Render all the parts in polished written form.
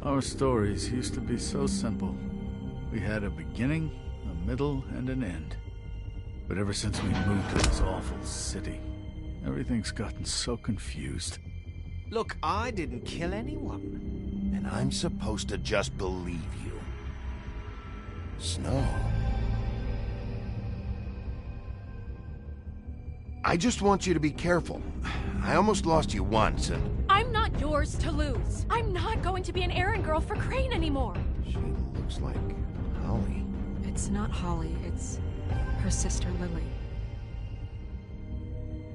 Our stories used to be so simple. We had a beginning, a middle, and an end. But ever since we moved to this awful city, everything's gotten so confused. Look, I didn't kill anyone. And I'm supposed to just believe you. Snow. I just want you to be careful. I almost lost you once, and... I'm not yours to lose. I'm not going to be an errand girl for Crane anymore. She looks like Holly. It's not Holly, it's her sister Lily.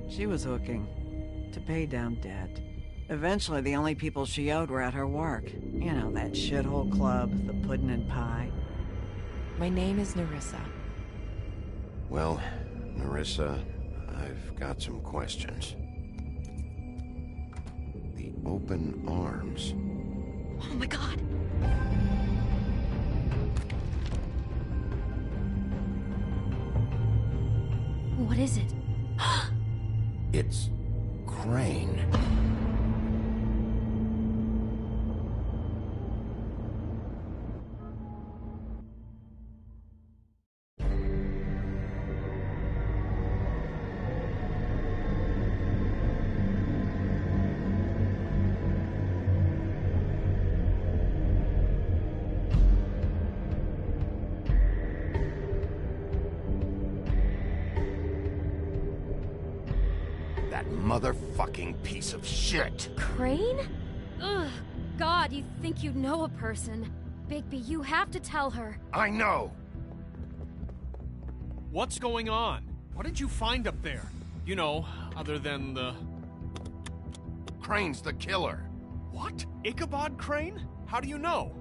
She was hooking to pay down debt. Eventually, the only people she owed were at her work. You know, that shithole club, the pudding and pie. My name is Nerissa. Well, Nerissa, I've got some questions. The open arms. Oh my god. What is it? It's Crane. That motherfucking piece of shit! Crane? Ugh. God, you think you know a person. Bigby, you have to tell her. I know! What's going on? What did you find up there? You know, other than the... Crane's the killer. What? Ichabod Crane? How do you know?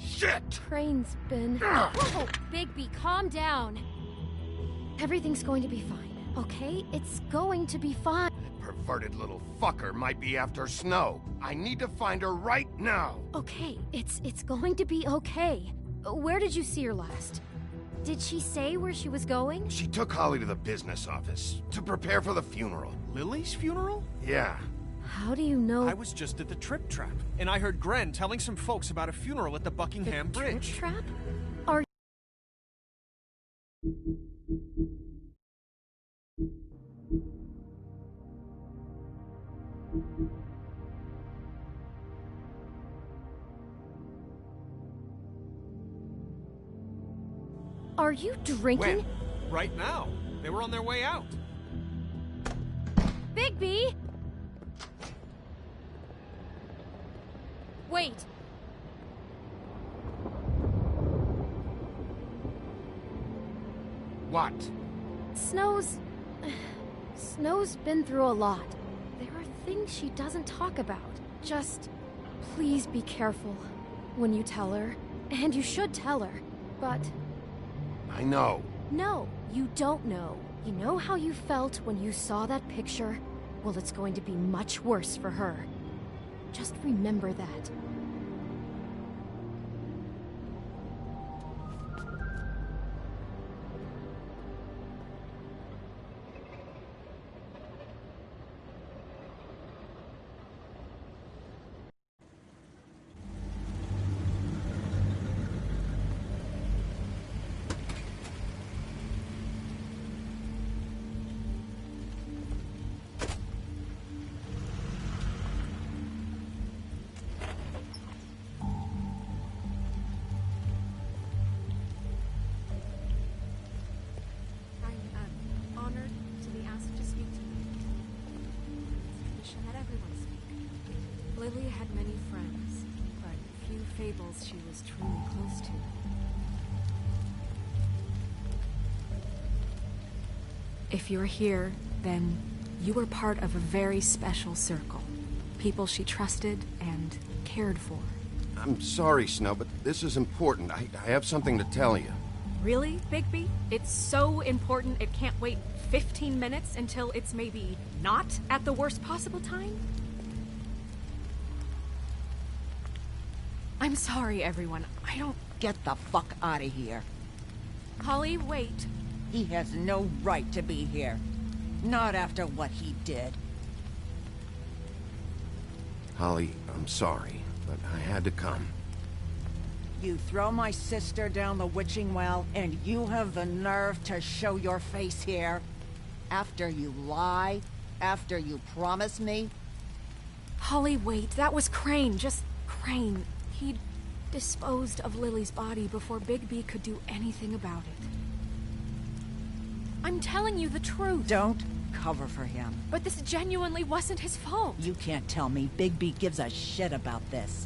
Shit! Crane's been... Whoa! Bigby, calm down. Everything's going to be fine. Okay? It's going to be fine. Perverted little fucker might be after Snow. I need to find her right now. Okay, it's going to be okay. Where did you see her last? Did she say where she was going? She took Holly to the business office to prepare for the funeral. Lily's funeral? Yeah. How do you know? I was just at the Trip Trap, and I heard Gren telling some folks about a funeral at the Buckingham the Bridge. Trip Trap? Are... Are you drinking? When? Right now. They were on their way out. Bigby! Wait. What? Snow's been through a lot. There are things she doesn't talk about. Just please be careful when you tell her. And you should tell her. But I know. no, you don't know. You know how you felt when you saw that picture? Well, it's going to be much worse for her. Just remember that. Lily had many friends, but few fables she was truly close to. If you're here, then you were part of a very special circle. People she trusted and cared for. I'm sorry, Snow, but this is important. I have something to tell you. Really, Bigby? It's so important it can't wait 15 minutes until it's maybe not at the worst possible time? I'm sorry, everyone. I don't... Get the fuck out of here. Holly, wait. He has no right to be here. Not after what he did. Holly, I'm sorry, but I had to come. You throw my sister down the witching well, and you have the nerve to show your face here? After you lie? After you promise me? Holly, wait. That was Crane. Just Crane. He'd disposed of Lily's body before Bigby could do anything about it. I'm telling you the truth. Don't cover for him. But this genuinely wasn't his fault. You can't tell me Bigby gives a shit about this.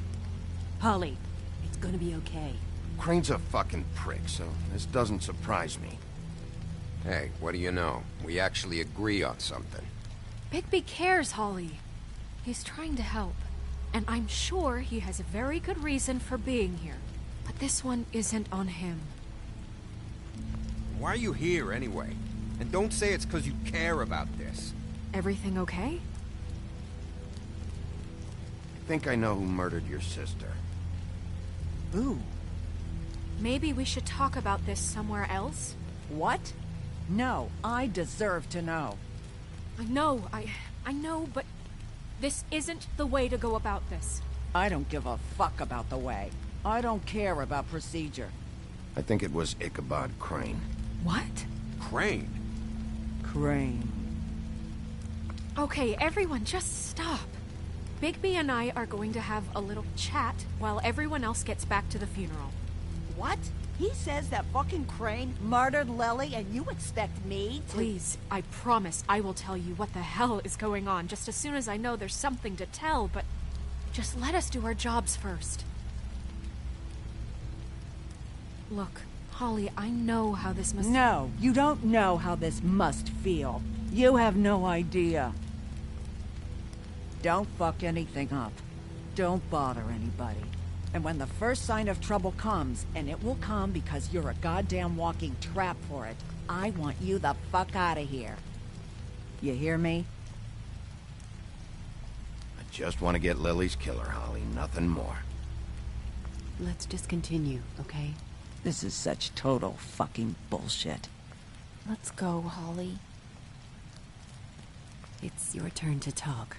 Holly, it's gonna be okay. Crane's a fucking prick, so this doesn't surprise me. Hey, what do you know? We actually agree on something. Bigby cares, Holly. He's trying to help. And I'm sure he has a very good reason for being here. But this one isn't on him. Why are you here, anyway? And don't say it's because you care about this. Everything okay? I think I know who murdered your sister. Ooh. Maybe we should talk about this somewhere else? What? No, I deserve to know. I know, but this isn't the way to go about this. I don't give a fuck about the way. I don't care about procedure. I think it was Ichabod Crane. What? Crane? Crane. Okay, everyone, just stop. Bigby and I are going to have a little chat while everyone else gets back to the funeral. What? He says that fucking Crane murdered Lily and you expect me to— Please, I promise I will tell you what the hell is going on just as soon as I know there's something to tell, but just let us do our jobs first. Look, Holly, I know how this must— No, you don't know how this must feel. You have no idea. Don't fuck anything up. Don't bother anybody. And when the first sign of trouble comes, and it will come because you're a goddamn walking trap for it, I want you the fuck out of here. You hear me? I just want to get Lily's killer, Holly, nothing more. Let's just continue, okay? This is such total fucking bullshit. Let's go, Holly. It's your turn to talk.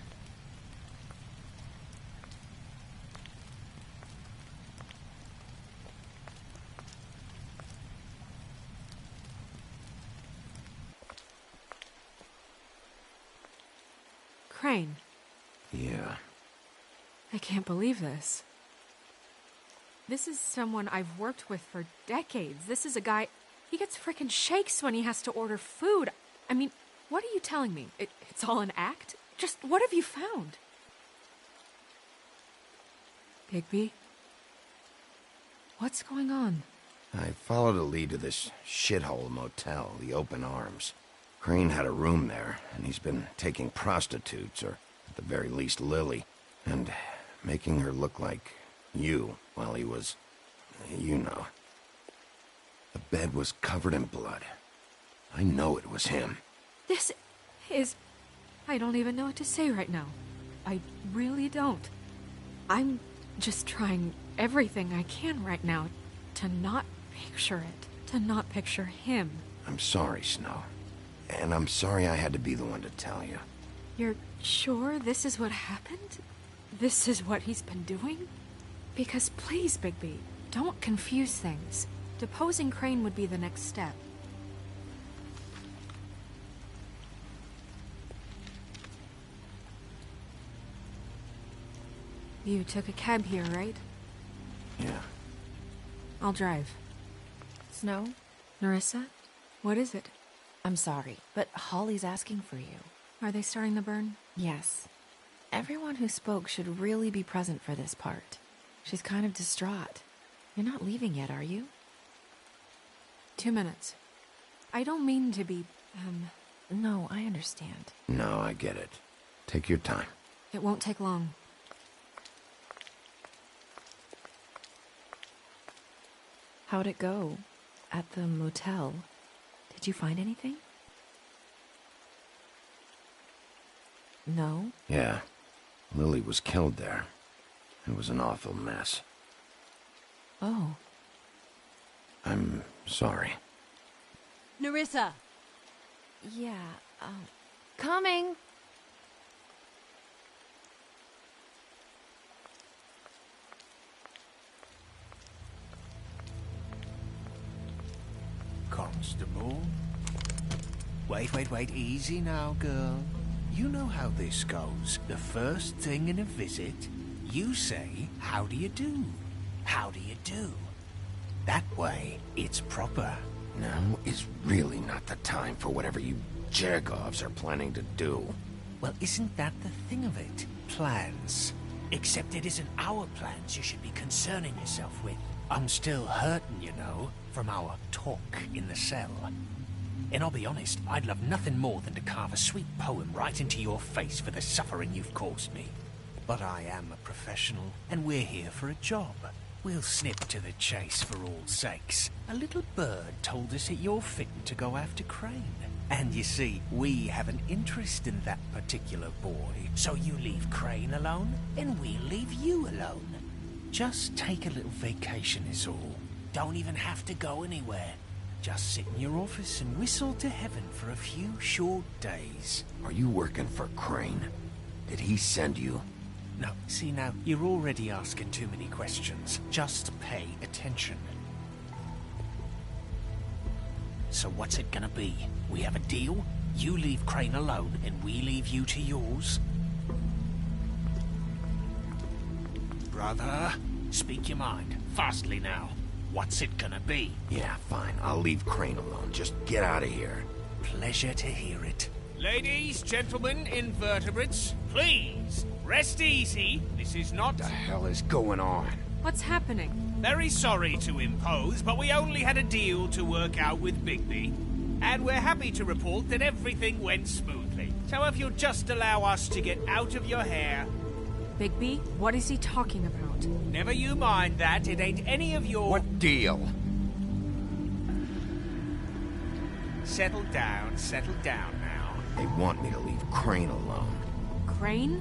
Crane. Yeah. I can't believe this. This is someone I've worked with for decades. This is a guy... He gets frickin' shakes when he has to order food. I mean, what are you telling me? It's all an act? Just what have you found? Bigby? What's going on? I followed a lead to this shithole motel, the Open Arms. Crane had a room there, and he's been taking prostitutes, or at the very least Lily, and making her look like you while he was, you know. The bed was covered in blood. I know it was him. This is... I don't even know what to say right now. I really don't. I'm just trying everything I can right now to not picture it, to not picture him. I'm sorry, Snow. And I'm sorry I had to be the one to tell you. You're sure this is what happened? This is what he's been doing? Because please, Bigby, don't confuse things. Deposing Crane would be the next step. You took a cab here, right? Yeah. I'll drive. Snow? Nerissa? What is it? I'm sorry, but Holly's asking for you. Are they starting the burn? Yes. Everyone who spoke should really be present for this part. She's kind of distraught. You're not leaving yet, are you? 2 minutes. I don't mean to be, No, I understand. No, I get it. Take your time. It won't take long. How'd it go? At the motel? Did you find anything? No? Yeah. Lily was killed there. It was an awful mess. Oh. I'm sorry. Nerissa! Yeah, coming! Constable? Wait, easy now, girl. You know how this goes. The first thing in a visit, you say, how do you do? How do you do? That way, it's proper. Now is really not the time for whatever you jagoffs are planning to do. Well, isn't that the thing of it? Plans. Except it isn't our plans you should be concerning yourself with. I'm still hurting, you know, from our talk in the cell. And I'll be honest, I'd love nothing more than to carve a sweet poem right into your face for the suffering you've caused me. But I am a professional, and we're here for a job. We'll snip to the chase for all sakes. A little bird told us that you're fitting to go after Crane. And you see, we have an interest in that particular boy. So you leave Crane alone, and we'll leave you alone. Just take a little vacation is all. Don't even have to go anywhere. Just sit in your office and whistle to heaven for a few short days. Are you working for Crane? Did he send you? No, see now, you're already asking too many questions. Just pay attention. So what's it gonna be? We have a deal? You leave Crane alone, and we leave you to yours? Brother, speak your mind. Fastly now. What's it gonna be? Yeah, fine. I'll leave Crane alone. Just get out of here. Pleasure to hear it. Ladies, gentlemen, invertebrates, please, rest easy. This is not... What the hell is going on? What's happening? Very sorry to impose, but we only had a deal to work out with Bigby. And we're happy to report that everything went smoothly. So if you'll just allow us to get out of your hair... Bigby? What is he talking about? Never you mind that. It ain't any of your... What deal? Settle down now. They want me to leave Crane alone. Crane?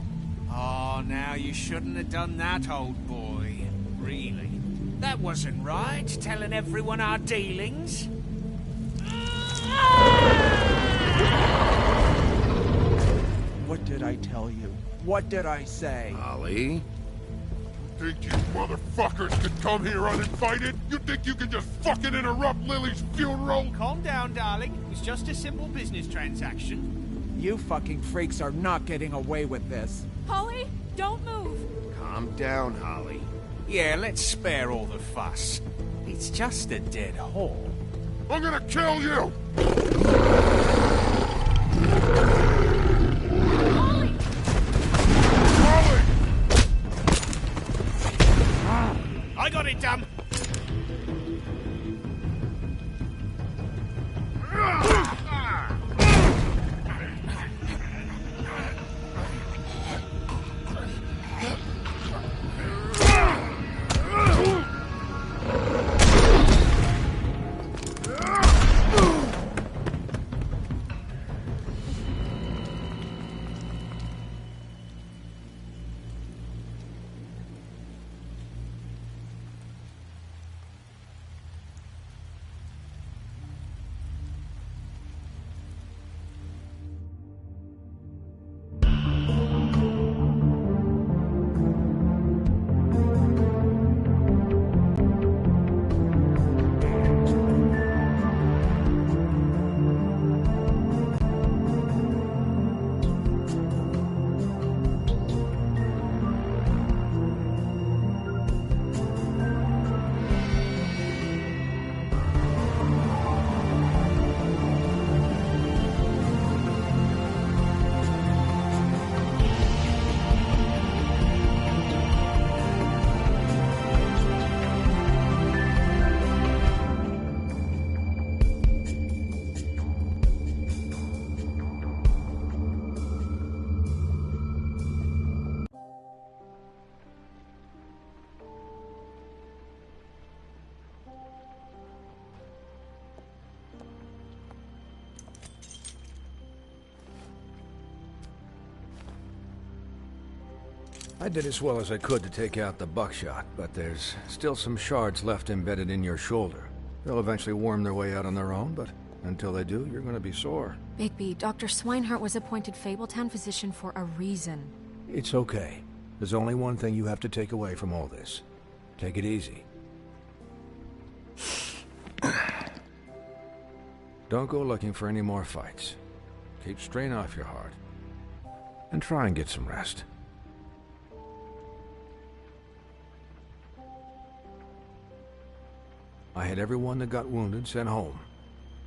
Oh, now you shouldn't have done that, old boy. Really? That wasn't right, telling everyone our dealings. What did I tell you? What did I say? Holly? Think you motherfuckers could come here uninvited? You think you can just fucking interrupt Lily's funeral? Calm down, darling. It's just a simple business transaction. You fucking freaks are not getting away with this. Holly, don't move! Calm down, Holly. Yeah, let's spare all the fuss. It's just a dead hall. I'm gonna kill you! Holly! Holly! I got it, dumb. I did as well as I could to take out the buckshot, but there's still some shards left embedded in your shoulder. They'll eventually worm their way out on their own, but until they do, you're gonna be sore. Bigby, Dr. Swinehart was appointed Fabletown physician for a reason. It's okay. There's only one thing you have to take away from all this. Take it easy. Don't go looking for any more fights. Keep strain off your heart. And try and get some rest. I had everyone that got wounded sent home.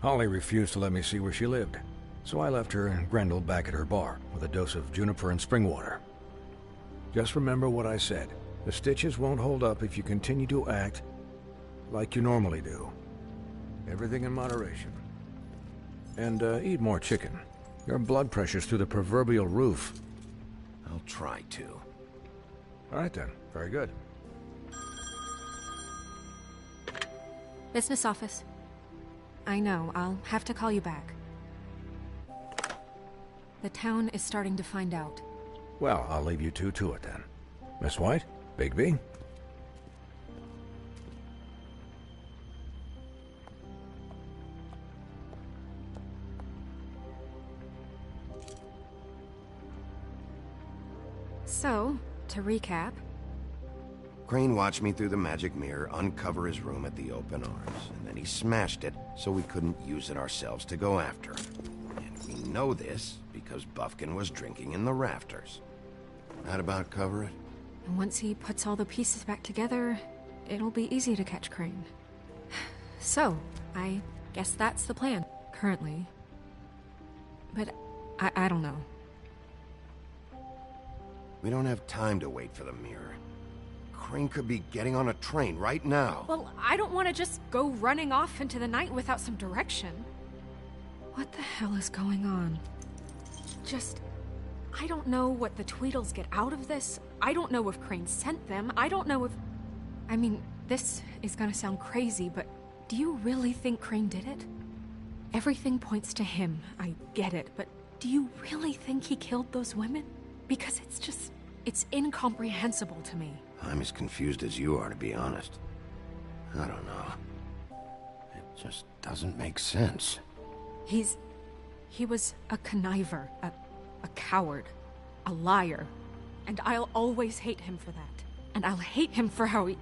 Holly refused to let me see where she lived, so I left her and Grendel back at her bar with a dose of juniper and spring water. Just remember what I said. The stitches won't hold up if you continue to act like you normally do. Everything in moderation. And eat more chicken. Your blood pressure's through the proverbial roof. I'll try to. All right then. Very good. Business office. I know, I'll have to call you back. The town is starting to find out. Well, I'll leave you two to it then. Miss White? Bigby? So, to recap... Crane watched me through the magic mirror uncover his room at the open arms, and then he smashed it so we couldn't use it ourselves to go after him. And we know this because Buffkin was drinking in the rafters. That about cover it? And once he puts all the pieces back together, it'll be easy to catch Crane. So, I guess that's the plan, currently. But I don't know. We don't have time to wait for the mirror. Crane could be getting on a train right now. Well, I don't want to just go running off into the night without some direction. What the hell is going on? I don't know what the Tweedles get out of this. I don't know if Crane sent them. I don't know if... I mean, this is gonna sound crazy, but do you really think Crane did it? Everything points to him, I get it, but do you really think he killed those women? Because it's incomprehensible to me. I'm as confused as you are, to be honest. I don't know. It just doesn't make sense. He was a conniver, a coward, a liar. And I'll always hate him for that. And I'll hate him for how he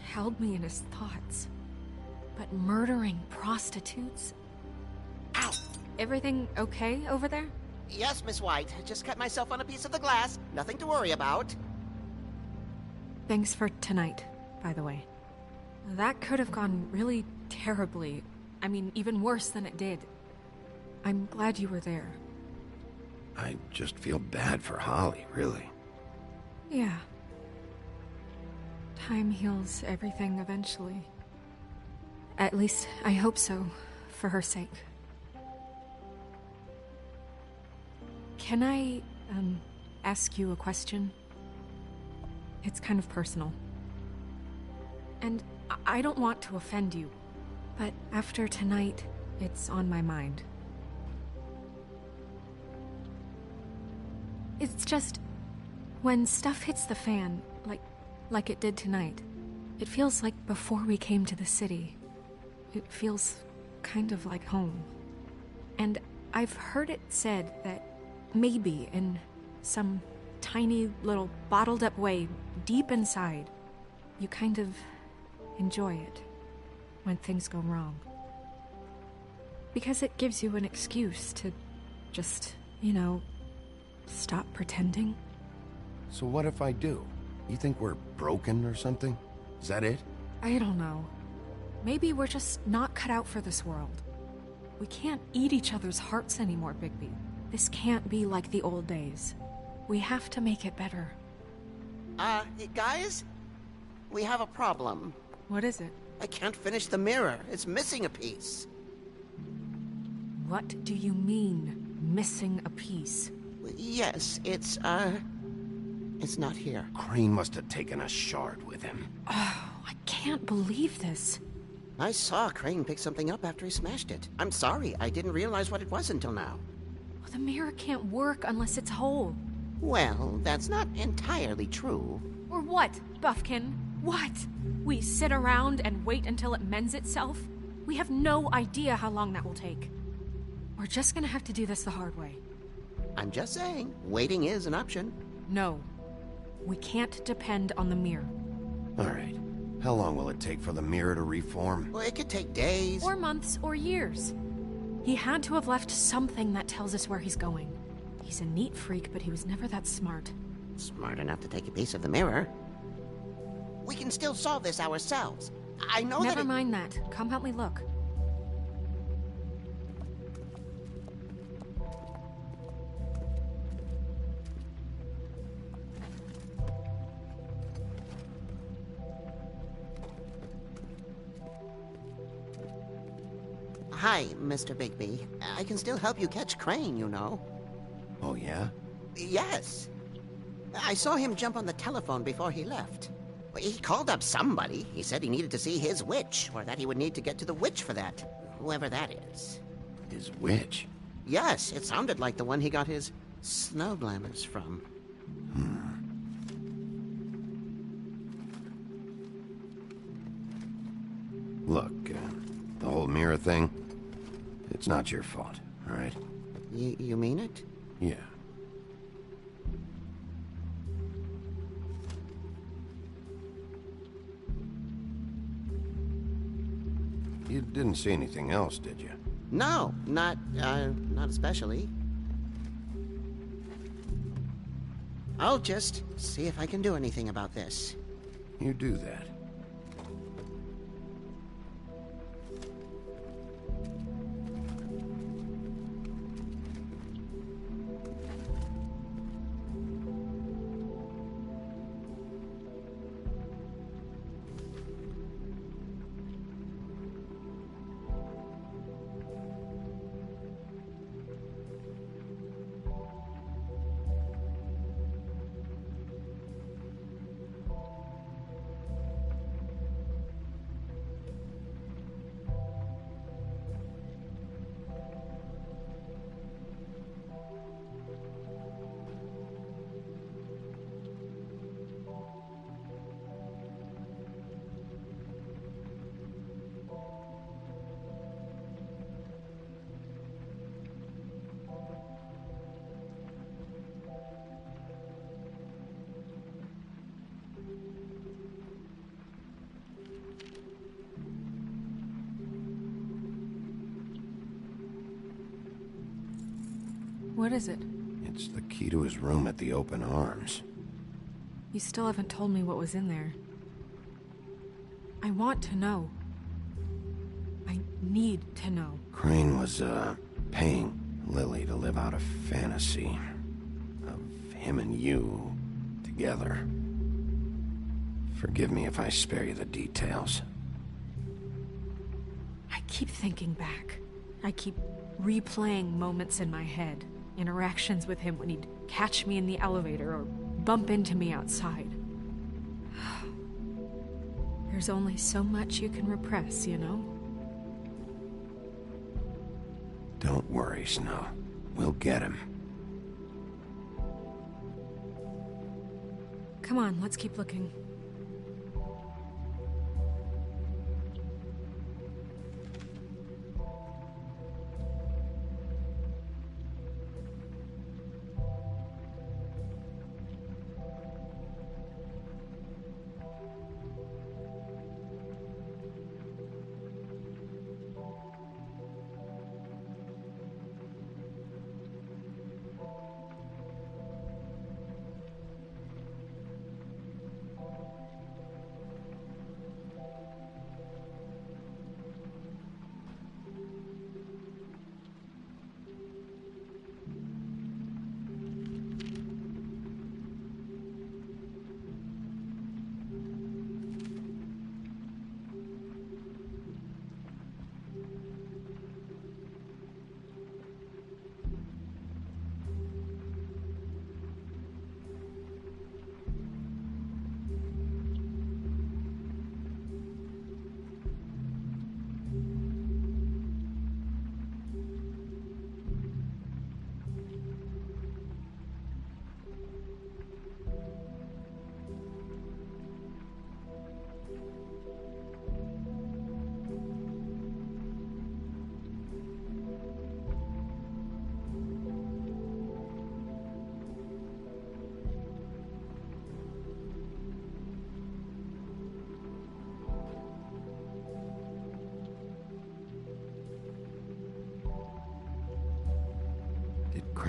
held me in his thoughts. But murdering prostitutes? Ow! Everything okay over there? Yes, Miss White. Just cut myself on a piece of the glass. Nothing to worry about. Thanks for tonight, by the way. That could have gone really terribly. I mean, even worse than it did. I'm glad you were there. I just feel bad for Holly, really. Yeah. Time heals everything eventually. At least, I hope so, for her sake. Can I, ask you a question? It's kind of personal. And I don't want to offend you, but after tonight, it's on my mind. It's just, when stuff hits the fan, like it did tonight, it feels like before we came to the city. It feels kind of like home. And I've heard it said that maybe in some tiny little bottled up way deep inside, you kind of enjoy it when things go wrong. Because it gives you an excuse to just, stop pretending. So what if I do? You think we're broken or something? Is that it? I don't know. Maybe we're just not cut out for this world. We can't eat each other's hearts anymore, Bigby. This can't be like the old days. We have to make it better. Guys? We have a problem. What is it? I can't finish the mirror. It's missing a piece. What do you mean, missing a piece? Yes, it's not here. Crane must have taken a shard with him. Oh, I can't believe this. I saw Crane pick something up after he smashed it. I'm sorry, I didn't realize what it was until now. Well, the mirror can't work unless it's whole. Well, that's not entirely true. Or what, Buffkin? What? We sit around and wait until it mends itself? We have no idea how long that will take. We're just gonna have to do this the hard way. I'm just saying, waiting is an option. No. We can't depend on the mirror. All right. How long will it take for the mirror to reform? Well, it could take days. Or months, or years. He had to have left something that tells us where he's going. He's a neat freak, but he was never that smart. Smart enough to take a piece of the mirror. We can still solve this ourselves. I know Never mind that. Come help me look. Hi, Mr. Bigby. I can still help you catch Crane, you know. Oh, yeah? Yes. I saw him jump on the telephone before he left. He called up somebody. He said he needed to see his witch, or that he would need to get to the witch for that. Whoever that is. His witch? Yes, it sounded like the one he got his snow glamours from. Look, the whole mirror thing, it's not your fault, all right? You mean it? Yeah. You didn't see anything else, did you? No, not especially. I'll just see if I can do anything about this. You do that. What is it? It's the key to his room at the open arms. You still haven't told me what was in there. I want to know. I need to know. Crane was, paying Lily to live out a fantasy of him and you together. Forgive me if I spare you the details. I keep thinking back. I keep replaying moments in my head. Interactions with him when he'd catch me in the elevator or bump into me outside. There's only so much you can repress, you know? Don't worry, Snow. We'll get him. Come on, let's keep looking.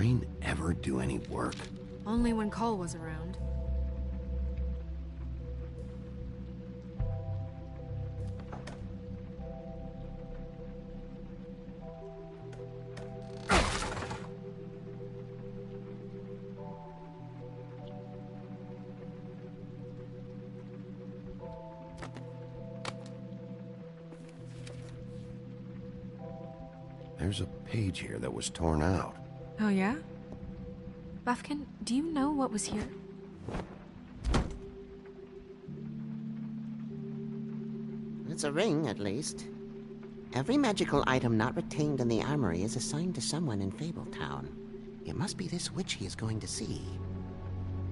Crane ever do any work? Only when Cole was around. There's a page here that was torn out. Oh, yeah? Buffkin, do you know what was here? It's a ring, at least. Every magical item not retained in the armory is assigned to someone in Fabletown. It must be this witch he is going to see.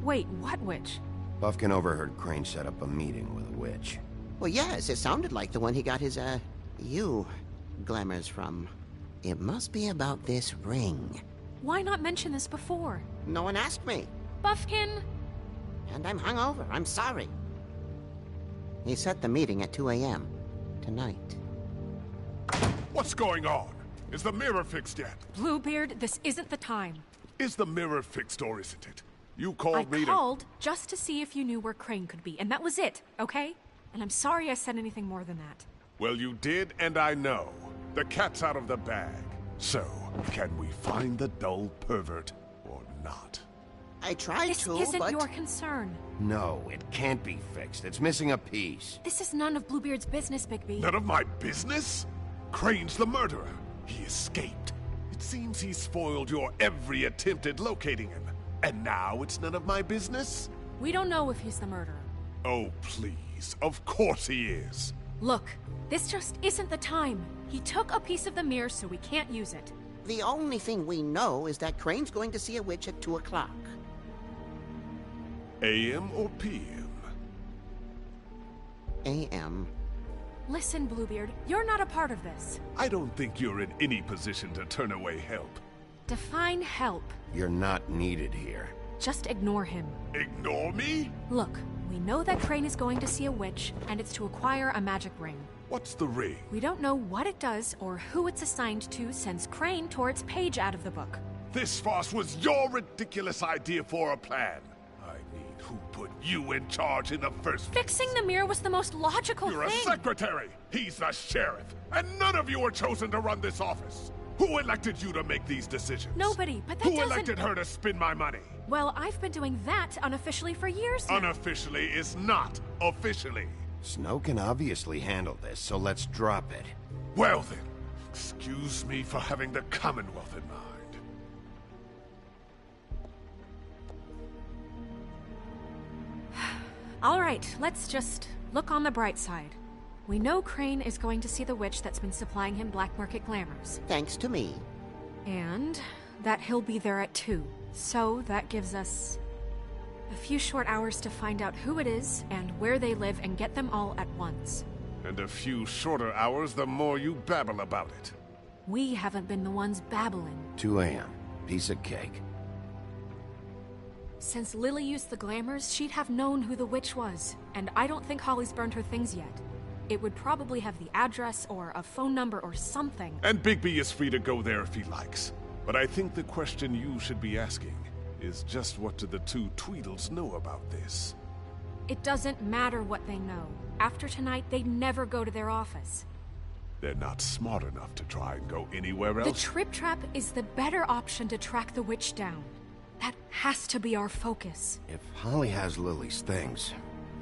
Wait, what witch? Buffkin overheard Crane set up a meeting with a witch. Well, yes, it sounded like the one he got his, glamours from. It must be about this ring. Why not mention this before? No one asked me. Buffkin! And I'm hungover. I'm sorry. He set the meeting at 2 a.m. tonight. What's going on? Is the mirror fixed yet? Bluebeard, this isn't the time. Is the mirror fixed or isn't it? You called me I called just to see if you knew where Crane could be, and that was it, okay? And I'm sorry I said anything more than that. Well, you did, and I know. The cat's out of the bag. So, can we find the dull pervert or not? I tried this to, isn't but... your concern. No, it can't be fixed. It's missing a piece. This is none of Bluebeard's business, Bigby. None of my business? Crane's the murderer. He escaped. It seems he spoiled your every attempt at locating him. And now it's none of my business? We don't know if he's the murderer. Oh, please. Of course he is. Look, this just isn't the time. He took a piece of the mirror, so we can't use it. The only thing we know is that Crane's going to see a witch at 2 o'clock. AM or PM? AM. Listen, Bluebeard, you're not a part of this. I don't think you're in any position to turn away help. Define help. You're not needed here. Just ignore him. Ignore me? Look, we know that Crane is going to see a witch, and it's to acquire a magic ring. What's the ring? We don't know what it does or who it's assigned to since Crane tore its page out of the book. This farce was your ridiculous idea for a plan. I mean, who put you in charge in the first place? Fixing the mirror was the most logical You're thing. a secretary. He's the sheriff. And none of you were chosen to run this office. Who elected you to make these decisions? Nobody, but that Who elected her to spend my money? Well, I've been doing that unofficially for years now. Unofficially is not officially. Snow can obviously handle this, so let's drop it. Well then, excuse me for having the Commonwealth in mind. All right, let's just look on the bright side. We know Crane is going to see the witch that's been supplying him black market glamours. Thanks to me. And that he'll be there at 2. So that gives us a few short hours to find out who it is and where they live and get them all at once. And a few shorter hours the more you babble about it. We haven't been the ones babbling. 2 a.m. Piece of cake. Since Lily used the glamours, she'd have known who the witch was. And I don't think Holly's burned her things yet. It would probably have the address or a phone number or something. And Bigby is free to go there if he likes. But I think the question you should be asking is just what do the two Tweedles know about this? It doesn't matter what they know. After tonight, they'd never go to their office. They're not smart enough to try and go anywhere else? The Trip Trap is the better option to track the witch down. That has to be our focus. If Holly has Lily's things,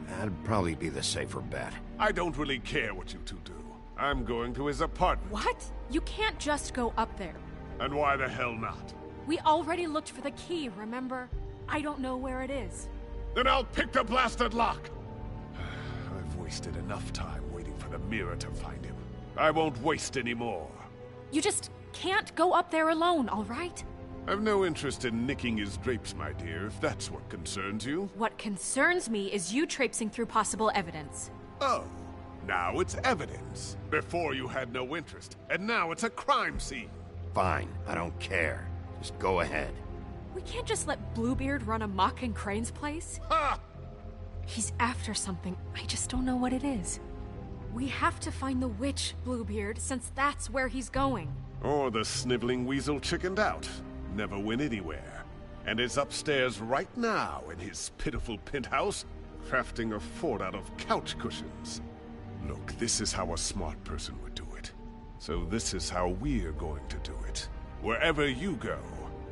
that'd probably be the safer bet. I don't really care what you two do. I'm going to his apartment. What? You can't just go up there. And why the hell not? We already looked for the key, remember? I don't know where it is. Then I'll pick the blasted lock! I've wasted enough time waiting for the mirror to find him. I won't waste any more. You just can't go up there alone, all right? I've no interest in nicking his drapes, my dear, if that's what concerns you. What concerns me is you traipsing through possible evidence. Oh, now it's evidence. Before you had no interest, and now it's a crime scene. Fine, I don't care. Just go ahead. We can't just let Bluebeard run amok in Crane's place. Ha! He's after something. I just don't know what it is. We have to find the witch, Bluebeard, since that's where he's going. Or the sniveling weasel chickened out. never went anywhere, and is upstairs right now in his pitiful penthouse, crafting a fort out of couch cushions. Look, this is how a smart person would do it. So this is how we're going to do it. Wherever you go,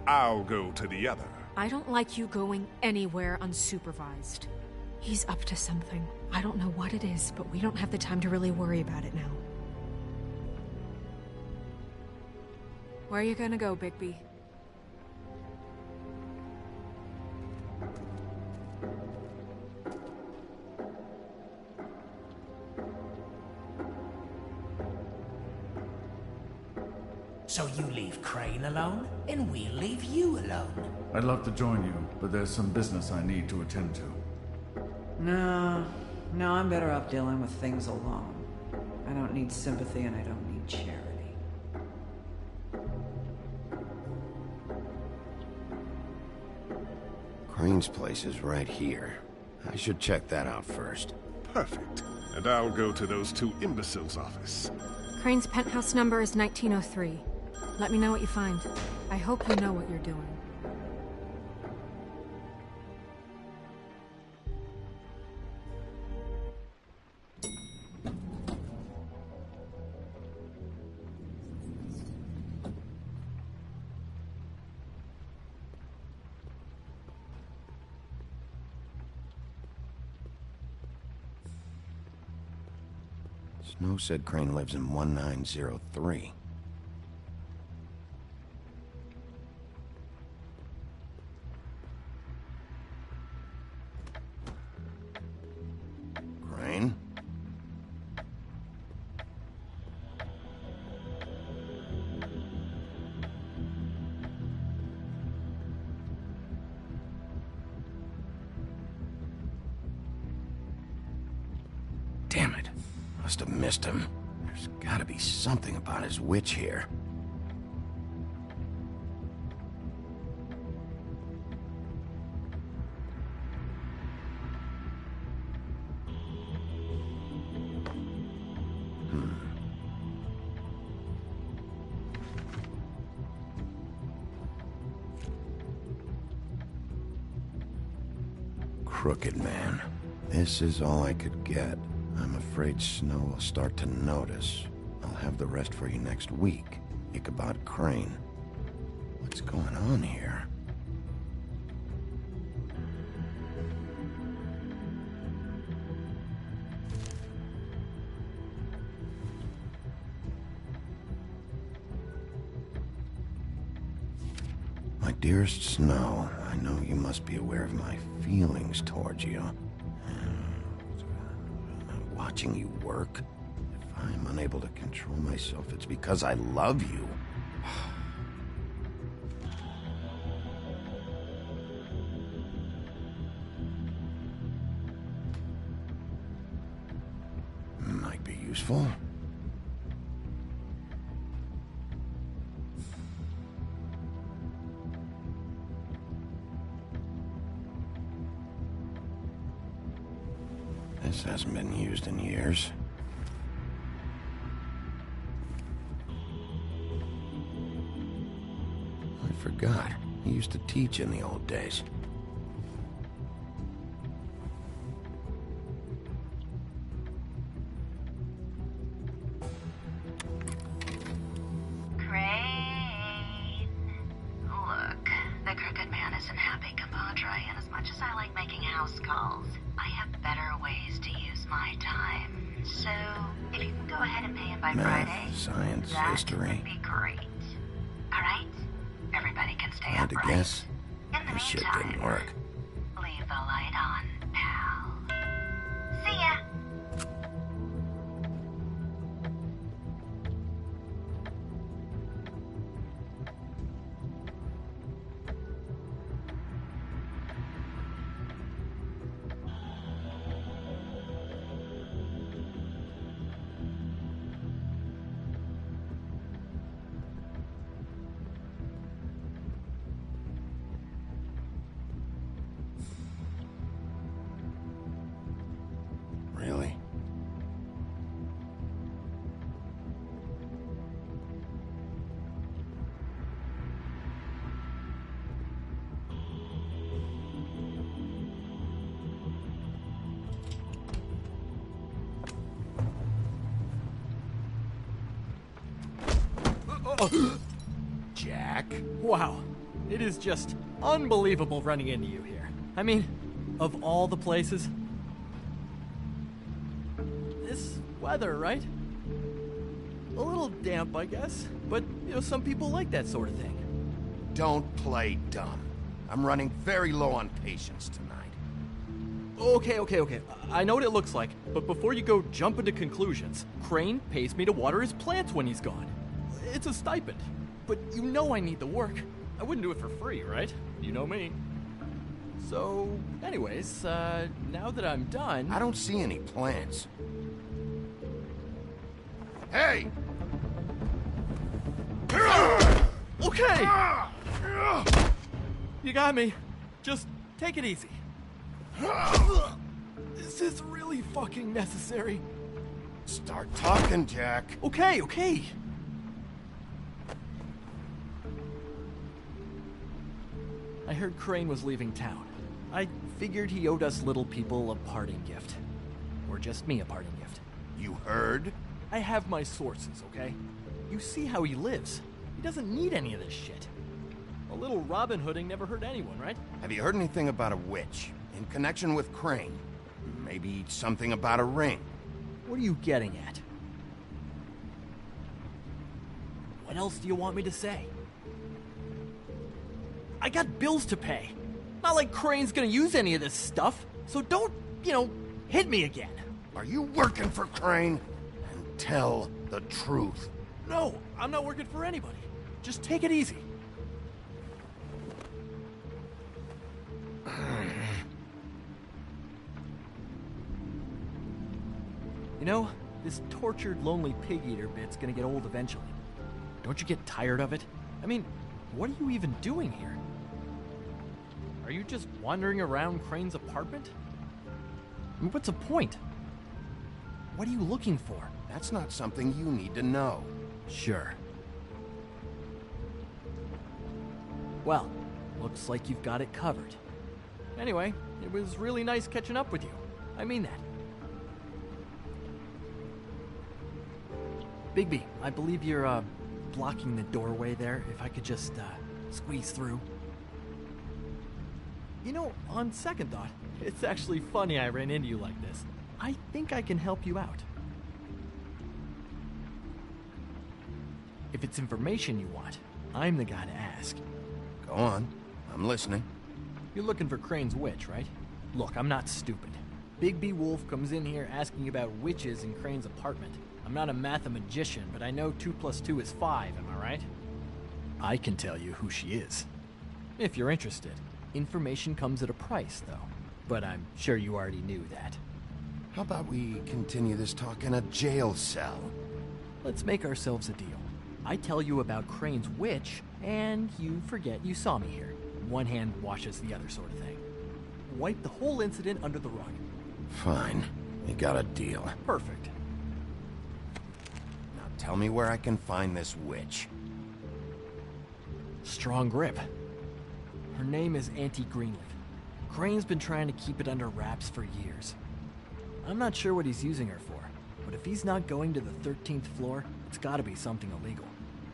I'll go to the other. I don't like you going anywhere unsupervised. He's up to something. I don't know what it is, but we don't have the time to really worry about it now. Where are you gonna go, Bigby? So you leave Crane alone, and we'll leave you alone. I'd love to join you, but there's some business I need to attend to. No, I'm better off dealing with things alone. I don't need sympathy and I don't need charity. Crane's place is right here. I should check that out first. Perfect. And I'll go to those two imbeciles' office. Crane's penthouse number is 1903. Let me know what you find. I hope you know what you're doing. Snow said Crane lives in 1903. Crane? Damn it. Must have missed him. There's gotta be something about his witch here. Crooked man. This is all I could get. I'm afraid Snow will start to notice. I'll have the rest for you next week. Ichabod Crane. What's going on here? My dearest Snow, I know you must be aware of my feelings towards you. Watching you work. If I'm unable to control myself, it's because I love you. Might be useful. This hasn't been used in years. I forgot. He used to teach in the old days. Crane. Look, the crooked man isn't happy, compadre, and as much as I like making house calls, I have better ways to use my time. So, if you can go ahead and pay him by Friday, science, that history. would be great. All right? Everybody can stay I had to upright. guess. In the This shit meantime, didn't work. leave the light on, pal. See ya! Jack? Wow. It is just unbelievable running into you here. I mean, of all the places. This weather, right? A little damp, I guess. But, some people like that sort of thing. Don't play dumb. I'm running very low on patience tonight. Okay. I know what it looks like, but before you go jumping to conclusions, Crane pays me to water his plants when he's gone. It's a stipend. But I need the work. I wouldn't do it for free, right? You know me. So, anyways, now that I'm done... I don't see any plants. Hey! Okay! You got me. Just take it easy. Is this really fucking necessary? Start talking, Jack. Okay. I heard Crane was leaving town. I figured he owed us little people a parting gift. Or just me a parting gift. You heard? I have my sources, okay? You see how he lives. He doesn't need any of this shit. A little Robin Hooding never hurt anyone, right? Have you heard anything about a witch? In connection with Crane? Maybe something about a ring? What are you getting at? What else do you want me to say? I got bills to pay. Not like Crane's gonna use any of this stuff, so don't, hit me again. Are you working for Crane? And tell the truth. No, I'm not working for anybody. Just take it easy. This tortured, lonely pig-eater bit's gonna get old eventually. Don't you get tired of it? I mean, what are you even doing here? Are you just wandering around Crane's apartment? I mean, what's the point? What are you looking for? That's not something you need to know. Sure. Well, looks like you've got it covered. Anyway, it was really nice catching up with you. I mean that. Bigby, I believe you're, blocking the doorway there. If I could just, squeeze through. On second thought, it's actually funny I ran into you like this. I think I can help you out. If it's information you want, I'm the guy to ask. Go on. I'm listening. You're looking for Crane's witch, right? Look, I'm not stupid. Bigby Wolf comes in here asking about witches in Crane's apartment. I'm not a mathematician, but I know 2 + 2 is 5, am I right? I can tell you who she is. If you're interested. Information comes at a price, though. But I'm sure you already knew that. How about we continue this talk in a jail cell? Let's make ourselves a deal. I tell you about Crane's witch, and you forget you saw me here. One hand washes the other sort of thing. Wipe the whole incident under the rug. Fine. We got a deal. Perfect. Now tell me where I can find this witch. Strong grip. Her name is Auntie Greenleaf. Crane's been trying to keep it under wraps for years. I'm not sure what he's using her for, but if he's not going to the 13th floor, it's gotta be something illegal.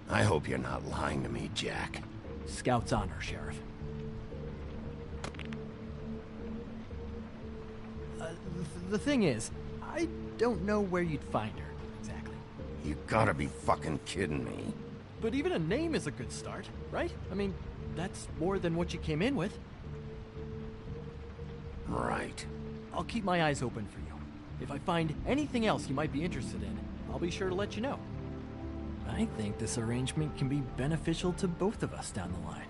I hope you're not lying to me, Jack. Scout's honor, Sheriff. The thing is, I don't know where you'd find her, exactly. You gotta be fucking kidding me. But even a name is a good start, right? I mean, that's more than what you came in with. Right. I'll keep my eyes open for you. If I find anything else you might be interested in, I'll be sure to let you know. I think this arrangement can be beneficial to both of us down the line.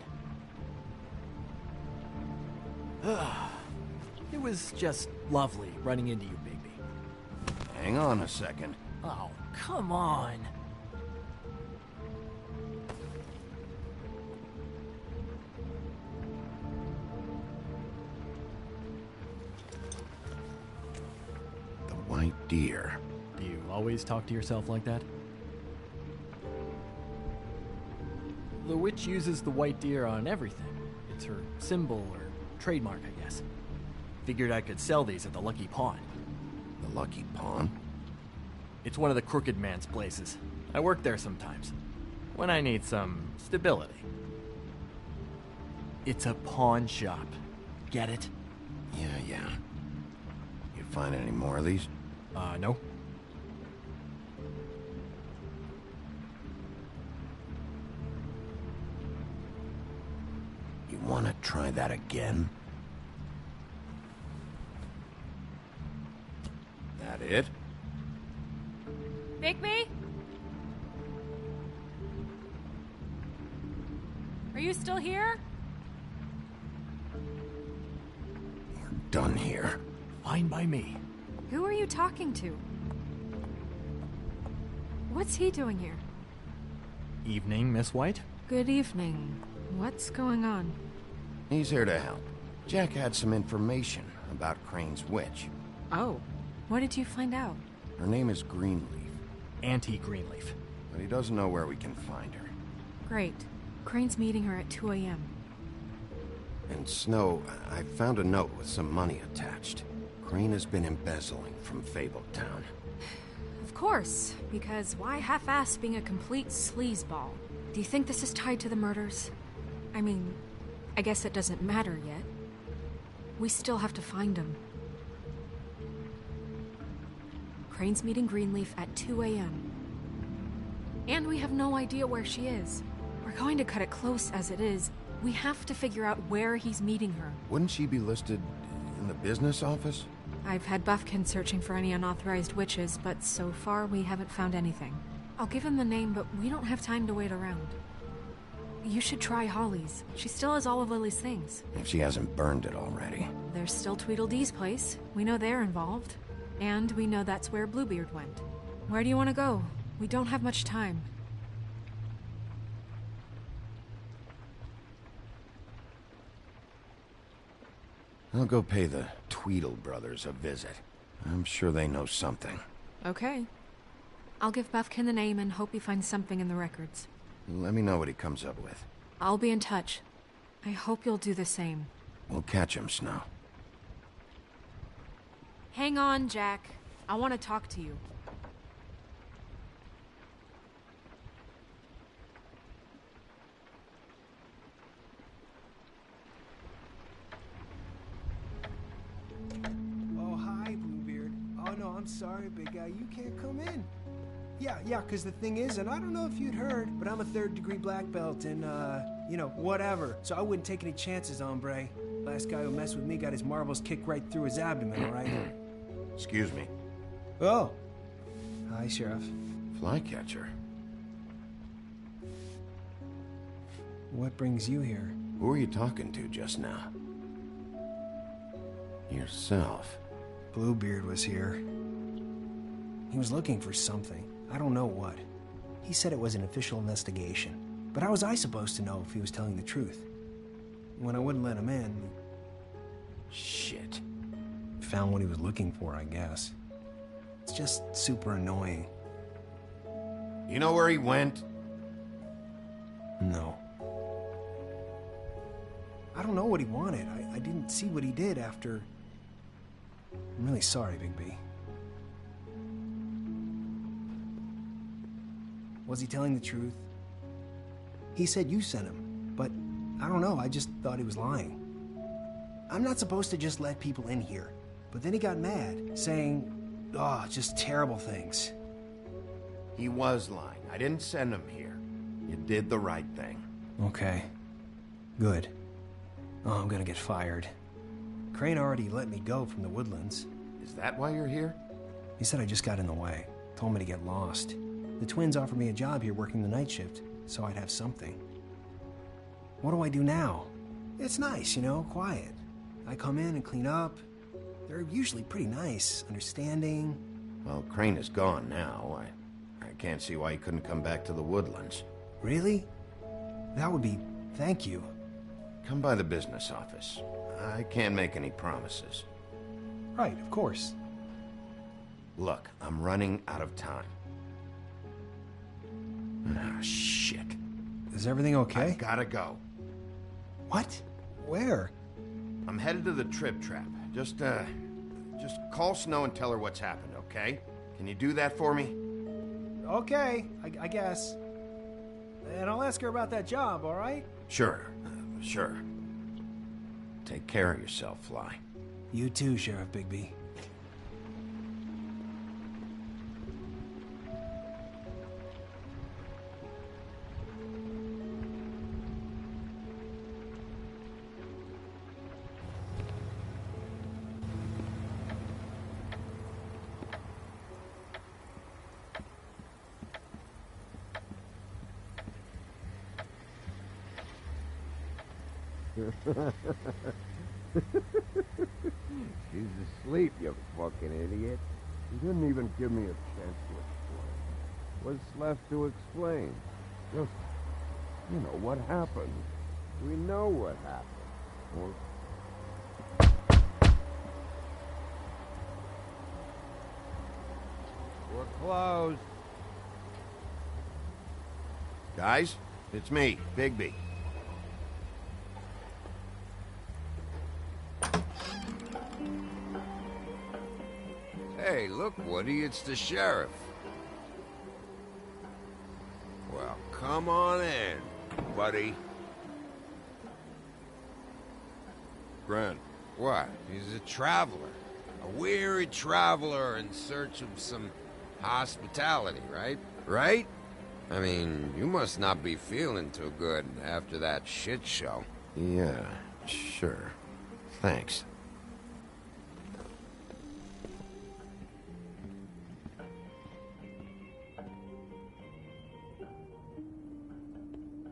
It was just lovely running into you, Bigby. Hang on a second. Oh, come on. The white deer. Do you always talk to yourself like that? The witch uses the white deer on everything. It's her symbol or trademark, I guess. Figured I could sell these at the Lucky Pawn. The Lucky Pawn? It's one of the crooked man's places. I work there sometimes. when I need some stability. It's a pawn shop. Get it? Yeah. You find any more of these? No. You want to try that again? That it? Bigby? Are you still here? We're done here. Fine by me. Who are you talking to? What's he doing here? Evening, Miss White? Good evening. What's going on? He's here to help. Jack had some information about Crane's witch. Oh, what did you find out? Her name is Greenleaf. Auntie Greenleaf. But he doesn't know where we can find her. Great. Crane's meeting her at 2 a.m. And Snow, I found a note with some money attached. Crane has been embezzling from Fabletown. Of course, because why half-ass being a complete sleazeball? Do you think this is tied to the murders? I mean, I guess it doesn't matter yet. We still have to find him. Crane's meeting Greenleaf at 2 a.m. And we have no idea where she is. We're going to cut it close as it is. We have to figure out where he's meeting her. Wouldn't she be listed in the business office? I've had Buffkin searching for any unauthorized witches, but so far we haven't found anything. I'll give him the name, but we don't have time to wait around. You should try Holly's. She still has all of Lily's things. If she hasn't burned it already. There's still Tweedledee's place. We know they're involved. And we know that's where Bluebeard went. Where do you want to go? We don't have much time. I'll go pay the Tweedle brothers a visit. I'm sure they know something. Okay. I'll give Buffkin the name and hope he finds something in the records. Let me know what he comes up with. I'll be in touch. I hope you'll do the same. We'll catch him, Snow. Hang on, Jack. I want to talk to you. Oh, hi, Bluebeard. Oh, no, I'm sorry, big guy. You can't come in. Yeah, because the thing is, and I don't know if you'd heard, but I'm a third-degree black belt and, whatever. So I wouldn't take any chances, hombre. Last guy who messed with me got his marbles kicked right through his abdomen, all right? Excuse me. Oh. Hi, Sheriff. Flycatcher. What brings you here? Who were you talking to just now? Yourself. Bluebeard was here. He was looking for something. I don't know what. He said it was an official investigation. But how was I supposed to know if he was telling the truth? When I wouldn't let him in... Shit. Found what he was looking for, I guess. It's just super annoying. You know where he went? No. I don't know what he wanted. I didn't see what he did after... I'm really sorry, Bigby. Was he telling the truth? He said you sent him, but I don't know, I just thought he was lying. I'm not supposed to just let people in here, but then he got mad, saying, just terrible things. He was lying. I didn't send him here. You did the right thing. Okay. Good. Oh, I'm gonna get fired. Crane already let me go from the Woodlands. Is that why you're here? He said I just got in the way. Told me to get lost. The twins offered me a job here working the night shift, so I'd have something. What do I do now? It's nice, quiet. I come in and clean up. They're usually pretty nice, understanding. Well, Crane is gone now. I can't see why he couldn't come back to the Woodlands. Really? That would be... thank you. Come by the business office. I can't make any promises. Right, of course. Look, I'm running out of time. Ah, shit. Is everything okay? I gotta go. What? Where? I'm headed to the Trip Trap. Just call Snow and tell her what's happened, okay? Can you do that for me? Okay, I guess. And I'll ask her about that job, all right? Sure, sure. Take care of yourself, Fly. You too, Sheriff Bigby. She's asleep, you fucking idiot. You didn't even give me a chance to explain. What's left to explain? Just, you know, what happened. We know what happened. We're closed. Guys, it's me, Bigby. Hey, look, Woody, it's the sheriff. Well, come on in, buddy. Grant. What? He's a traveler. A weary traveler in search of some hospitality, right? Right? I mean, you must not be feeling too good after that shit show. Yeah, sure. Thanks.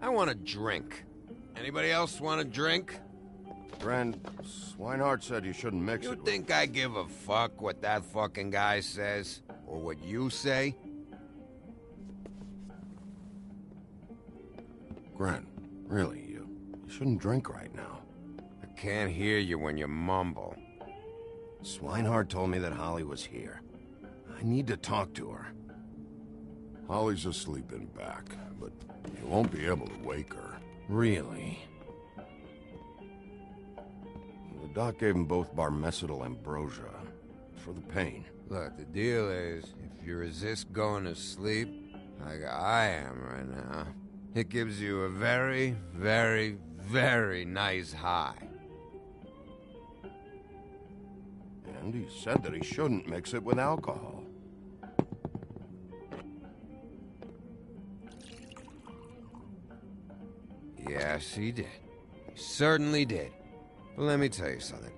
I want a drink. Anybody else want a drink? Friend, Swinehart said you shouldn't mix it. You think I give a fuck what that fucking guy says? Or what you say? Grant, really, you shouldn't drink right now. I can't hear you when you mumble. Swinehart told me that Holly was here. I need to talk to her. Holly's asleep in back, but you won't be able to wake her. Really? The doc gave them both barmecidal ambrosia for the pain. Look, the deal is, if you resist going to sleep, like I am right now, it gives you a very, very, very nice high. And he said that he shouldn't mix it with alcohol. Yes, he did. He certainly did. But let me tell you something.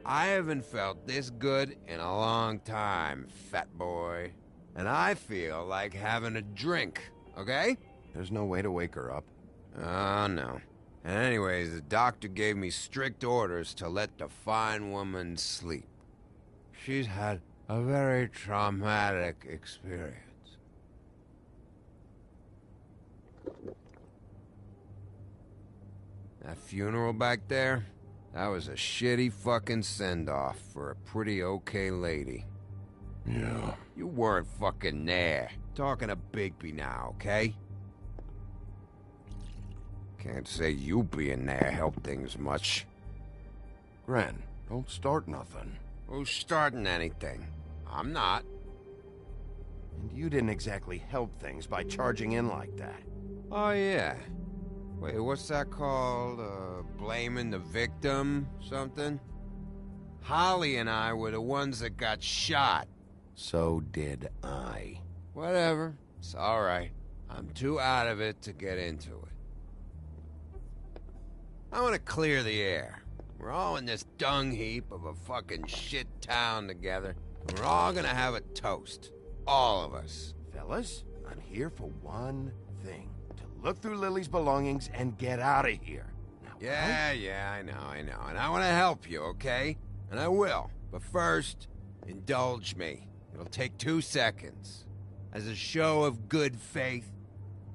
I haven't felt this good in a long time, fat boy. And I feel like having a drink, okay? There's no way to wake her up. Oh, no. And anyways, the doctor gave me strict orders to let the fine woman sleep. She's had a very traumatic experience. That funeral back there, that was a shitty fucking send-off for a pretty okay lady. Yeah. You weren't fucking there. Talking to Bigby now, okay? Can't say you being there helped things much. Gren, don't start nothing. Who's starting anything? I'm not. And you didn't exactly help things by charging in like that. Oh, yeah. Wait, what's that called? Blaming the victim? Something? Holly and I were the ones that got shot. So did I. Whatever. It's alright. I'm too out of it to get into it. I want to clear the air. We're all in this dung heap of a fucking shit town together. And we're all gonna have a toast. All of us. Fellas, I'm here for one thing. Look through Lily's belongings and get out of here. Now, Yeah, I know. And I want to help you, okay? And I will. But first, indulge me. It'll take 2 seconds. As a show of good faith.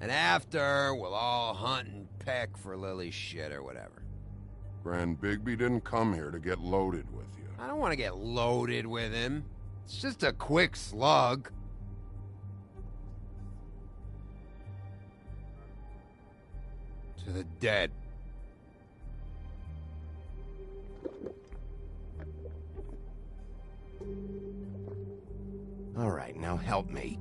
And after, we'll all hunt and peck for Lily's shit or whatever. Grand Bigby didn't come here to get loaded with you. I don't want to get loaded with him. It's just a quick slug. To the dead. All right, now help me.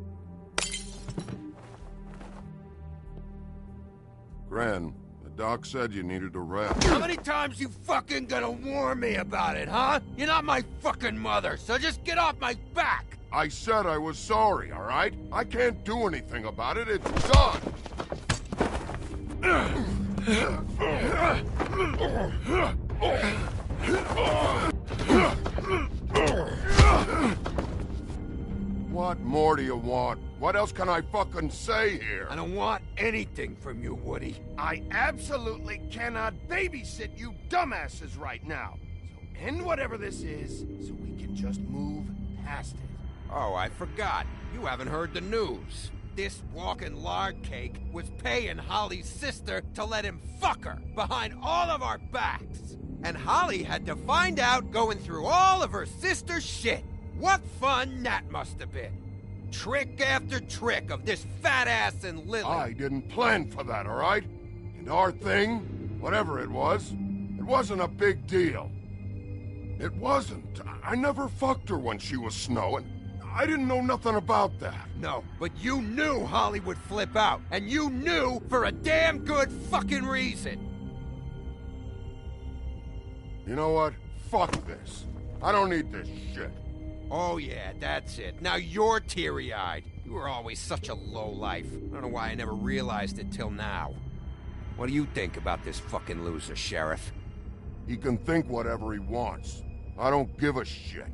Gren, the doc said you needed a rest. How many times you fucking gonna warn me about it, huh? You're not my fucking mother, so just get off my back! I said I was sorry, all right? I can't do anything about it. It's done. What more do you want? What else can I fucking say here? I don't want anything from you, Woody. I absolutely cannot babysit you dumbasses right now. So end whatever this is, so we can just move past it. Oh, I forgot. You haven't heard the news. This walking lard cake was paying Holly's sister to let him fuck her behind all of our backs. And Holly had to find out going through all of her sister's shit. What fun that must have been. Trick after trick of this fat ass and Lily. I didn't plan for that, all right? And our thing, whatever it wasn't a big deal. It wasn't. I never fucked her when she was snowing. I didn't know nothing about that. No, but you knew Holly would flip out. And you knew for a damn good fucking reason. You know what? Fuck this. I don't need this shit. Oh yeah, that's it. Now you're teary-eyed. You were always such a lowlife. I don't know why I never realized it till now. What do you think about this fucking loser, Sheriff? He can think whatever he wants. I don't give a shit.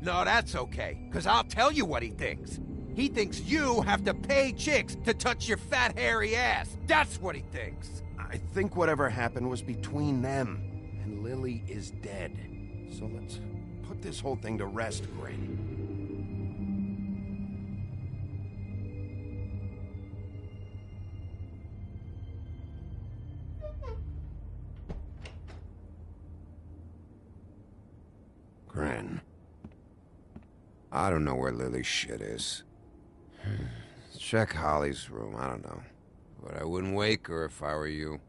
No, that's okay, because I'll tell you what he thinks. He thinks you have to pay chicks to touch your fat, hairy ass. That's what he thinks. I think whatever happened was between them, and Lily is dead. So let's put this whole thing to rest, Gren. Gren. I don't know where Lily's shit is. Check Holly's room, I don't know. But I wouldn't wake her if I were you.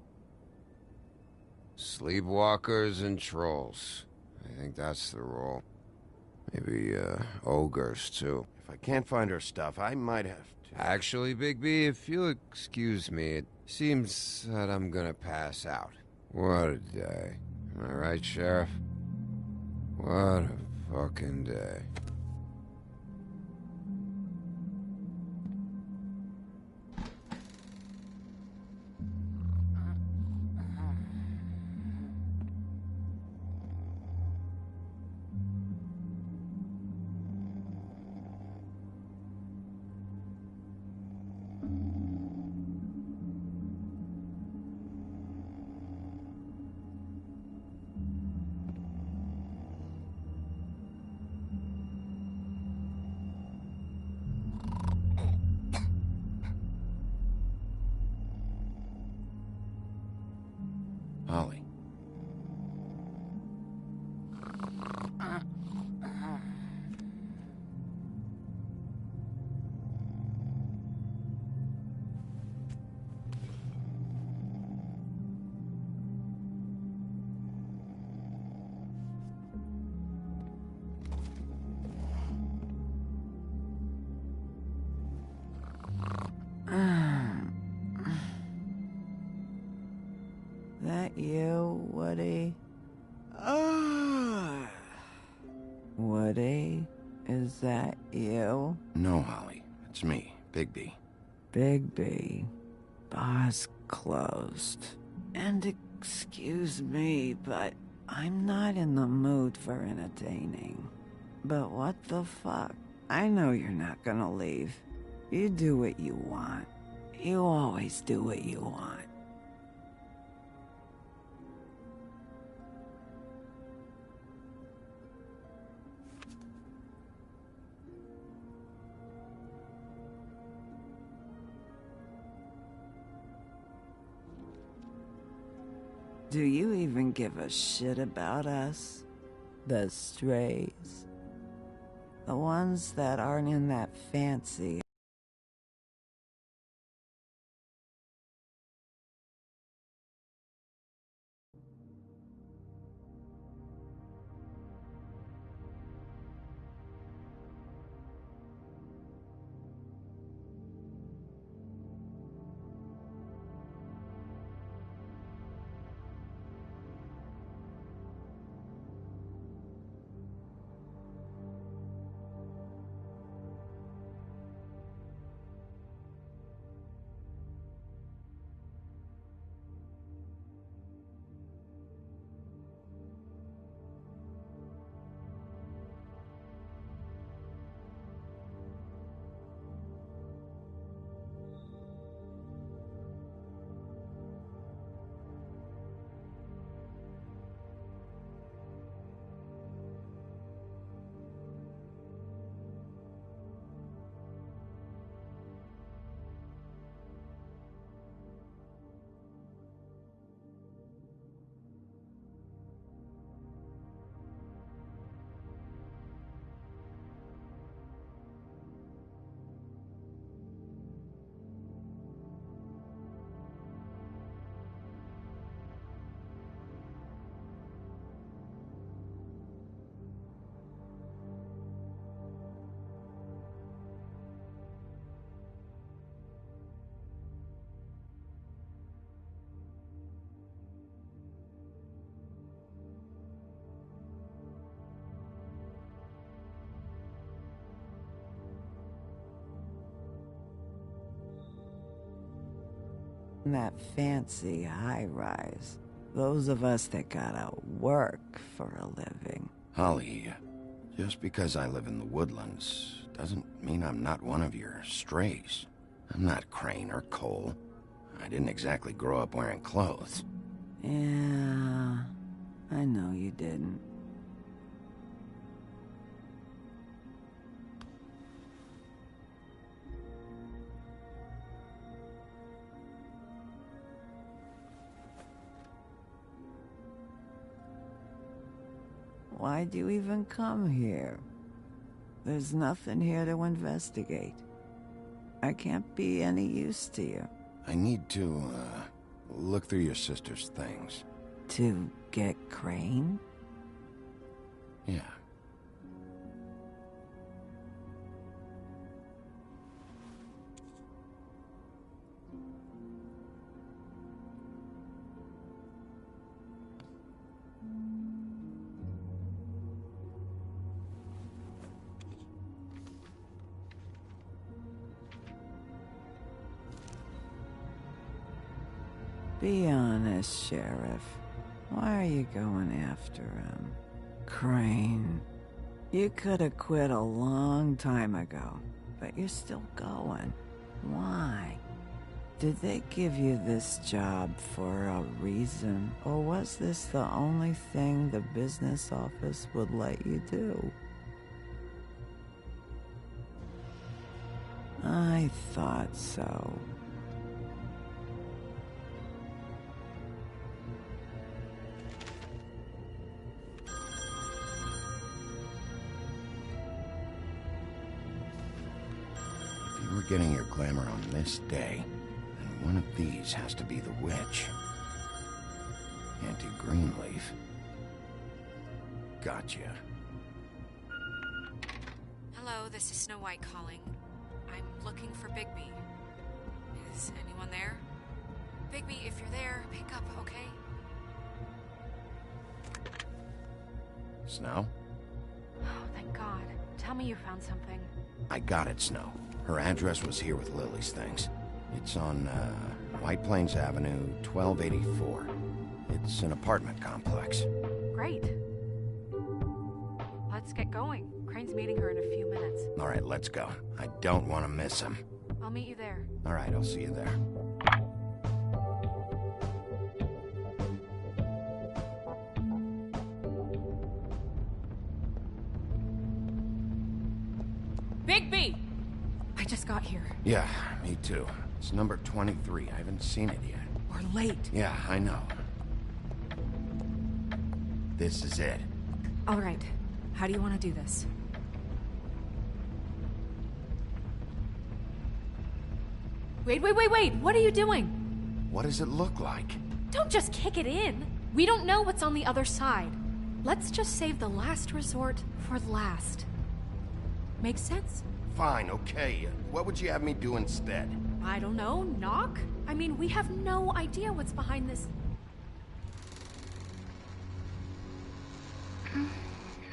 Sleepwalkers and trolls. I think that's the rule. Maybe, ogres, too. If I can't find her stuff, I might have to... Actually, Big B, if you'll excuse me, it seems that I'm gonna pass out. What a day. Am I right, Sheriff? What a fucking day. Holly. That you, Woody? Woody, is that you? No, Holly. It's me, Bigby. Bigby. Bar's closed. And excuse me, but I'm not in the mood for entertaining. But what the fuck? I know you're not gonna leave. You do what you want. You always do what you want. Do you even give a shit about us? The strays? The ones that aren't in that fancy... That fancy high-rise. Those of us that gotta work for a living. Holly, just because I live in the woodlands doesn't mean I'm not one of your strays. I'm not Crane or Cole. I didn't exactly grow up wearing clothes. Yeah, I know you didn't. Why'd you even come here? There's nothing here to investigate. I can't be any use to you. I need to, look through your sister's things. To get Crane? Yeah. Be honest, Sheriff. Why are you going after him? Crane. You could have quit a long time ago, but you're still going. Why? Did they give you this job for a reason, or was this the only thing the business office would let you do? I thought so. We're getting your glamour on this day, and one of these has to be the witch. Auntie Greenleaf. Gotcha. Hello, this is Snow White calling. I'm looking for Bigby. Is anyone there? Bigby, if you're there, pick up, okay? Snow? Oh, thank God. Tell me you found something. I got it, Snow. Her address was here with Lily's things. It's on, White Plains Avenue, 1284. It's an apartment complex. Great. Let's get going. Crane's meeting her in a few minutes. All right, let's go. I don't want to miss him. I'll meet you there. All right, I'll see you there. Bigby! I just got here. Yeah, me too. It's number 23. I haven't seen it yet. We're late. Yeah, I know. This is it. All right. How do you want to do this? Wait. What are you doing? What does it look like? Don't just kick it in. We don't know what's on the other side. Let's just save the last resort for last. Make sense? Fine, okay. What would you have me do instead? I don't know. Knock? I mean, we have no idea what's behind this.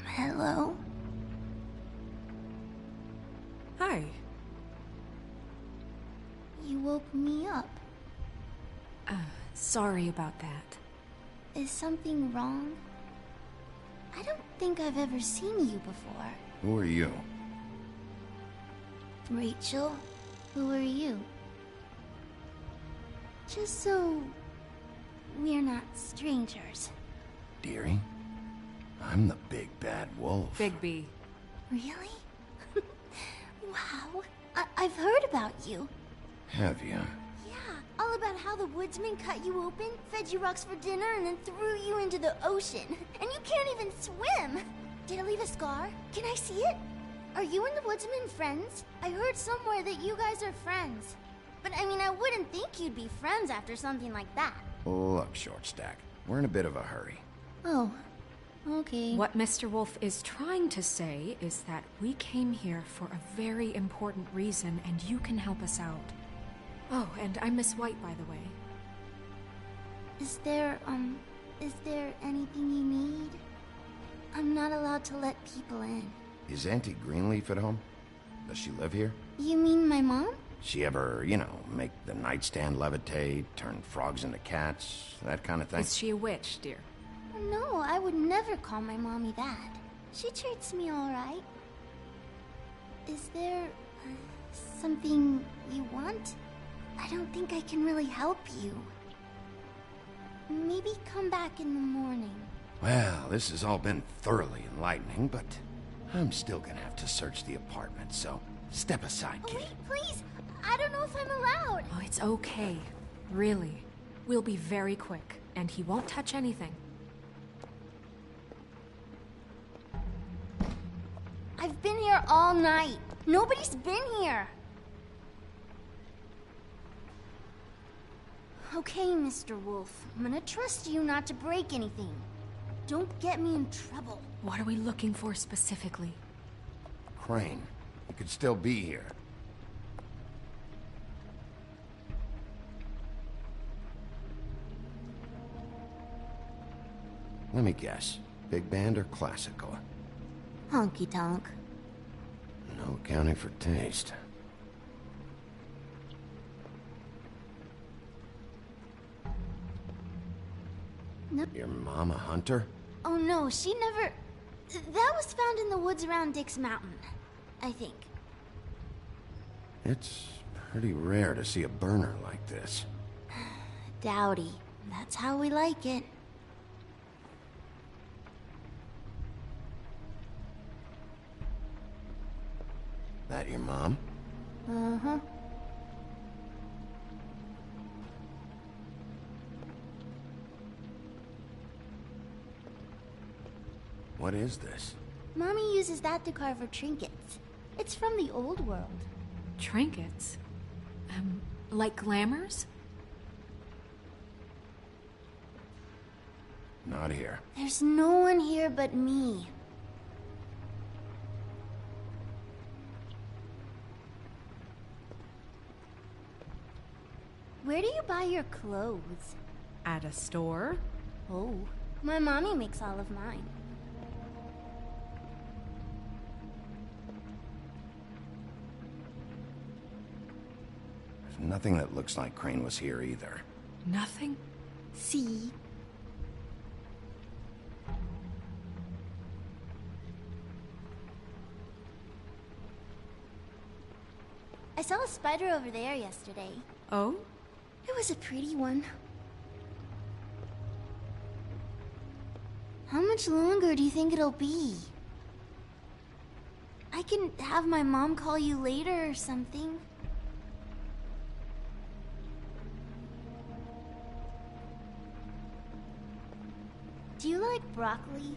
Hello? Hi. You woke me up. Sorry about that. Is something wrong? I don't think I've ever seen you before. Who are you? Rachel, who are you? Just so we're not strangers. Dearie? I'm the big bad wolf. Bigby. Really? Wow. I've heard about you. Have you? Yeah, all about how the woodsman cut you open, fed you rocks for dinner, and then threw you into the ocean. And you can't even swim! Did it leave a scar? Can I see it? Are you and the woodsman friends? I heard somewhere that you guys are friends. But I mean, I wouldn't think you'd be friends after something like that. Look, Shortstack, we're in a bit of a hurry. Oh, okay. What Mr. Wolf is trying to say is that we came here for a very important reason, and you can help us out. Oh, and I'm Miss White, by the way. Is there anything you need? I'm not allowed to let people in. Is Auntie Greenleaf at home? Does she live here? You mean my mom? She ever, you know, make the nightstand levitate, turn frogs into cats, that kind of thing? Is she a witch, dear? No, I would never call my mommy that. She treats me all right. Is there something you want? I don't think I can really help you. Maybe come back in the morning. Well, this has all been thoroughly enlightening, but I'm still gonna have to search the apartment, so step aside, kid. Wait, please! I don't know if I'm allowed. Oh, it's okay. Really. We'll be very quick, and he won't touch anything. I've been here all night. Nobody's been here. Okay, Mr. Wolf. I'm gonna trust you not to break anything. Don't get me in trouble. What are we looking for specifically? Crane, he could still be here. Let me guess. Big band or classical? Honky tonk. No accounting for taste. No. Your mom a hunter? Oh no, she never... That was found in the woods around Dick's Mountain, I think. It's pretty rare to see a burner like this. Dowdy. That's how we like it. That your mom? Uh-huh. What is this? Mommy uses that to carve her trinkets. It's from the old world. Trinkets? Like glamours? Not here. There's no one here but me. Where do you buy your clothes? At a store? Oh, my mommy makes all of mine. There's nothing that looks like Crane was here either. Nothing? See? I saw a spider over there yesterday. Oh? It was a pretty one. How much longer do you think it'll be? I can have my mom call you later or something. Do you like broccoli?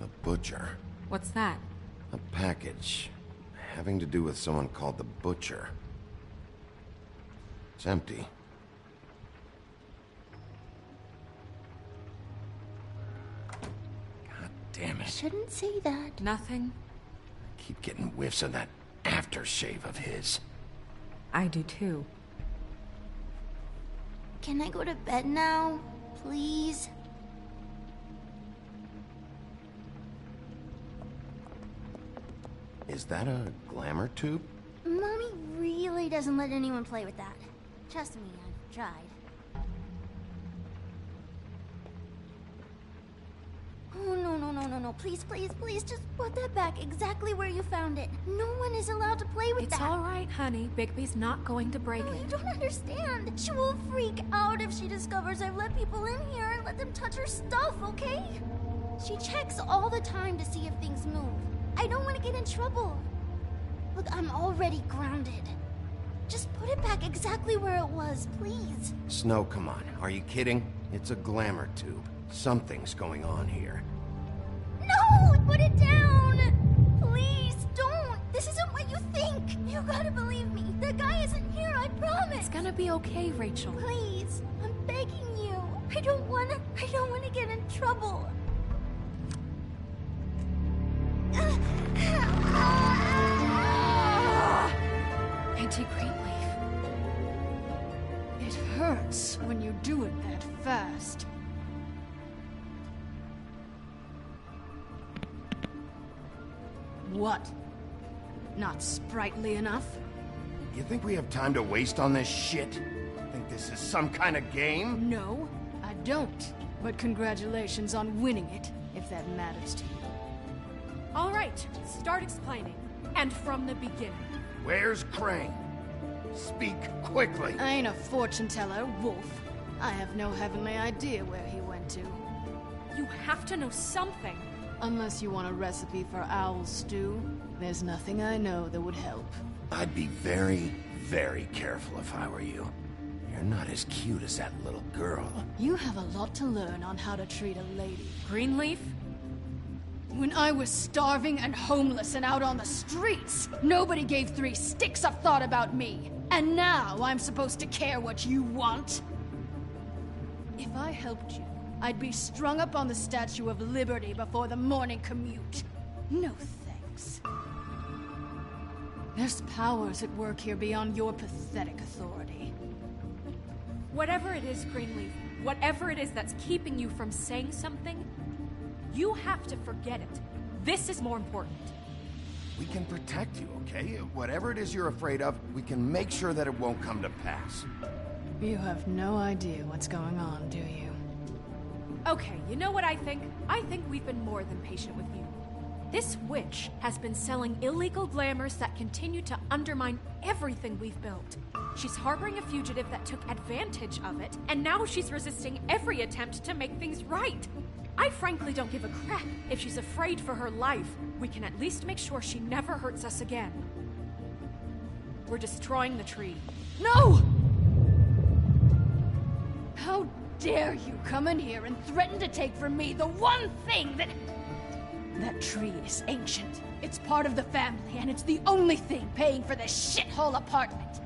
A butcher. What's that? A package. Having to do with someone called the Butcher. It's empty. God damn it. Shouldn't say that. Nothing. I keep getting whiffs of that aftershave of his. I do too. Can I go to bed now? Please? Is that a glamour tube? Mommy really doesn't let anyone play with that. Trust me, I've tried. Oh, no. Please, just put that back exactly where you found it. No one is allowed to play with that. It's all right, honey. Bigby's not going to break it. You don't understand. She will freak out if she discovers I've let people in here and let them touch her stuff, okay? She checks all the time to see if things move. I don't want to get in trouble. Look, I'm already grounded. Just put it back exactly where it was, please. Snow, come on. Are you kidding? It's a glamour tube. Something's going on here. No! Put it down! Please, don't! This isn't what you think! You gotta believe me. The guy isn't here, I promise! It's gonna be okay, Rachel. Please, I'm begging you. I don't wanna get in trouble. Anti-Greenleaf. It hurts when you do it that fast. What? Not sprightly enough? You think we have time to waste on this shit? Think this is some kind of game? No, I don't. But congratulations on winning it, if that matters to you. All right, start explaining. And from the beginning. Where's Crane? Speak quickly. I ain't a fortune teller, Wolf. I have no heavenly idea where he went to. You have to know something. Unless you want a recipe for owl stew, there's nothing I know that would help. I'd be very, very careful if I were you. You're not as cute as that little girl. You have a lot to learn on how to treat a lady. Greenleaf? When I was starving and homeless and out on the streets, nobody gave 3 sticks of thought about me. And now I'm supposed to care what you want? If I helped you, I'd be strung up on the Statue of Liberty before the morning commute. No thanks. There's powers at work here beyond your pathetic authority. Whatever it is, Greenleaf, whatever it is that's keeping you from saying something, you have to forget it. This is more important. We can protect you, okay? Whatever it is you're afraid of, we can make sure that it won't come to pass. You have no idea what's going on, do you? Okay, you know what I think? I think we've been more than patient with you. This witch has been selling illegal glamours that continue to undermine everything we've built. She's harboring a fugitive that took advantage of it, and now she's resisting every attempt to make things right. I frankly don't give a crap. If she's afraid for her life, we can at least make sure she never hurts us again. We're destroying the tree. No! How dare you come in here and threaten to take from me the one thing that... That tree is ancient. It's part of the family, and it's the only thing paying for this shithole apartment.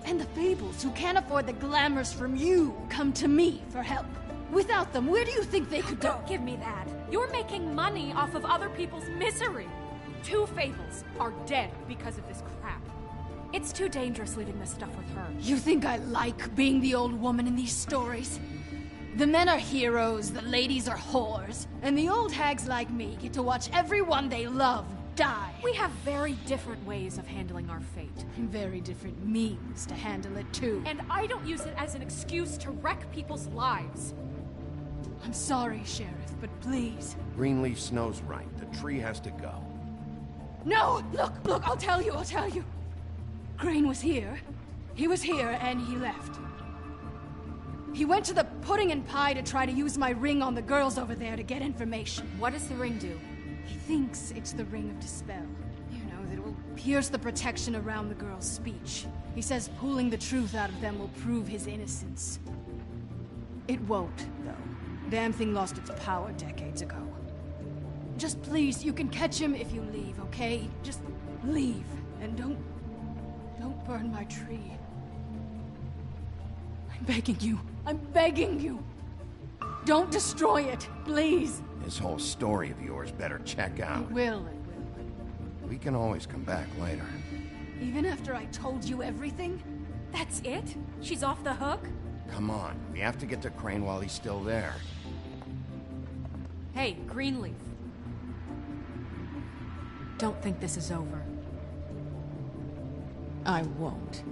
And the fables who can't afford the glamours from you come to me for help. Without them, where do you think they could go? Don't give me that. You're making money off of other people's misery. 2 fables are dead because of this crap. It's too dangerous leaving this stuff with her. You think I like being the old woman in these stories? The men are heroes, the ladies are whores, and the old hags like me get to watch everyone they love die. We have very different ways of handling our fate. Very different means to handle it, too. And I don't use it as an excuse to wreck people's lives. I'm sorry, Sheriff, but please. Greenleaf Snow's right. The tree has to go. No! Look, I'll tell you. Crane was here. He was here, and he left. He went to the pudding and pie to try to use my ring on the girls over there to get information. What does the ring do? He thinks it's the ring of dispel. You know, that it will pierce the protection around the girls' speech. He says pulling the truth out of them will prove his innocence. It won't, though. Damn thing lost its power decades ago. Just please, you can catch him if you leave, okay? Just leave, and don't burn my tree. I'm begging you. Don't destroy it, please. This whole story of yours better check out. It will. We can always come back later. Even after I told you everything? That's it? She's off the hook? Come on, we have to get to Crane while he's still there. Hey, Greenleaf. Don't think this is over. I won't.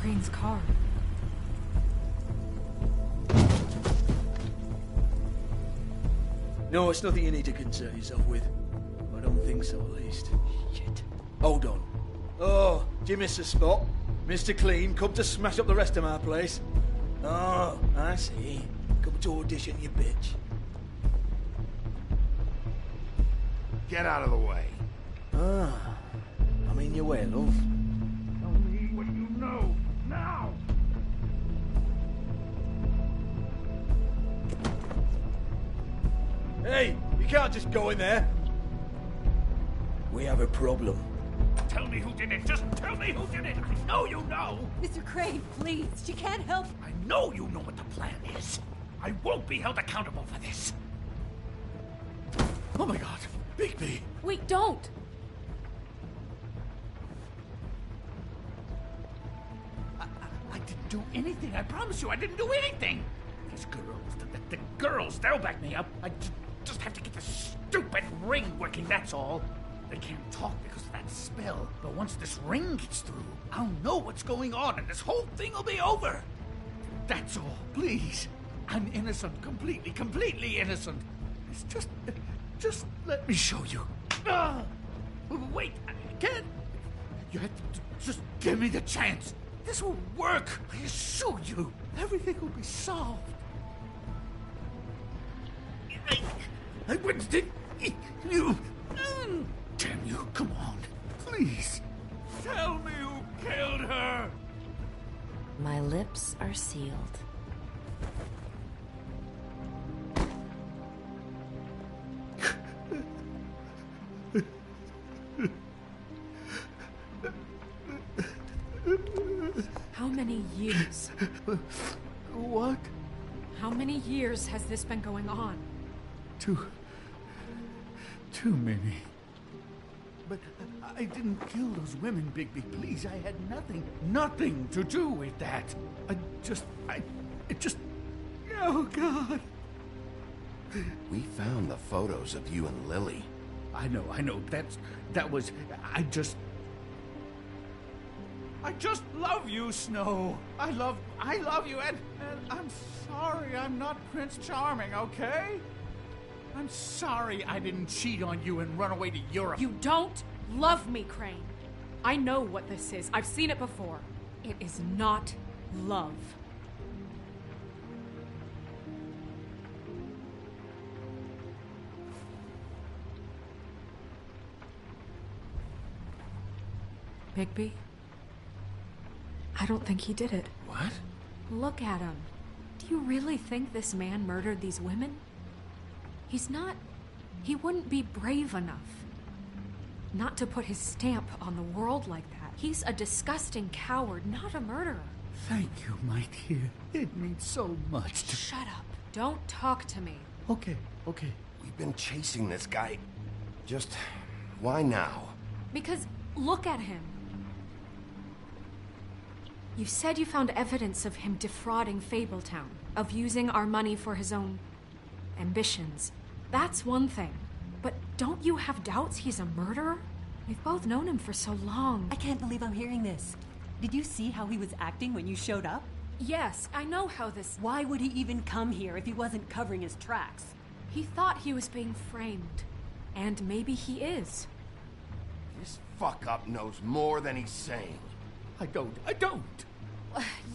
Crane's car. No, it's nothing you need to concern yourself with. I don't think so, at least. Shit. Hold on. Oh, do you miss a spot? Mr. Clean, come to smash up the rest of my place. Oh, I see. Come to audition, you bitch. Get out of the way. Ah, I'm in your way, love. Tell me what you know, now! Hey, you can't just go in there. We have a problem. tell me who did it. Just tell me who did it. I know you know. Mr. Crane, please. She can't help. I know you know what the plan is. I won't be held accountable for this. Oh my God, Bigby. Wait, don't. I didn't do anything. I promise you, I didn't do anything. These girls, the girls, they'll back me up. I just have to get the stupid ring working, that's all. They can't talk because of that spell. But once this ring gets through, I'll know what's going on and this whole thing will be over. That's all, please. I'm innocent, completely innocent. It's just let me show you. Wait, I can't. You have to just give me the chance. This will work. I assure you. Everything will be solved. I wouldn't think you. Damn you, come on. Please. Tell me who killed her. My lips are sealed. How many years? What? How many years has this been going on? Too many. But I didn't kill those women, Bigby. Please, I had nothing to do with that. Oh, God. We found the photos of you and Lily. I know. I just love you, Snow. I love you, and I'm sorry I'm not Prince Charming, okay? I'm sorry I didn't cheat on you and run away to Europe. You don't love me, Crane. I know what this is. I've seen it before. It is not love. Bigby? I don't think he did it. What? Look at him. Do you really think this man murdered these women? He wouldn't be brave enough not to put his stamp on the world like that. He's a disgusting coward, not a murderer. Thank you, my dear. It means so much to... Shut up. Don't talk to me. Okay. We've been chasing this guy. Just... why now? Because look at him. You said you found evidence of him defrauding Fabletown, of using our money for his own ambitions. That's one thing. But don't you have doubts he's a murderer? We've both known him for so long. I can't believe I'm hearing this. Did you see how he was acting when you showed up? Yes, I know how this... Why would he even come here if he wasn't covering his tracks? He thought he was being framed. And maybe he is. This fuck-up knows more than he's saying. I don't.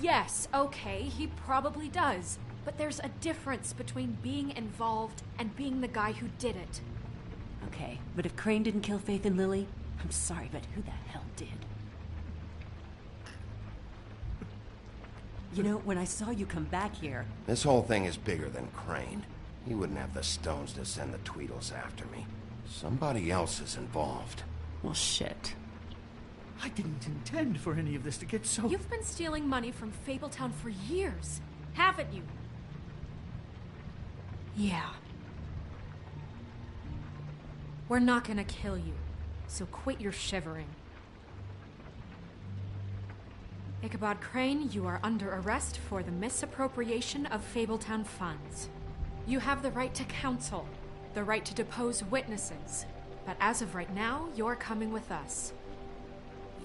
Yes, okay, he probably does. But there's a difference between being involved and being the guy who did it. Okay, but if Crane didn't kill Faith and Lily, I'm sorry, but who the hell did? You know, when I saw you come back here... This whole thing is bigger than Crane. He wouldn't have the stones to send the Tweedles after me. Somebody else is involved. Well, shit. I didn't intend for any of this to get so... You've been stealing money from Fabletown for years, haven't you? Yeah. We're not gonna kill you, so quit your shivering. Ichabod Crane, you are under arrest for the misappropriation of Fabletown funds. You have the right to counsel, the right to depose witnesses, but as of right now, you're coming with us.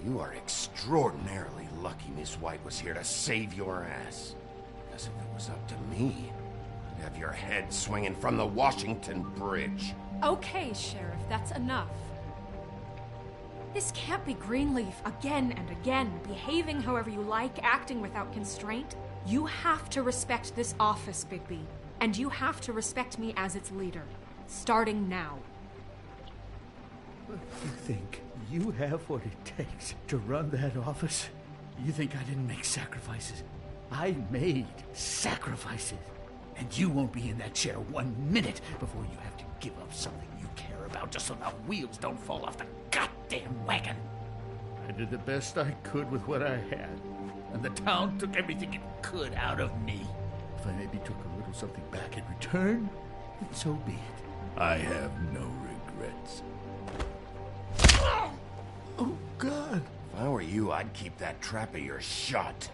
You are extraordinarily lucky Miss White was here to save your ass. Because if it was up to me, I'd have your head swinging from the Washington Bridge. Okay, Sheriff, that's enough. This can't be Greenleaf again and again, behaving however you like, acting without constraint. You have to respect this office, Bigby. And you have to respect me as its leader. Starting now. You think you have what it takes to run that office? You think I didn't make sacrifices? I made sacrifices. And you won't be in that chair 1 minute before you have to give up something you care about just so the wheels don't fall off the goddamn wagon. I did the best I could with what I had, and the town took everything it could out of me. If I maybe took a little something back in return, then so be it. I have no regrets. Oh, God. If I were you, I'd keep that trap of yours shut.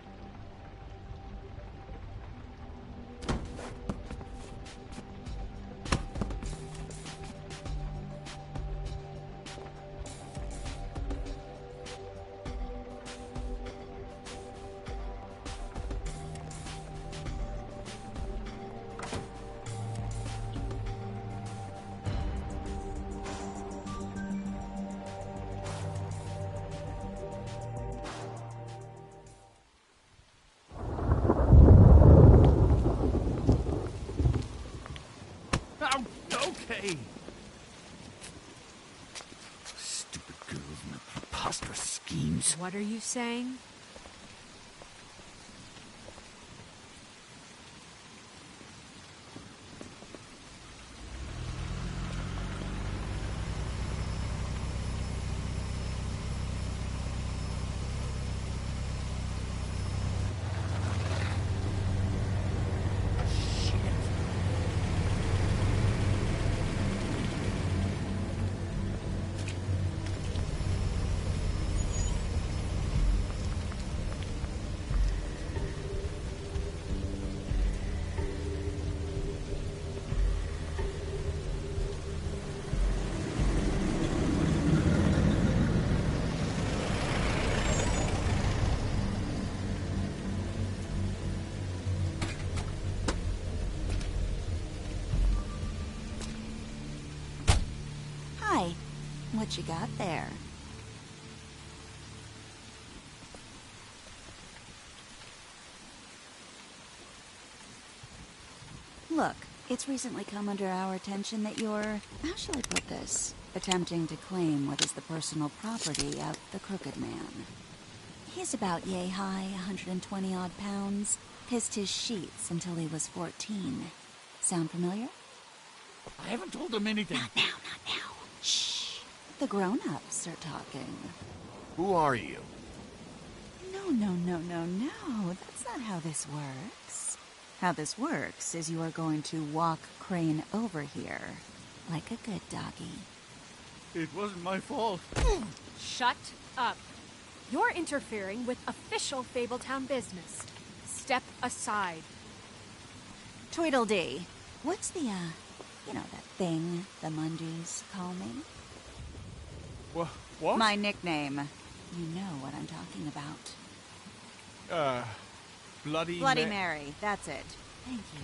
Okay. Stupid girls and their preposterous schemes. What are you saying? Hi. What you got there? Look, it's recently come under our attention that you're, how shall I put this, attempting to claim what is the personal property of the Crooked Man. He's about yay high, 120 odd pounds, pissed his sheets until he was 14. Sound familiar? I haven't told them anything. Not now, not now. Shh. The grown-ups are talking. Who are you? No. That's not how this works. How this works is you are going to walk Crane over here, like a good doggy. It wasn't my fault. Shut up. You're interfering with official Fabletown business. Step aside. Tweedledee. What's the, you know, that thing the Mundies call me? What? My nickname. You know what I'm talking about. Bloody Mary. That's it. Thank you.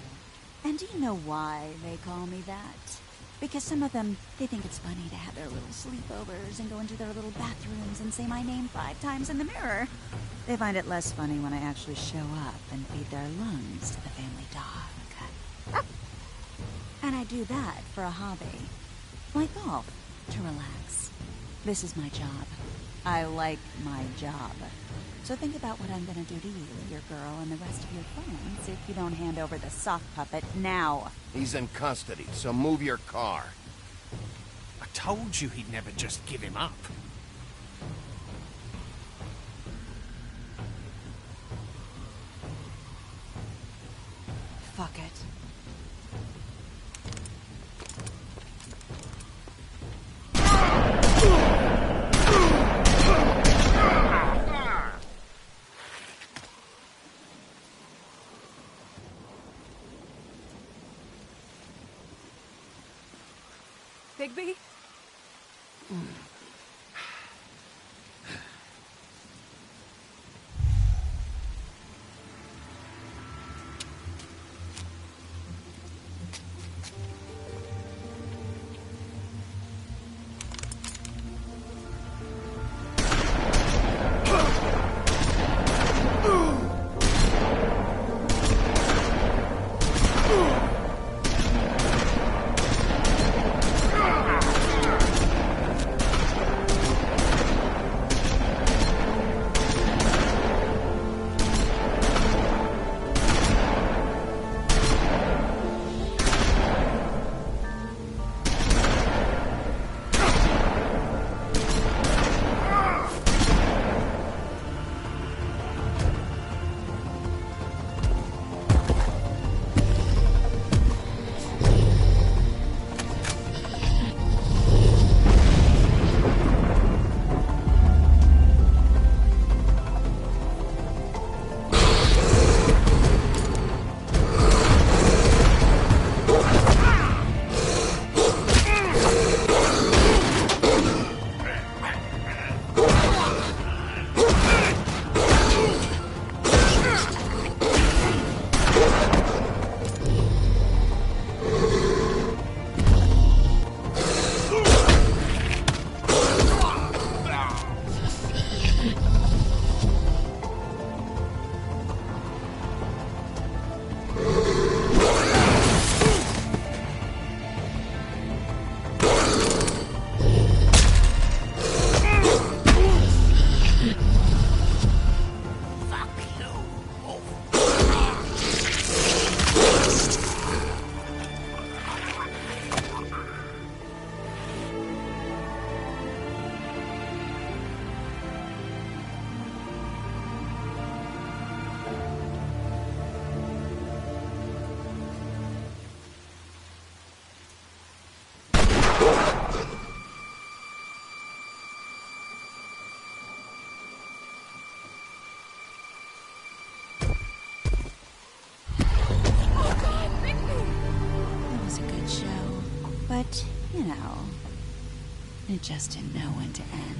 And do you know why they call me that? Because some of them, they think it's funny to have their little sleepovers and go into their little bathrooms and say my name 5 times in the mirror. They find it less funny when I actually show up and feed their lungs to the family dog. And I do that for a hobby. Like golf, to relax. This is my job. I like my job. So think about what I'm gonna do to you, your girl, and the rest of your friends if you don't hand over the sock puppet now. He's in custody, so move your car. I told you he'd never just give him up. Fuck it. Bigby? But, you know, it just didn't know when to end.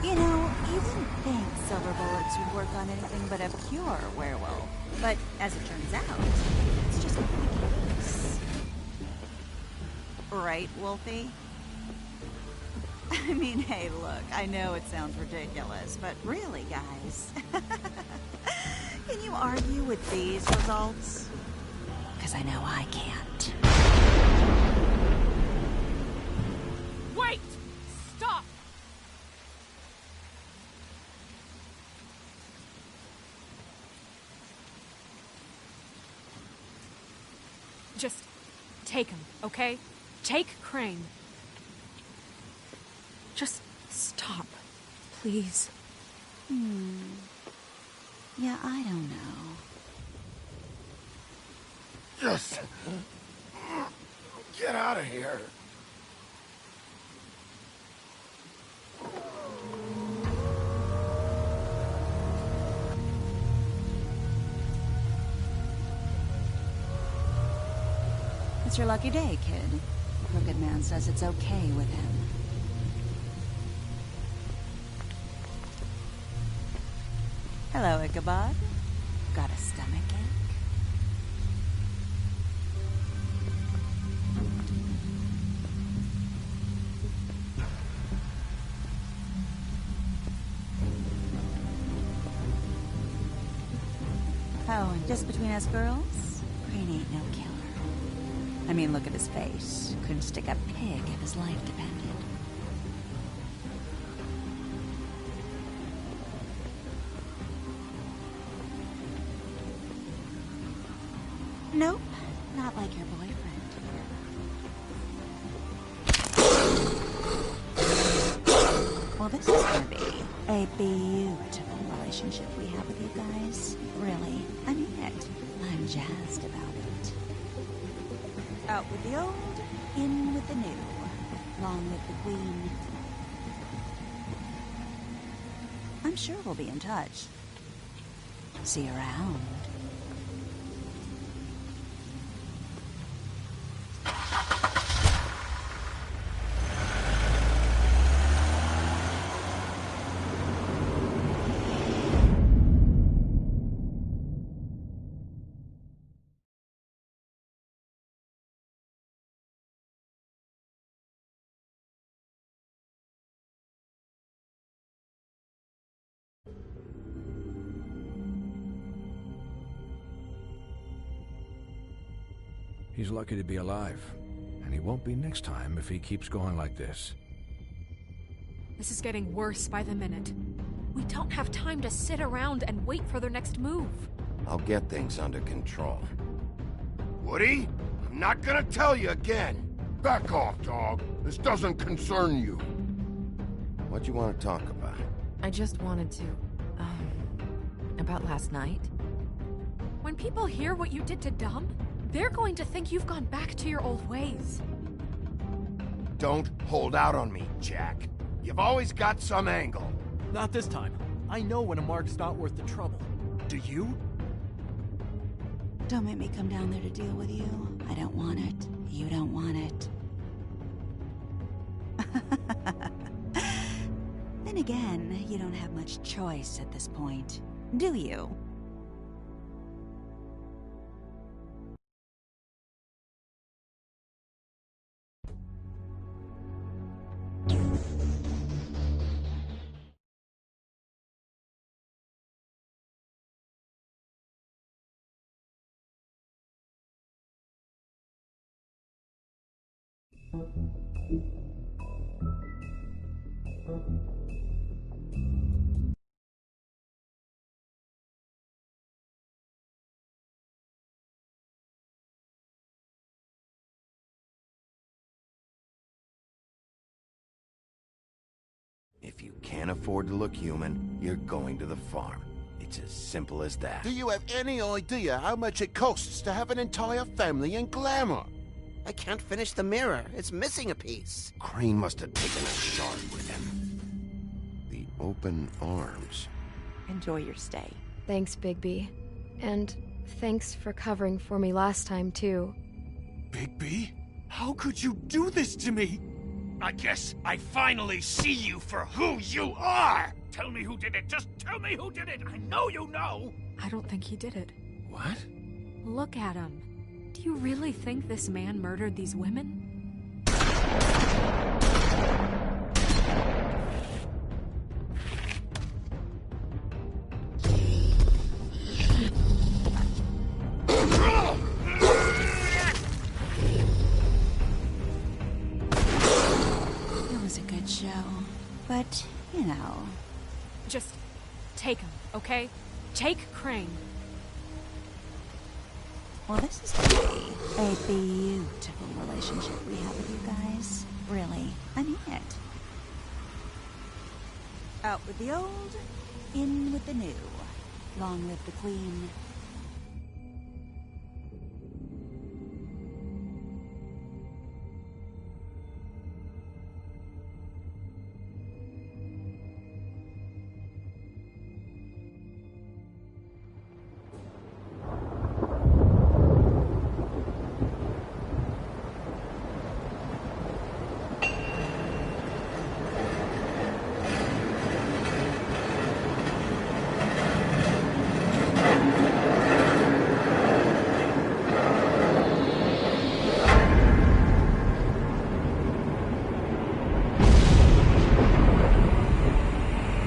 You know, you wouldn't think silver bullets would work on anything but a pure werewolf. But as it turns out, it's just not the case. Right, Wolfie? I mean, hey, look, I know it sounds ridiculous, but really, guys, can you argue with these results? Because I know I can't. Wait! Stop! Just take him, okay? Take Crane. Just stop, please. Yeah, I don't know. Just get out of here. It's your lucky day, kid. Crooked Man says it's okay with him. Hello, Ichabod. Got a stomachache? Oh, and just between us girls, Crane ain't no killer. I mean, look at his face. Couldn't stick a pig if his life depended. Nope, not like your boyfriend. Well, this is gonna be a beautiful relationship we have with you guys. Really, I mean it. I'm jazzed about it. Out with the old, in with the new. Long live the Queen. I'm sure we'll be in touch. See you around. He's lucky to be alive, and he won't be next time if he keeps going like this. This is getting worse by the minute. We don't have time to sit around and wait for their next move. I'll get things under control. Woody, I'm not gonna tell you again. Back off, dog. This doesn't concern you. What do you want to talk about? I just wanted to, about last night. When people hear what you did to Dom, they're going to think you've gone back to your old ways. Don't hold out on me, Jack. You've always got some angle. Not this time. I know when a mark's not worth the trouble. Do you? Don't make me come down there to deal with you. I don't want it. You don't want it. Then again, you don't have much choice at this point, do you? If you can't afford to look human, you're going to the farm. It's as simple as that. Do you have any idea how much it costs to have an entire family in glamour? I can't finish the mirror. It's missing a piece. Crane must have taken a shard with him. Open arms. Enjoy your stay. Thanks, Bigby. And thanks for covering for me last time, too. Bigby? How could you do this to me? I guess I finally see you for who you are! Tell me who did it! Just tell me who did it! I know you know! I don't think he did it. What? Look at him. Do you really think this man murdered these women? It was a good show, but, you know... Just take him, okay? Take Crane. Well, this is going to be a beautiful relationship we have with you guys. Really, I mean it. Out with the old, in with the new. Long live the Queen.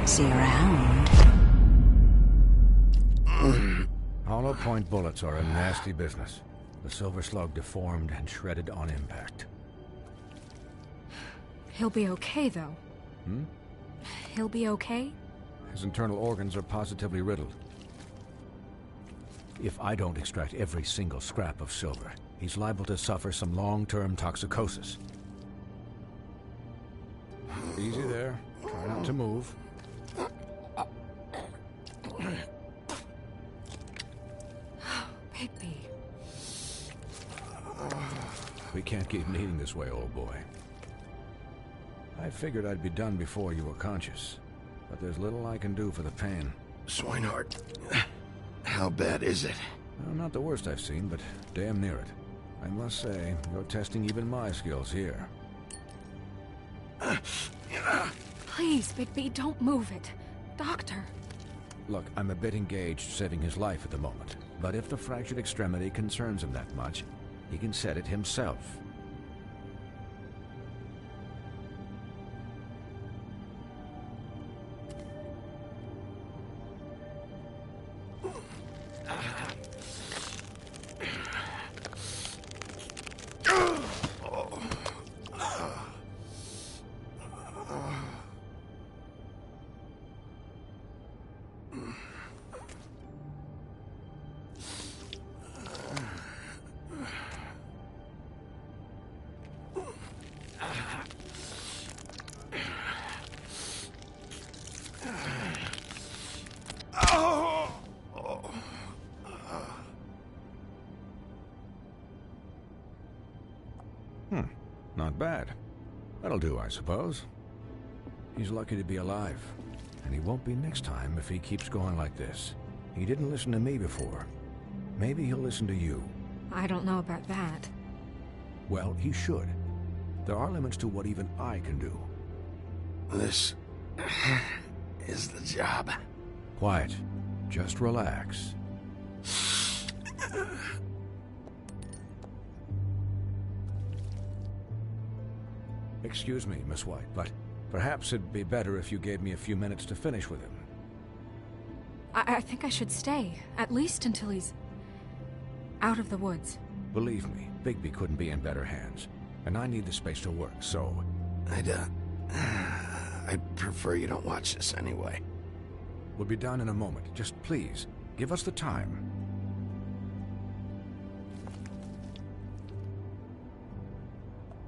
See you around. Hollow point bullets are a nasty business. The silver slug deformed and shredded on impact. He'll be okay, though. Hmm? He'll be okay? His internal organs are positively riddled. If I don't extract every single scrap of silver, he's liable to suffer some long-term toxicosis. Easy there. Try not to move. Bigby. We can't keep needing this way, old boy. I figured I'd be done before you were conscious, but there's little I can do for the pain. Swinehart, how bad is it? Well, not the worst I've seen, but damn near it. I must say, you're testing even my skills here. Please, Bigby, don't move it. Doctor. Look, I'm a bit engaged saving his life at the moment, but if the fractured extremity concerns him that much, he can set it himself. Not bad. That'll do, I suppose. He's lucky to be alive, and he won't be next time if he keeps going like this. He didn't listen to me before. Maybe he'll listen to you. I don't know about that. Well, he should. There are limits to what even I can do. This is the job. Quiet. Just relax. Excuse me, Miss White, but perhaps it'd be better if you gave me a few minutes to finish with him. I think I should stay, at least until he's out of the woods. Believe me, Bigby couldn't be in better hands, and I need the space to work, so... I'd prefer you don't watch this anyway. We'll be done in a moment. Just please, give us the time.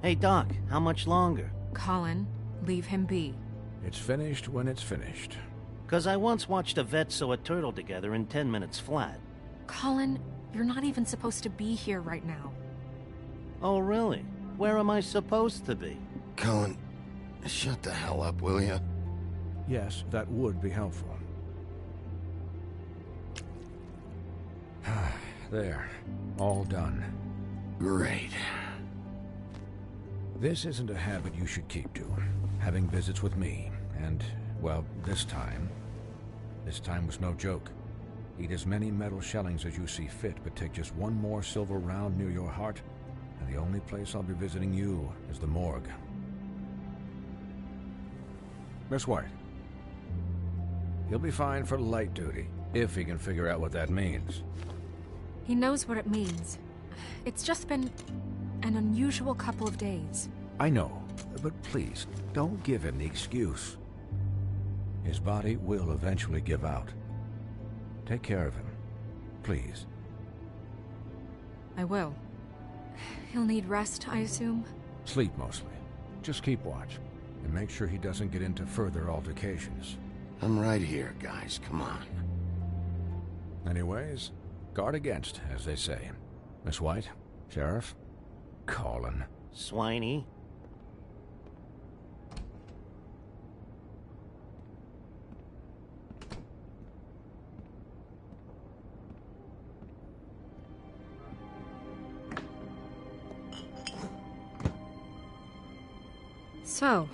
Hey, Doc, how much longer? Colin, leave him be. It's finished when it's finished. 'Cause I once watched a vet sew a turtle together in 10 minutes flat. Colin, you're not even supposed to be here right now. Oh, really? Where am I supposed to be? Colin, shut the hell up, will you? Yes, that would be helpful. There. All done. Great. This isn't a habit you should keep to. Having visits with me. And, well, this time was no joke. Eat as many metal shellings as you see fit, but take just one more silver round near your heart, and the only place I'll be visiting you is the morgue. Miss White. He'll be fine for light duty, if he can figure out what that means. He knows what it means. It's just been an unusual couple of days. I know, but please, don't give him the excuse. His body will eventually give out. Take care of him, please. I will. He'll need rest, I assume? Sleep mostly. Just keep watch, and make sure he doesn't get into further altercations. I'm right here, guys. Come on. Anyways, guard against, as they say. Miss White, Sheriff, Colin. Swiney. So,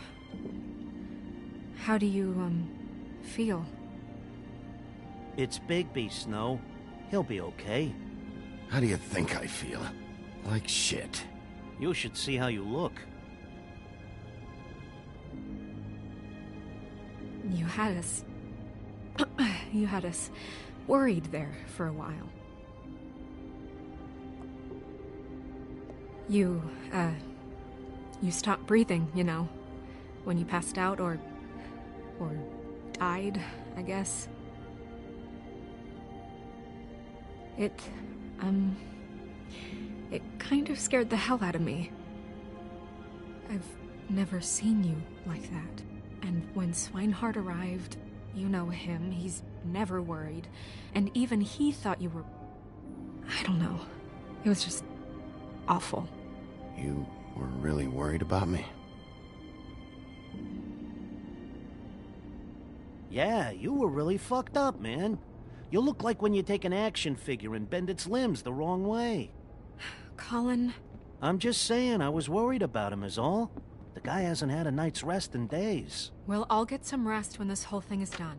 how do you, feel? It's Bigby, Snow. He'll be okay. How do you think I feel? Like shit. You should see how you look. You had us... you had us worried there for a while. You stopped breathing, you know, when you passed out or died, I guess. It kind of scared the hell out of me. I've never seen you like that. And when Swinehart arrived, you know him, he's never worried. And even he thought you were... I don't know. It was just awful. You were really worried about me? Yeah, you were really fucked up, man. You look like when you take an action figure and bend its limbs the wrong way. Colin... I'm just saying, I was worried about him is all. The guy hasn't had a night's rest in days. We'll all get some rest when this whole thing is done.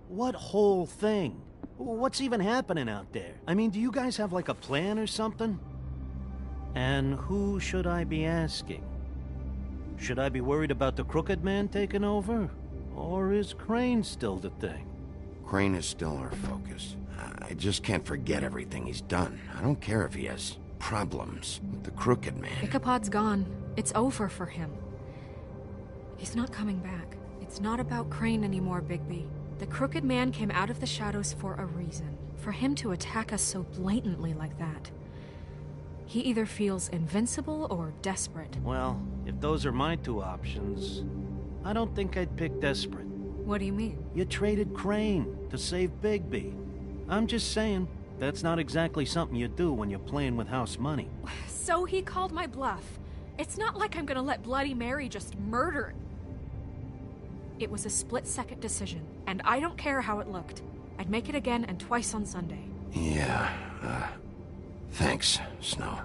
What whole thing? What's even happening out there? I mean, do you guys have like a plan or something? And who should I be asking? Should I be worried about the Crooked Man taking over? Or is Crane still the thing? Crane is still our focus. I just can't forget everything he's done. I don't care if he has problems with the Crooked Man. Ichabod's gone. It's over for him. He's not coming back. It's not about Crane anymore, Bigby. The Crooked Man came out of the shadows for a reason. For him to attack us so blatantly like that. He either feels invincible or desperate. Well, if those are my two options, I don't think I'd pick desperate. What do you mean? You traded Crane to save Bigby. I'm just saying, that's not exactly something you do when you're playing with house money. So he called my bluff. It's not like I'm gonna let Bloody Mary just murder... It was a split-second decision, and I don't care how it looked. I'd make it again and twice on Sunday. Yeah, thanks, Snow,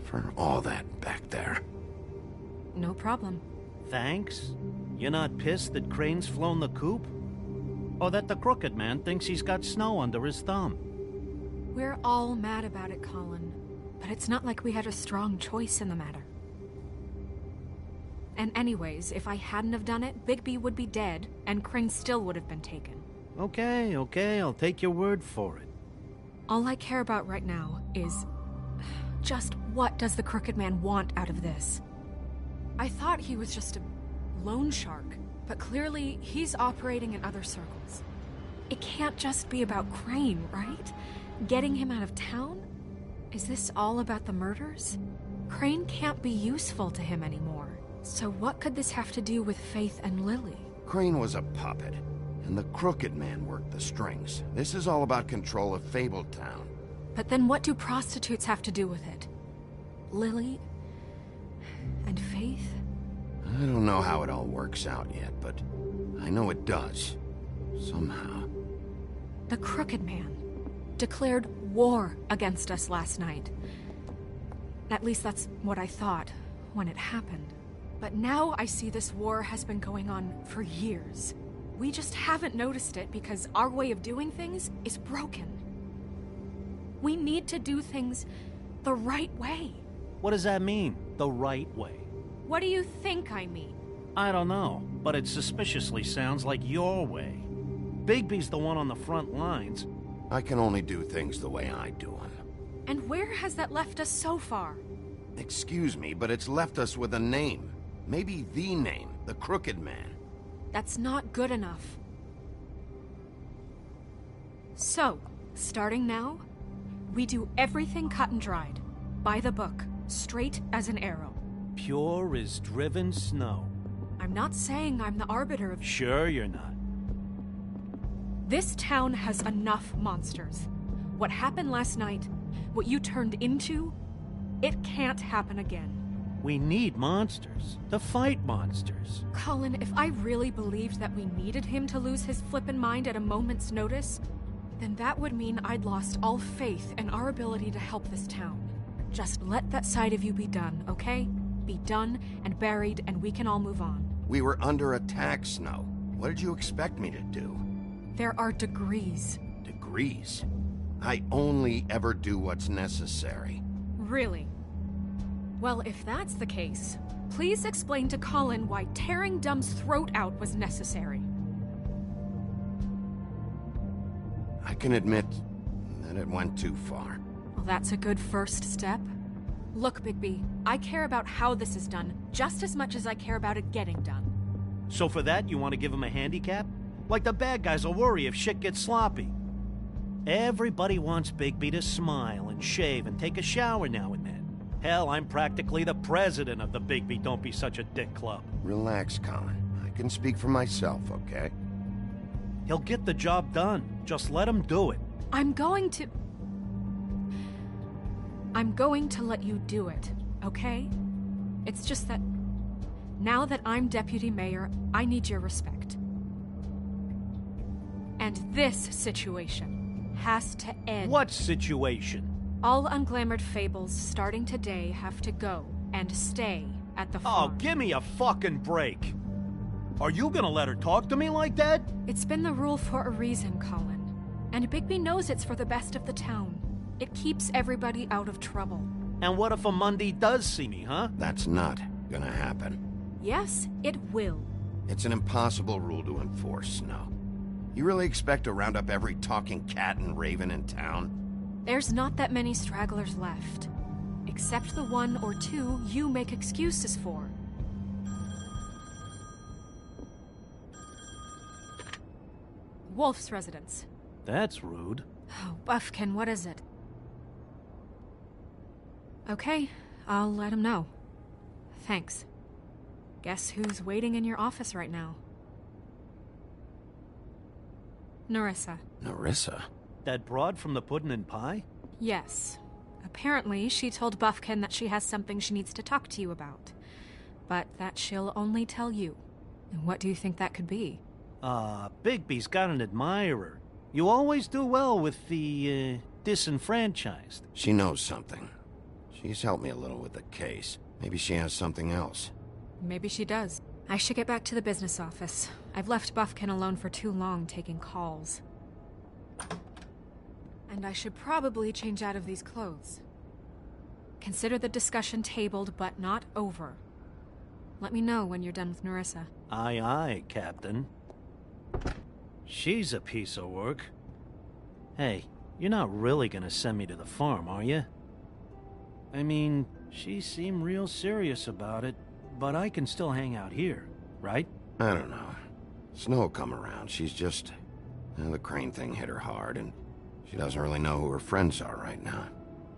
for all that back there. No problem. Thanks? You're not pissed that Crane's flown the coop? Or that the Crooked Man thinks he's got Snow under his thumb? We're all mad about it, Colin. But it's not like we had a strong choice in the matter. And anyways, if I hadn't have done it, Bigby would be dead, and Crane still would have been taken. Okay, I'll take your word for it. All I care about right now is... just what does the Crooked Man want out of this? I thought he was just a loan shark, but clearly he's operating in other circles. It can't just be about Crane, right? Getting him out of town? Is this all about the murders? Crane can't be useful to him anymore. So what could this have to do with Faith and Lily? Crane was a puppet, and the Crooked Man worked the strings. This is all about control of Fabletown. But then what do prostitutes have to do with it? Lily? And Faith? I don't know how it all works out yet, but I know it does. Somehow. The Crooked Man declared war against us last night. At least that's what I thought when it happened. But now I see this war has been going on for years. We just haven't noticed it because our way of doing things is broken. We need to do things the right way. What does that mean, the right way? What do you think I mean? I don't know, but it suspiciously sounds like your way. Bigby's the one on the front lines. I can only do things the way I do them. And where has that left us so far? Excuse me, but it's left us with a name. Maybe the name, the Crooked Man. That's not good enough. So, starting now, we do everything cut and dried. By the book, straight as an arrow. Pure as driven snow. I'm not saying I'm the arbiter of... Sure you're not. This town has enough monsters. What happened last night, what you turned into, it can't happen again. We need monsters. To fight monsters. Colin, if I really believed that we needed him to lose his flippin' mind at a moment's notice, then that would mean I'd lost all faith in our ability to help this town. Just let that side of you be done, okay? Be done and buried, and we can all move on. We were under attack, Snow. What did you expect me to do? There are degrees. Degrees? I only ever do what's necessary. Really? Well, if that's the case, please explain to Colin why tearing Dumb's throat out was necessary. I can admit that it went too far. Well, that's a good first step. Look, Bigby, I care about how this is done just as much as I care about it getting done. So for that, you want to give him a handicap? Like the bad guys will worry if shit gets sloppy. Everybody wants Bigby to smile and shave and take a shower now and then. Hell, I'm practically the president of the Bigby Don't Be Such a Dick Club. Relax, Colin. I can speak for myself, okay? He'll get the job done. Just let him do it. I'm going to let you do it, okay? It's just that now that I'm deputy mayor, I need your respect. And this situation has to end. What situation? All unglamored fables starting today have to go and stay at the farm. Oh, give me a fucking break. Are you gonna let her talk to me like that? It's been the rule for a reason, Colin. And Bigby knows it's for the best of the town. It keeps everybody out of trouble. And what if a Monday does see me, huh? That's not gonna happen. Yes, it will. It's an impossible rule to enforce, Snow. You really expect to round up every talking cat and raven in town? There's not that many stragglers left. Except the one or two you make excuses for. Wolf's residence. That's rude. Oh, Buffkin, what is it? Okay, I'll let him know. Thanks. Guess who's waiting in your office right now? Nerissa. Nerissa? That broad from the puddin' and pie? Yes. Apparently, she told Buffkin that she has something she needs to talk to you about. But that she'll only tell you. And what do you think that could be? Bigby's got an admirer. You always do well with the, disenfranchised. She knows something. She's helped me a little with the case. Maybe she has something else. Maybe she does. I should get back to the business office. I've left Buffkin alone for too long taking calls. And I should probably change out of these clothes. Consider the discussion tabled, but not over. Let me know when you're done with Nerissa. Aye, aye, Captain. She's a piece of work. Hey, you're not really gonna send me to the farm, are you? I mean, she seemed real serious about it, but I can still hang out here, right? I don't know. Snow will come around. She's just... the Crane thing hit her hard, and she doesn't really know who her friends are right now.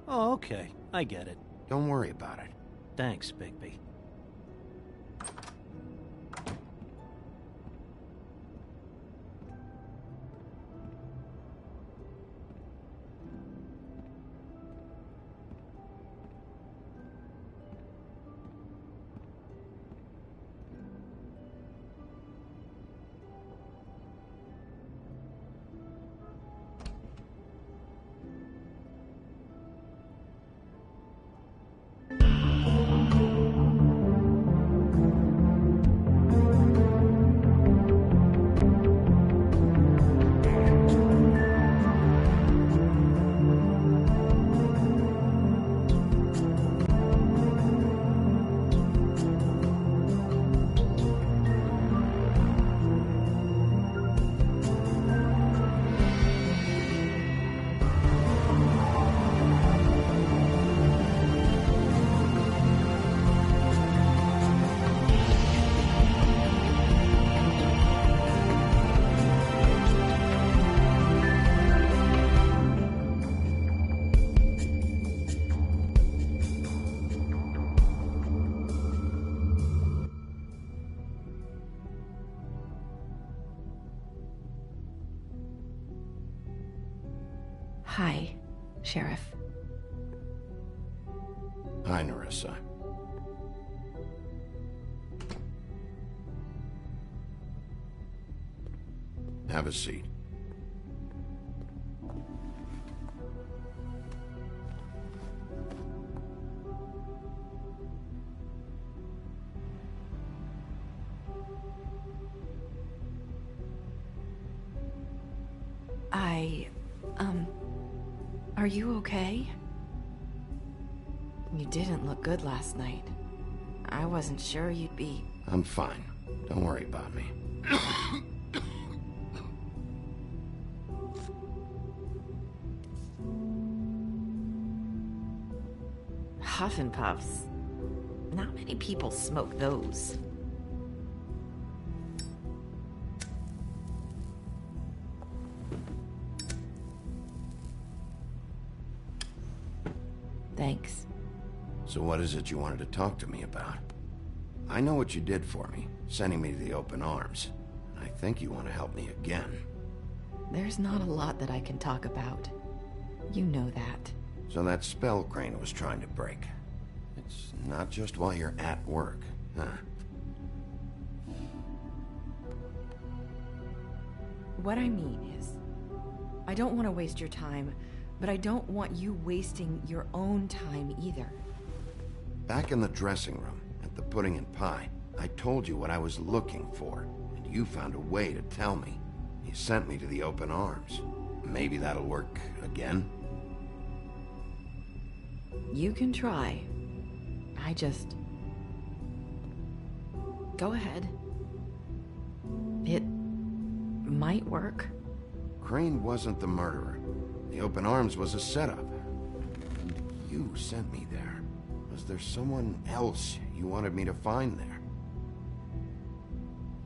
Oh, okay. I get it. Don't worry about it. Thanks, Bigby. Hi, Sheriff. Hi, Nerissa. Have a seat. Are you okay? You didn't look good last night. I wasn't sure you'd be... I'm fine. Don't worry about me. Huff and Puffs. Not many people smoke those. Thanks. So what is it you wanted to talk to me about? I know what you did for me, sending me to the open arms. I think you want to help me again. There's not a lot that I can talk about. You know that. So that spell Crane was trying to break. It's not just while you're at work, huh? What I mean is, I don't want to waste your time, but I don't want you wasting your own time either. Back in the dressing room, at the pudding and pie, I told you what I was looking for, and you found a way to tell me. You sent me to the open arms. Maybe that'll work again? You can try. I just... Go ahead. It might work. Crane wasn't the murderer. The open arms was a setup. And you sent me there. Was there someone else you wanted me to find there?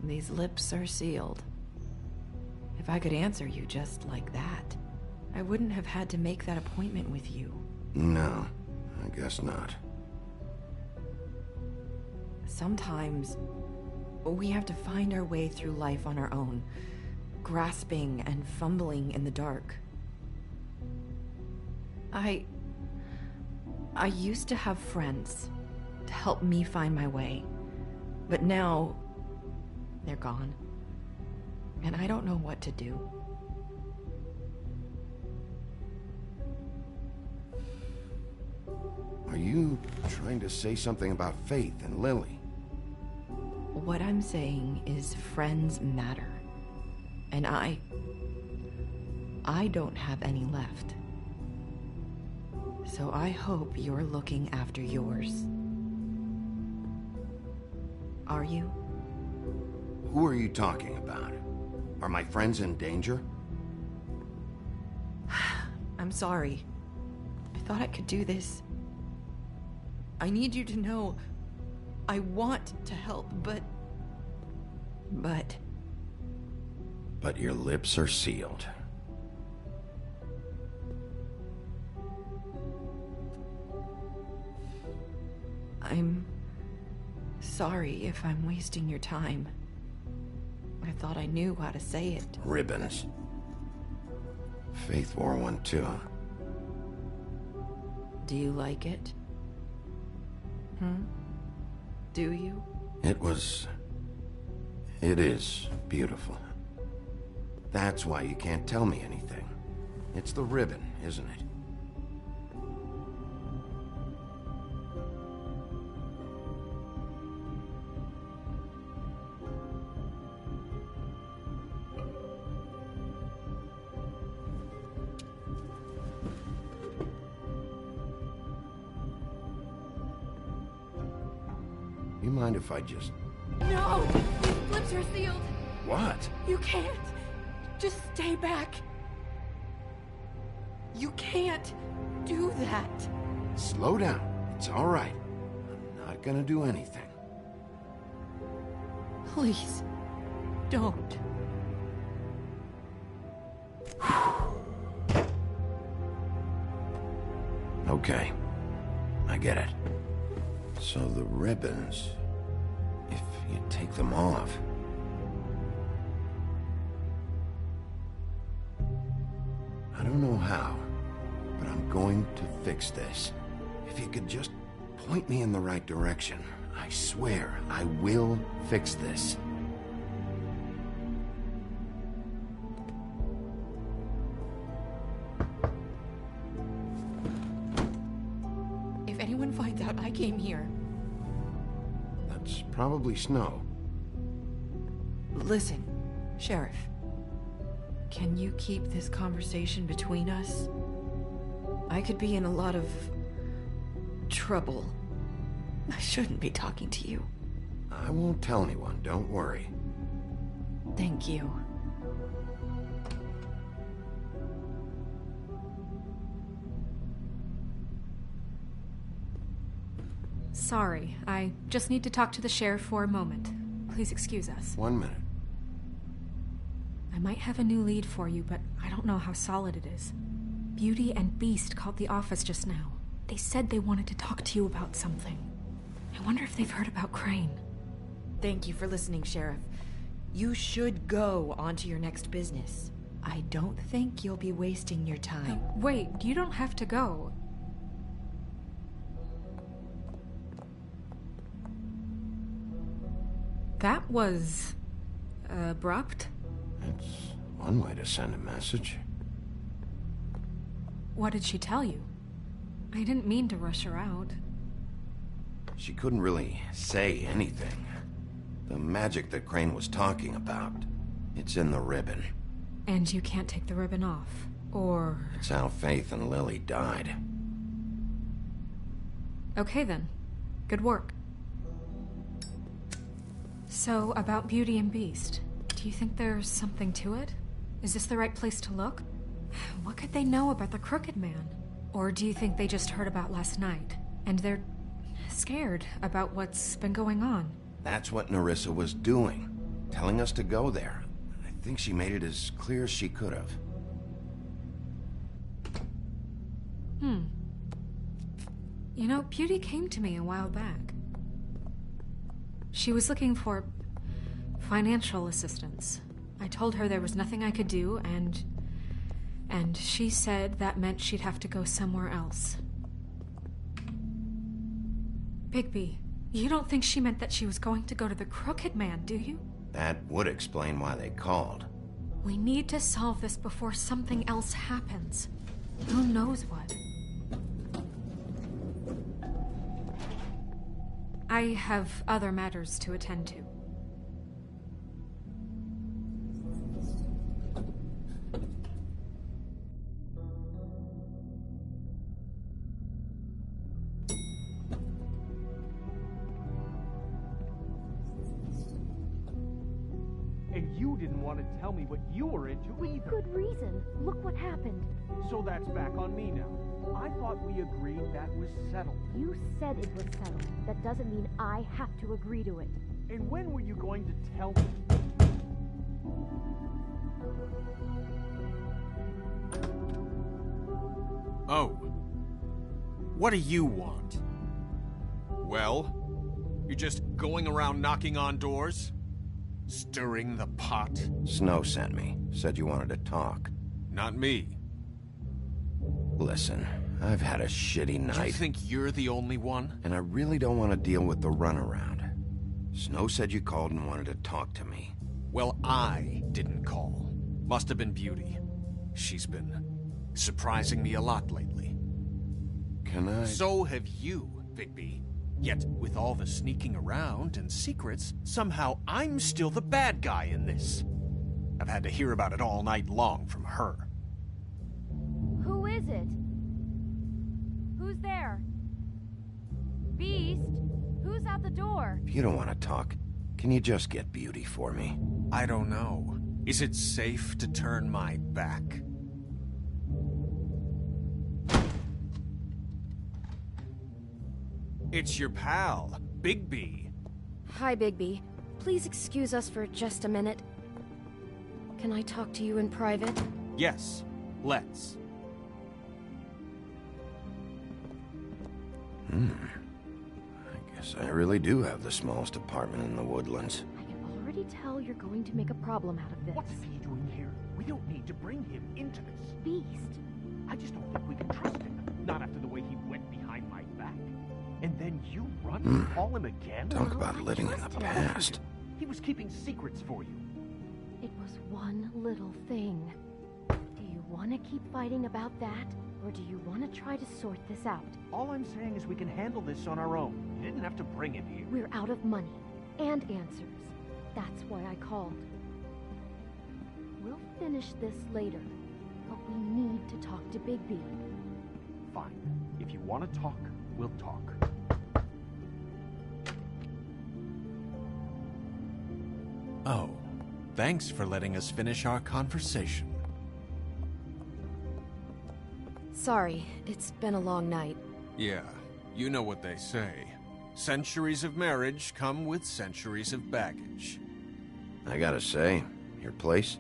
These lips are sealed. If I could answer you just like that, I wouldn't have had to make that appointment with you. No, I guess not. Sometimes we have to find our way through life on our own, grasping and fumbling in the dark. I used to have friends to help me find my way, but now they're gone, and I don't know what to do. Are you trying to say something about Faith and Lily? What I'm saying is friends matter, and I don't have any left. So I hope you're looking after yours. Are you? Who are you talking about? Are my friends in danger? I'm sorry. I thought I could do this. I need you to know I want to help, but... But your lips are sealed. I'm sorry if I'm wasting your time. I thought I knew how to say it. Ribbons. Faith wore one too. Do you like it? Do you? It is beautiful. That's why you can't tell me anything. It's the ribbon, isn't it? You mind if I just... No! These lips are sealed! What? You can't! Just stay back! You can't do that! Slow down. It's all right. I'm not gonna do anything. Please, don't. Okay. I get it. So the ribbons... If you take them off... I don't know how, going to fix this. If you could just point me in the right direction, I swear I will fix this. If anyone finds out I came here... That's probably Snow. Listen, Sheriff. Can you keep this conversation between us? I could be in a lot of... trouble. I shouldn't be talking to you. I won't tell anyone, don't worry. Thank you. Sorry, I just need to talk to the sheriff for a moment. Please excuse us. 1 minute. I might have a new lead for you, but I don't know how solid it is. Beauty and Beast called the office just now. They said they wanted to talk to you about something. I wonder if they've heard about Crane. Thank you for listening, Sheriff. You should go on to your next business. I don't think you'll be wasting your time. Wait, you don't have to go. That was... abrupt? It's one way to send a message. What did she tell you? I didn't mean to rush her out. She couldn't really say anything. The magic that Crane was talking about, it's in the ribbon. And you can't take the ribbon off, or... It's how Faith and Lily died. Okay then. Good work. So, about Beauty and Beast, do you think there's something to it? Is this the right place to look? What could they know about the Crooked Man? Or do you think they just heard about last night, and they're scared about what's been going on? That's what Nerissa was doing, telling us to go there. I think she made it as clear as she could have. You know, Beauty came to me a while back. She was looking for financial assistance. I told her there was nothing I could do, and she said that meant she'd have to go somewhere else. Bigby, you don't think she meant that she was going to go to the Crooked Man, do you? That would explain why they called. We need to solve this before something else happens. Who knows what? I have other matters to attend to. And you didn't want to tell me what you were into either. Good reason. Look what happened. So that's back on me now. I thought we agreed that was settled. You said it was settled. That doesn't mean I have to agree to it. And when were you going to tell me? Oh. What do you want? Well, you're just going around knocking on doors? Stirring the pot? Snow sent me. Said you wanted to talk. Not me. Listen, I've had a shitty night. You think you're the only one? And I really don't want to deal with the runaround. Snow said you called and wanted to talk to me. Well, I didn't call. Must have been Beauty. She's been surprising me a lot lately. Can I... So have you, Bigby. Yet, with all the sneaking around and secrets, somehow I'm still the bad guy in this. I've had to hear about it all night long from her. Who is it? Who's there? Beast? Who's at the door? If you don't want to talk, can you just get Beauty for me? I don't know. Is it safe to turn my back? It's your pal, Bigby. Hi, Bigby. Please excuse us for just a minute. Can I talk to you in private? Yes, let's. I guess I really do have the smallest apartment in the Woodlands. I can already tell you're going to make a problem out of this. What's he doing here? We don't need to bring him into this. Beast. I just don't think we can trust him. Not after the way he went behind my back. And then you run and call him again? Talk about living in the past. He was keeping secrets for you. It was one little thing. Do you want to keep fighting about that? Or do you want to try to sort this out? All I'm saying is we can handle this on our own. You didn't have to bring him here. We're out of money and answers. That's why I called. We'll finish this later, but we need to talk to Bigby. Fine. If you want to talk, we'll talk. Oh, thanks for letting us finish our conversation. Sorry, it's been a long night. Yeah, you know what they say. Centuries of marriage come with centuries of baggage. I gotta say, your place,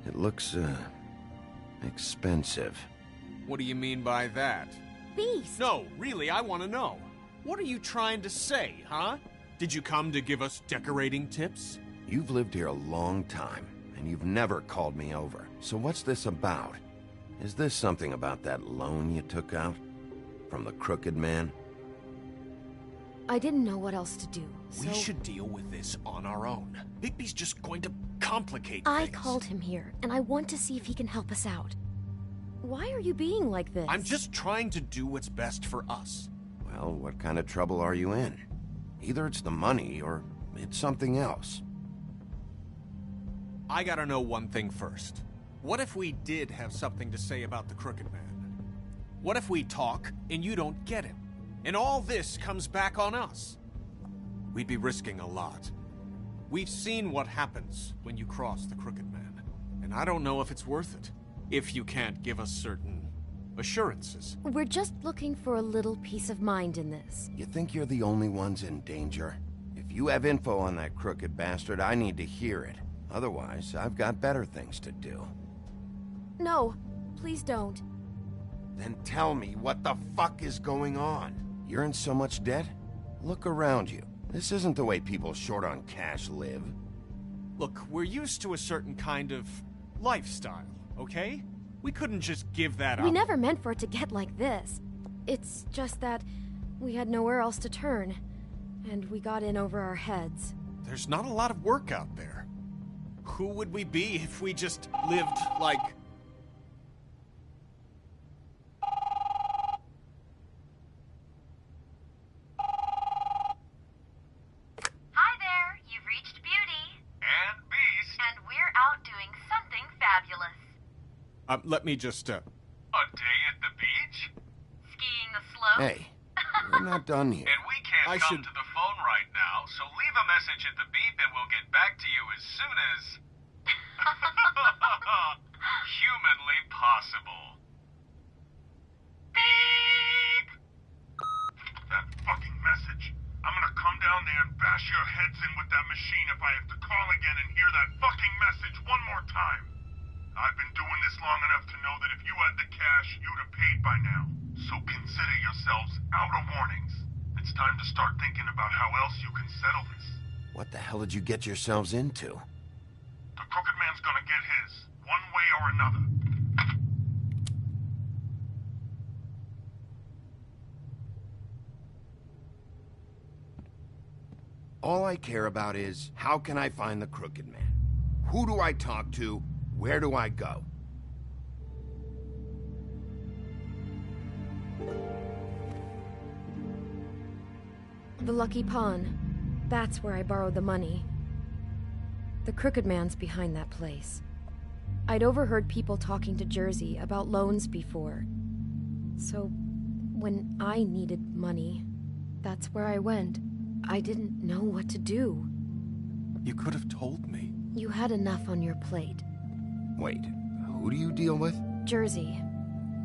it looks, expensive. What do you mean by that? Beast! No, really, I want to know. What are you trying to say, huh? Did you come to give us decorating tips? You've lived here a long time, and you've never called me over. So what's this about? Is this something about that loan you took out? From the crooked man? I didn't know what else to do, so... We should deal with this on our own. Bigby's just going to complicate I things. called him here, and I want to see if he can help us out. Why are you being like this? I'm just trying to do what's best for us. Well, what kind of trouble are you in? Either it's the money, or it's something else. I gotta know one thing first. What if we did have something to say about the crooked man? What if we talk, and you don't get him? And all this comes back on us? We'd be risking a lot. We've seen what happens when you cross the crooked man, and I don't know if it's worth it, if you can't give us certain assurances. We're just looking for a little peace of mind in this. You think you're the only ones in danger? If you have info on that crooked bastard, I need to hear it. Otherwise, I've got better things to do. No, please don't. Then tell me what the fuck is going on? You're in so much debt? Look around you. This isn't the way people short on cash live. Look, we're used to a certain kind of lifestyle, okay? We couldn't just give that up. We never meant for it to get like this. It's just that we had nowhere else to turn, and we got in over our heads. There's not a lot of work out there. Who would we be if we just lived like... Hi there, you've reached Beauty. And Beast. And we're out doing something fabulous. let me just, A day at the beach? Skiing the slope. Hey, we're not done here. And we can't come to the phone right now, so leave a message at the beep and we'll get back to you as soon as... humanly possible. Beep! That fucking message. I'm gonna come down there and bash your heads in with that machine if I have to call again and hear that fucking message one more time. I've been doing this long enough to know that if you had the cash, you'd have paid by now. So consider yourselves out of warnings. It's time to start thinking about how else you can settle this. What the hell did you get yourselves into? The crooked man's gonna get his, one way or another. All I care about is, how can I find the crooked man? Who do I talk to? Where do I go? The Lucky Pawn. That's where I borrowed the money. The crooked man's behind that place. I'd overheard people talking to Jersey about loans before. So, when I needed money, that's where I went. I didn't know what to do. You could have told me. You had enough on your plate. Wait, who do you deal with? Jersey.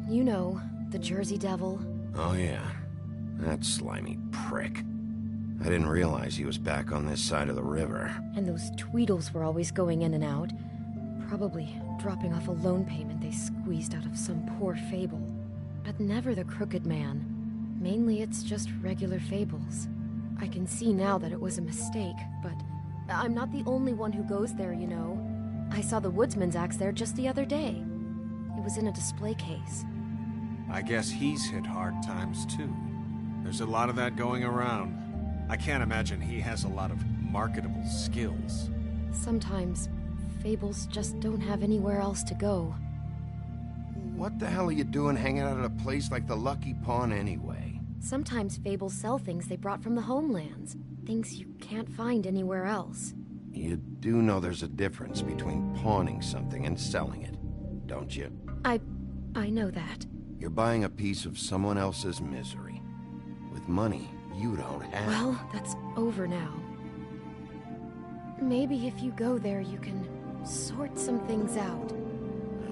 You know, the Jersey Devil. Oh yeah, that slimy prick. I didn't realize he was back on this side of the river. And those Tweedles were always going in and out. Probably dropping off a loan payment they squeezed out of some poor fable. But never the crooked man. Mainly it's just regular fables. I can see now that it was a mistake, but I'm not the only one who goes there, you know. I saw the woodsman's axe there just the other day. It was in a display case. I guess he's hit hard times too. There's a lot of that going around. I can't imagine he has a lot of marketable skills. Sometimes, fables just don't have anywhere else to go. What the hell are you doing hanging out at a place like the Lucky Pawn anyway? Sometimes fables sell things they brought from the homelands. Things you can't find anywhere else. You do know there's a difference between pawning something and selling it, don't you? I know that. You're buying a piece of someone else's misery. With money you don't have. Well, that's over now. Maybe if you go there, you can sort some things out.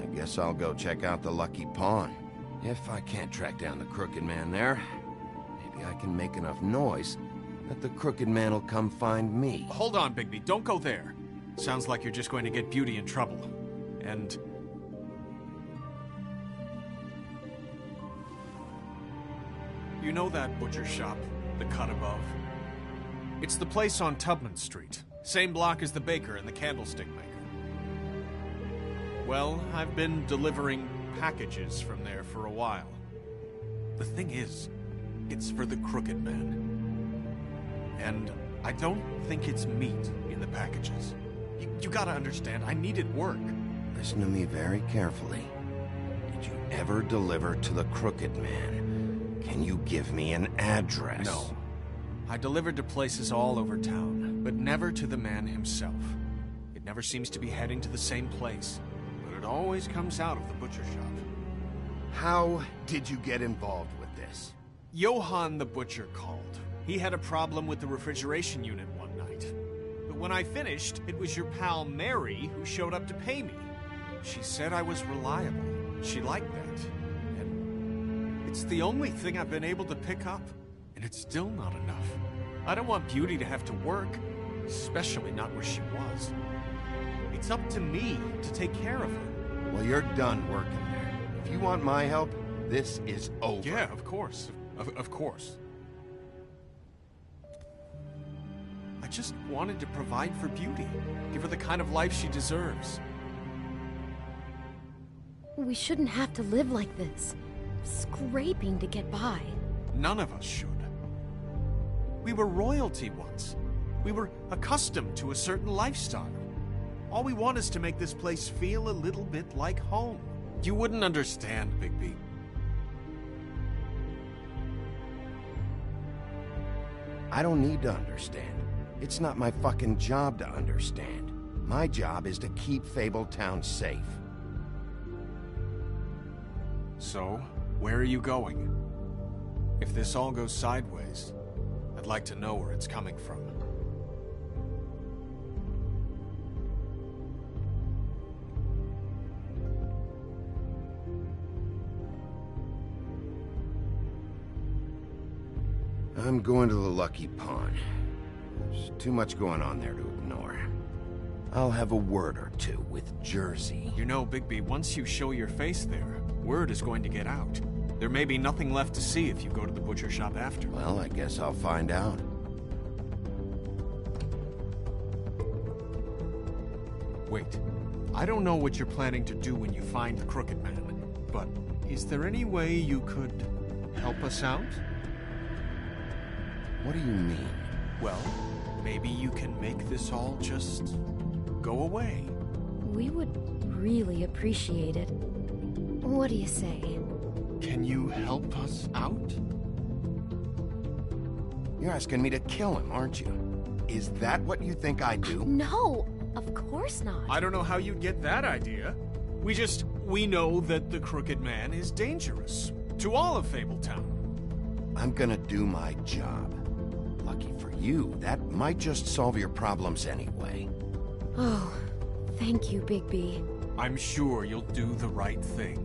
I guess I'll go check out the Lucky Pawn. If I can't track down the Crooked Man there, maybe I can make enough noise that the Crooked Man will come find me. Hold on, Bigby. Don't go there. Sounds like you're just going to get Beauty in trouble. And... you know that butcher shop, the cut above? It's the place on Tubman Street. Same block as the baker and the candlestick maker. Well, I've been delivering packages from there for a while. The thing is, it's for the Crooked Man. And I don't think it's meat in the packages. You gotta understand, I needed work. Listen to me very carefully. Did you ever deliver to the Crooked Man? Can you give me an address? No. I delivered to places all over town, but never to the man himself. It never seems to be heading to the same place, but it always comes out of the butcher shop. How did you get involved with this? Johann the butcher called. He had a problem with the refrigeration unit one night. But when I finished, it was your pal Mary who showed up to pay me. She said I was reliable. She liked that. And it's the only thing I've been able to pick up. And it's still not enough. I don't want Beauty to have to work, especially not where she was. It's up to me to take care of her. Well, you're done working there. If you want my help, this is over. Yeah, of course. Of course. I just wanted to provide for Beauty. Give her the kind of life she deserves. We shouldn't have to live like this. Scraping to get by. None of us should. We were royalty once. We were accustomed to a certain lifestyle. All we want is to make this place feel a little bit like home. You wouldn't understand, Bigby. I don't need to understand. It's not my fucking job to understand. My job is to keep Fabletown safe. So, where are you going? If this all goes sideways, I'd like to know where it's coming from. I'm going to the Lucky Pawn. There's too much going on there to ignore. I'll have a word or two with Jersey. You know, Bigby, once you show your face there, word is going to get out. There may be nothing left to see if you go to the butcher shop after. Well, I guess I'll find out. Wait. I don't know what you're planning to do when you find the Crooked Man, but is there any way you could help us out? What do you mean? Well, maybe you can make this all just go away. We would really appreciate it. What do you say? Can you help us out? You're asking me to kill him, aren't you? Is that what you think I do? No, of course not. I don't know how you'd get that idea. We know that the Crooked Man is dangerous. To all of Fabletown. I'm gonna do my job. Lucky for you, that might just solve your problems anyway. Oh, thank you, Bigby. I'm sure you'll do the right thing.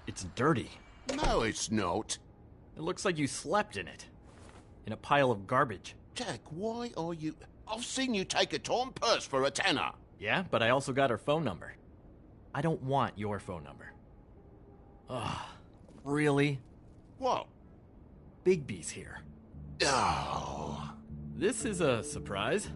It's dirty. No, it's not. It looks like you slept in it. In a pile of garbage. Jack, why are you... I've seen you take a torn purse for a tenner. Yeah, but I also got her phone number. I don't want your phone number. Ugh, really? What? Bigby's here. Oh. This is a surprise.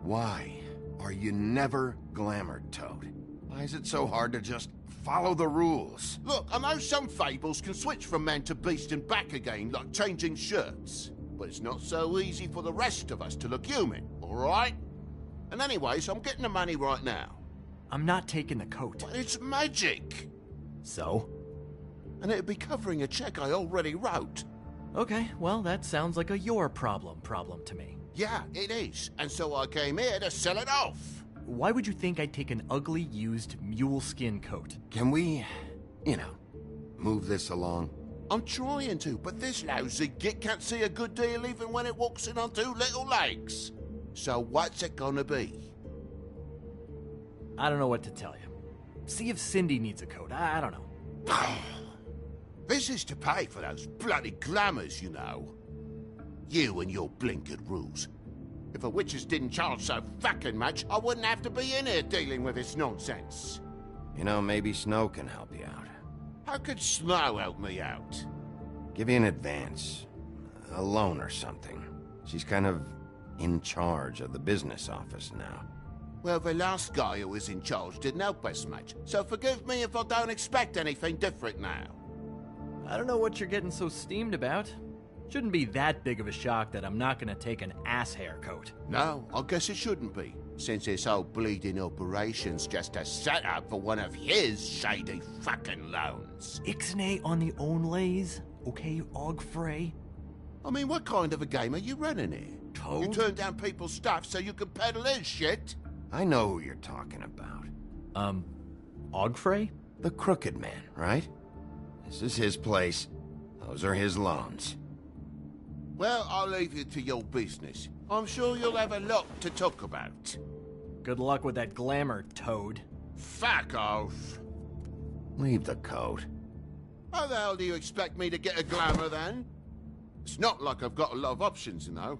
Why are you never glamored, Toad? Why is it so hard to just follow the rules? Look, I know some fables can switch from man to beast and back again, like changing shirts. But it's not so easy for the rest of us to look human, alright? And anyways, I'm getting the money right now. I'm not taking the coat. But it's magic! So? And it'd be covering a check I already wrote. Okay, well, that sounds like a your problem to me. Yeah, it is. And so I came here to sell it off. Why would you think I'd take an ugly, used mule skin coat? Can we, move this along? I'm trying to, but this lousy git can't see a good deal even when it walks in on two little legs. So what's it gonna be? I don't know what to tell you. See if Cindy needs a coat. I don't know. This is to pay for those bloody glamours, you know. You and your blinkered rules. If the witches didn't charge so fucking much, I wouldn't have to be in here dealing with this nonsense. Maybe Snow can help you out. How could Snow help me out? Give you an advance. A loan or something. She's kind of in charge of the business office now. Well, the last guy who was in charge didn't help us much, so forgive me if I don't expect anything different now. I don't know what you're getting so steamed about. Shouldn't be that big of a shock that I'm not gonna take an ass haircoat. No, I guess it shouldn't be, since this whole bleeding operation's just a setup for one of his shady fucking loans. Ixnay on the onlays, okay, Ogfrey? I mean, what kind of a game are you running here? Toad? You turn down people's stuff so you can peddle his shit? I know who you're talking about. Ogfrey? The Crooked Man, right? This is his place. Those are his loans. Well, I'll leave you to your business. I'm sure you'll have a lot to talk about. Good luck with that glamour, Toad. Fuck off. Leave the coat. How the hell do you expect me to get a glamour, then? It's not like I've got a lot of options, you know.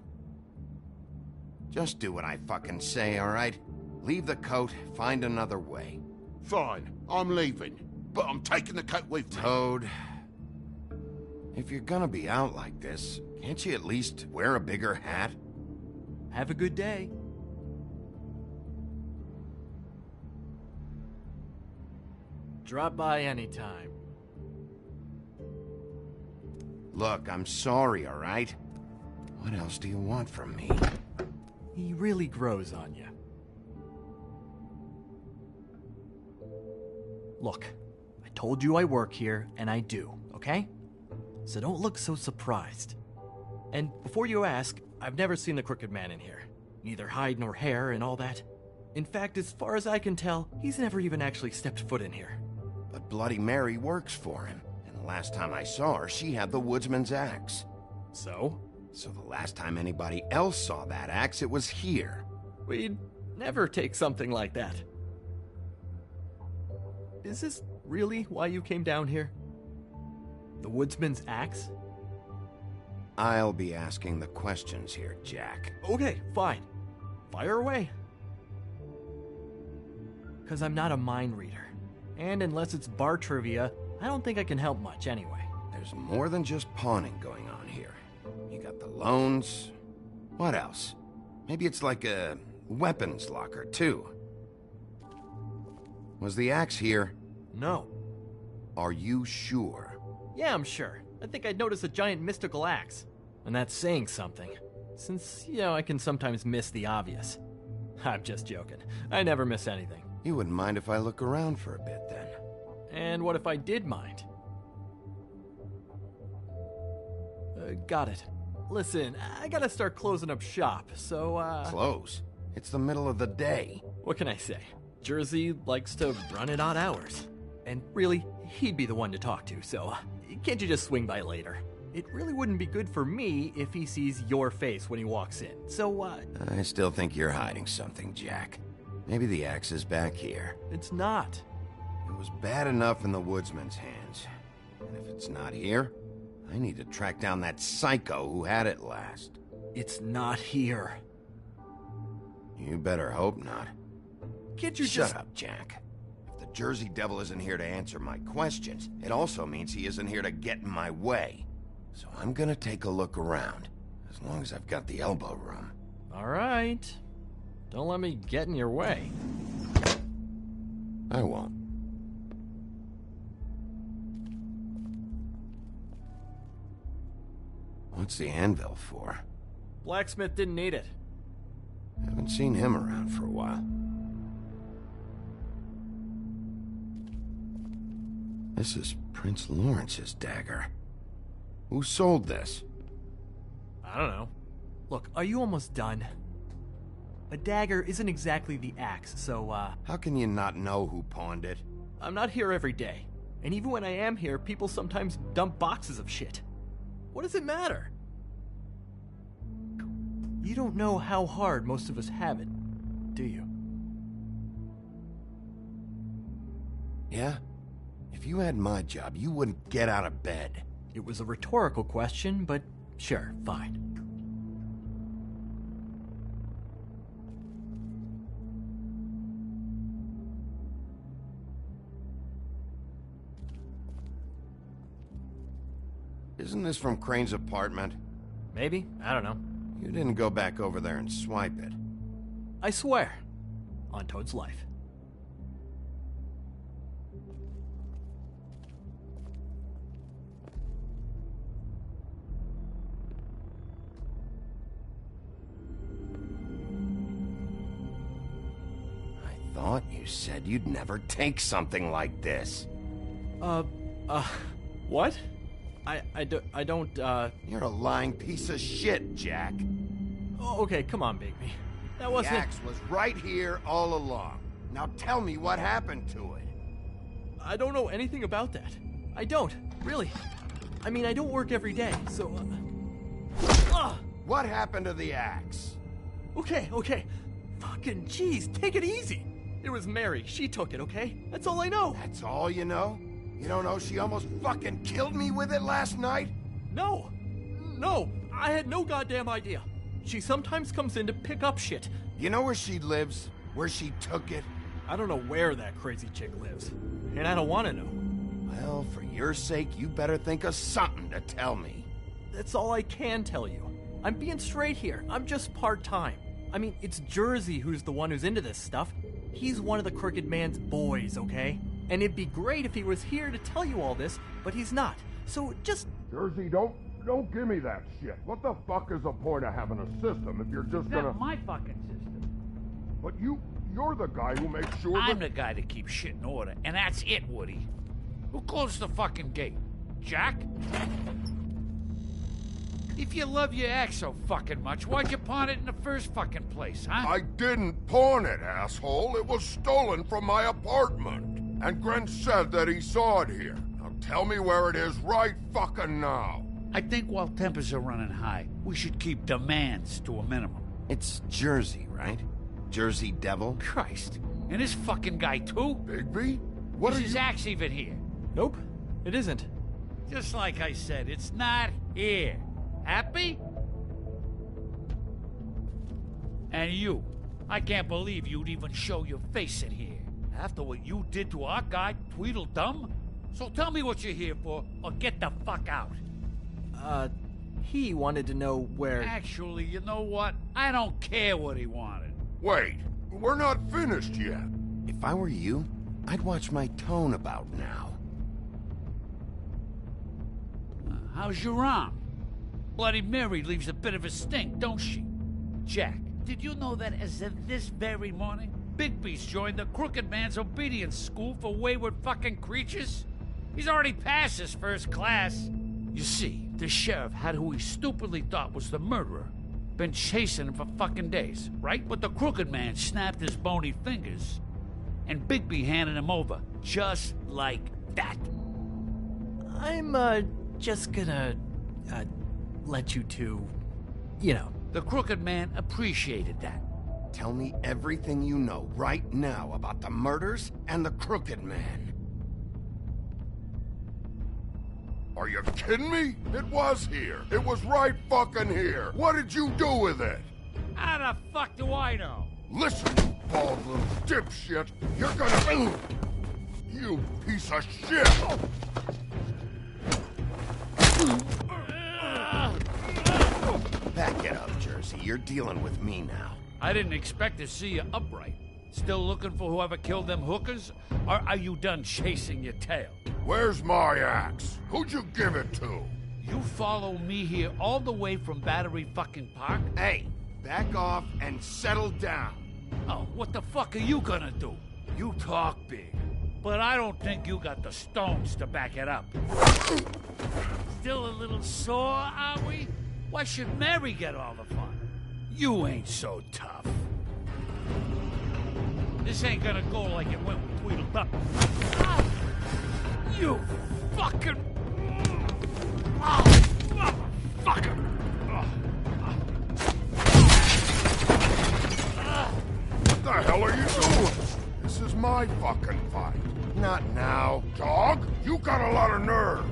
Just do what I fucking say, alright? Leave the coat, find another way. Fine, I'm leaving. But I'm taking the coat with me. Toad, if you're gonna be out like this, can't you at least wear a bigger hat? Have a good day. Drop by anytime. Look, I'm sorry, alright? What else do you want from me? He really grows on you. Look, I told you I work here, and I do, okay? So don't look so surprised. And before you ask, I've never seen the Crooked Man in here. Neither hide nor hair and all that. In fact, as far as I can tell, he's never even actually stepped foot in here. But Bloody Mary works for him. And the last time I saw her, she had the woodsman's axe. So? So the last time anybody else saw that axe, it was here. We'd never take something like that. Is this really why you came down here? The woodsman's axe? I'll be asking the questions here, Jack. Okay, fine. Fire away. 'Cause I'm not a mind reader. And unless it's bar trivia, I don't think I can help much anyway. There's more than just pawning going on here. You got the loans. What else? Maybe it's like a weapons locker, too. Was the axe here? No. Are you sure? Yeah, I'm sure. I think I'd notice a giant mystical axe. And that's saying something. Since, I can sometimes miss the obvious. I'm just joking. I never miss anything. You wouldn't mind if I look around for a bit, then? And what if I did mind? Got it. Listen, I gotta start closing up shop, so, Close? It's the middle of the day. What can I say? Jersey likes to run at odd hours. And really, he'd be the one to talk to, so can't you just swing by later? It really wouldn't be good for me if he sees your face when he walks in, so, I still think you're hiding something, Jack. Maybe the axe is back here. It's not. It was bad enough in the woodsman's hands. And if it's not here, I need to track down that psycho who had it last. It's not here. You better hope not. can't you Shut just... up, Jack. If the Jersey Devil isn't here to answer my questions, it also means he isn't here to get in my way. So I'm gonna take a look around, as long as I've got the elbow room. All right. Don't let me get in your way. I won't. What's the anvil for? Blacksmith didn't need it. Haven't seen him around for a while. This is Prince Lawrence's dagger. Who sold this? I don't know. Look, are you almost done? A dagger isn't exactly the axe, so, How can you not know who pawned it? I'm not here every day. And even when I am here, people sometimes dump boxes of shit. What does it matter? You don't know how hard most of us have it, do you? Yeah? If you had my job, you wouldn't get out of bed. It was a rhetorical question, but sure, fine. Isn't this from Crane's apartment? Maybe? I don't know. You didn't go back over there and swipe it. I swear. On Toad's life. I thought you said you'd never take something like this. What? I don't, You're a lying piece of shit, Jack. Oh, okay, come on, Bigby. That wasn't... The axe was right here all along. Now tell me what happened to it. I don't know anything about that. I don't, really. I mean, I don't work every day, so... What happened to the axe? Okay. Fucking jeez, take it easy. It was Mary. She took it, okay? That's all I know. That's all you know? You don't know she almost fucking killed me with it last night? No, I had no goddamn idea. She sometimes comes in to pick up shit. You know where she lives? Where she took it? I don't know where that crazy chick lives. And I don't want to know. Well, for your sake, you better think of something to tell me. That's all I can tell you. I'm being straight here. I'm just part-time. I mean, it's Jersey who's the one who's into this stuff. He's one of the Crooked Man's boys, okay? And it'd be great if he was here to tell you all this, but he's not. So just... Jersey, don't give me that shit. What the fuck is the point of having a system if you're just gonna... That's my fucking system. But you're the guy who makes sure I'm the guy that keeps shit in order, and that's it, Woody. Who closed the fucking gate? Jack? If you love your ex so fucking much, why'd you pawn it in the first fucking place, huh? I didn't pawn it, asshole. It was stolen from my apartment. And Gren said that he saw it here. Now tell me where it is right fucking now. I think while tempers are running high, we should keep demands to a minimum. It's Jersey, right? Jersey Devil? Christ. And this fucking guy, too? Bigby? What is are his you... axe even here? Nope, it isn't. Just like I said, it's not here. Happy? And you. I can't believe you'd even show your face in here. After what you did to our guy, Tweedledum? So tell me what you're here for, or get the fuck out. He wanted to know where... Actually, you know what? I don't care what he wanted. Wait, we're not finished yet. If I were you, I'd watch my tone about now. How's your arm? Bloody Mary leaves a bit of a stink, don't she? Jack, did you know that as of this very morning, Bigby's joined the Crooked Man's obedience school for wayward fucking creatures? He's already passed his first class. You see, the sheriff had who he stupidly thought was the murderer. Been chasing him for fucking days, right? But the Crooked Man snapped his bony fingers, and Bigby handed him over, just like that. I'm, just gonna, let you two, you know. The Crooked Man appreciated that. Tell me everything you know right now about the murders and the Crooked Man. Are you kidding me? It was here. It was right fucking here. What did you do with it? How the fuck do I know? Listen, bald little dipshit! You're gonna... You piece of shit! Back it up, Jersey. You're dealing with me now. I didn't expect to see you upright. Still looking for whoever killed them hookers? Or are you done chasing your tail? Where's my axe? Who'd you give it to? You follow me here all the way from Battery fucking Park? Hey, back off and settle down. Oh, what the fuck are you gonna do? You talk big, but I don't think you got the stones to back it up. Still a little sore, are we? Why should Mary get all the fun? You ain't so tough. This ain't gonna go like it went with Tweedledum. Ah! You fucking... Oh, motherfucker! What the hell are you doing? This is my fucking fight. Not now. Dog, you got a lot of nerve.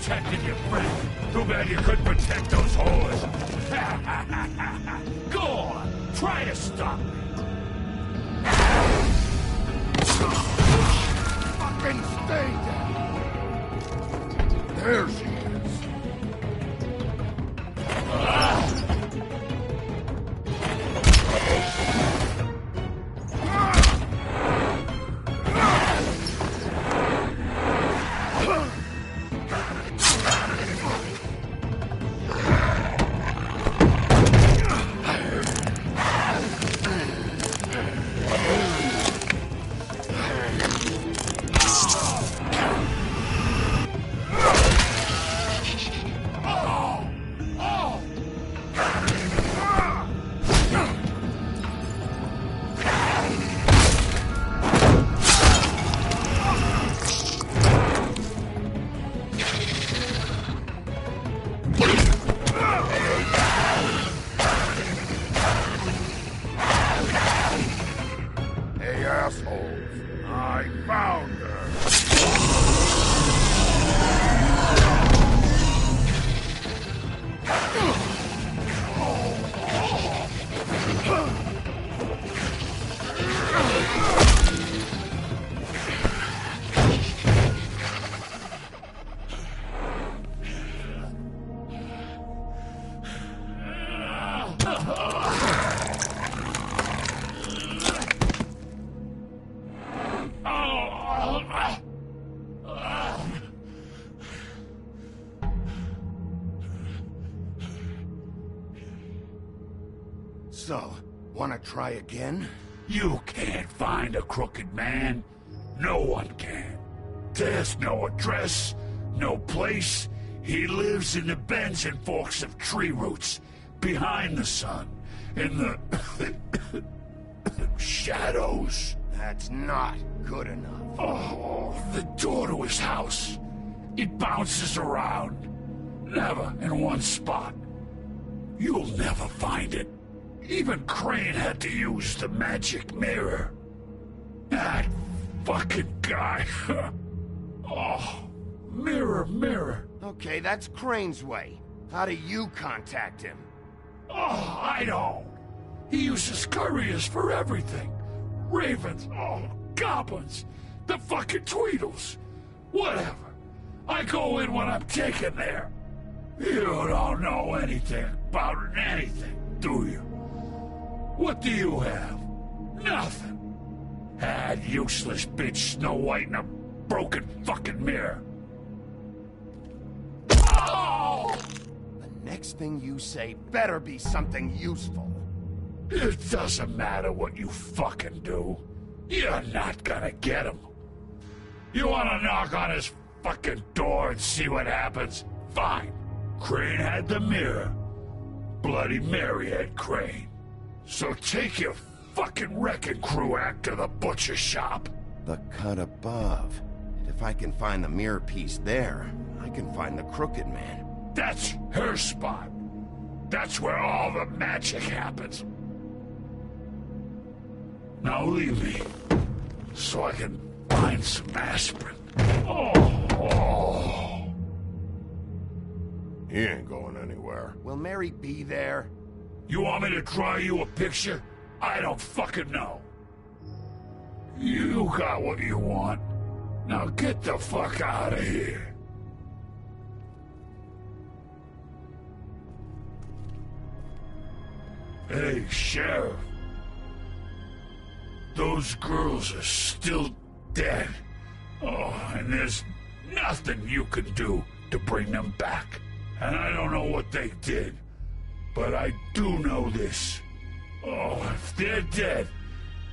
Protected your friend. Too bad you couldn't protect those whores. Go on, try to stop me. Fucking stay down. There she is. So, wanna try again? You can't find a crooked man. No one can. There's no address, no place. He lives in the bends and forks of tree roots, behind the sun, in the shadows. That's not good enough. Oh, the door to his house. It bounces around. Never in one spot. You'll never find it. Even Crane had to use the magic mirror. That fucking guy. Oh, mirror, mirror. Okay, that's Crane's way. How do you contact him? Oh, I don't. He uses couriers for everything. Ravens, goblins, the fucking Tweedles. Whatever. I go in when I'm taken there. You don't know anything about anything, do you? What do you have? Nothing. That useless bitch Snow White and a broken fucking mirror. Oh! The next thing you say better be something useful. It doesn't matter what you fucking do. You're not gonna get him. You wanna knock on his fucking door and see what happens? Fine. Crane had the mirror. Bloody Mary had Crane. So take your fucking wrecking crew act to the butcher shop. The cut above. If I can find the mirror piece there, I can find the crooked man. That's her spot. That's where all the magic happens. Now leave me, so I can find some aspirin. Oh. He ain't going anywhere. Will Mary be there? You want me to draw you a picture? I don't fucking know. You got what you want. Now get the fuck out of here. Hey, Sheriff. Those girls are still dead. Oh, and there's nothing you can do to bring them back. And I don't know what they did, but I do know this. Oh, if they're dead,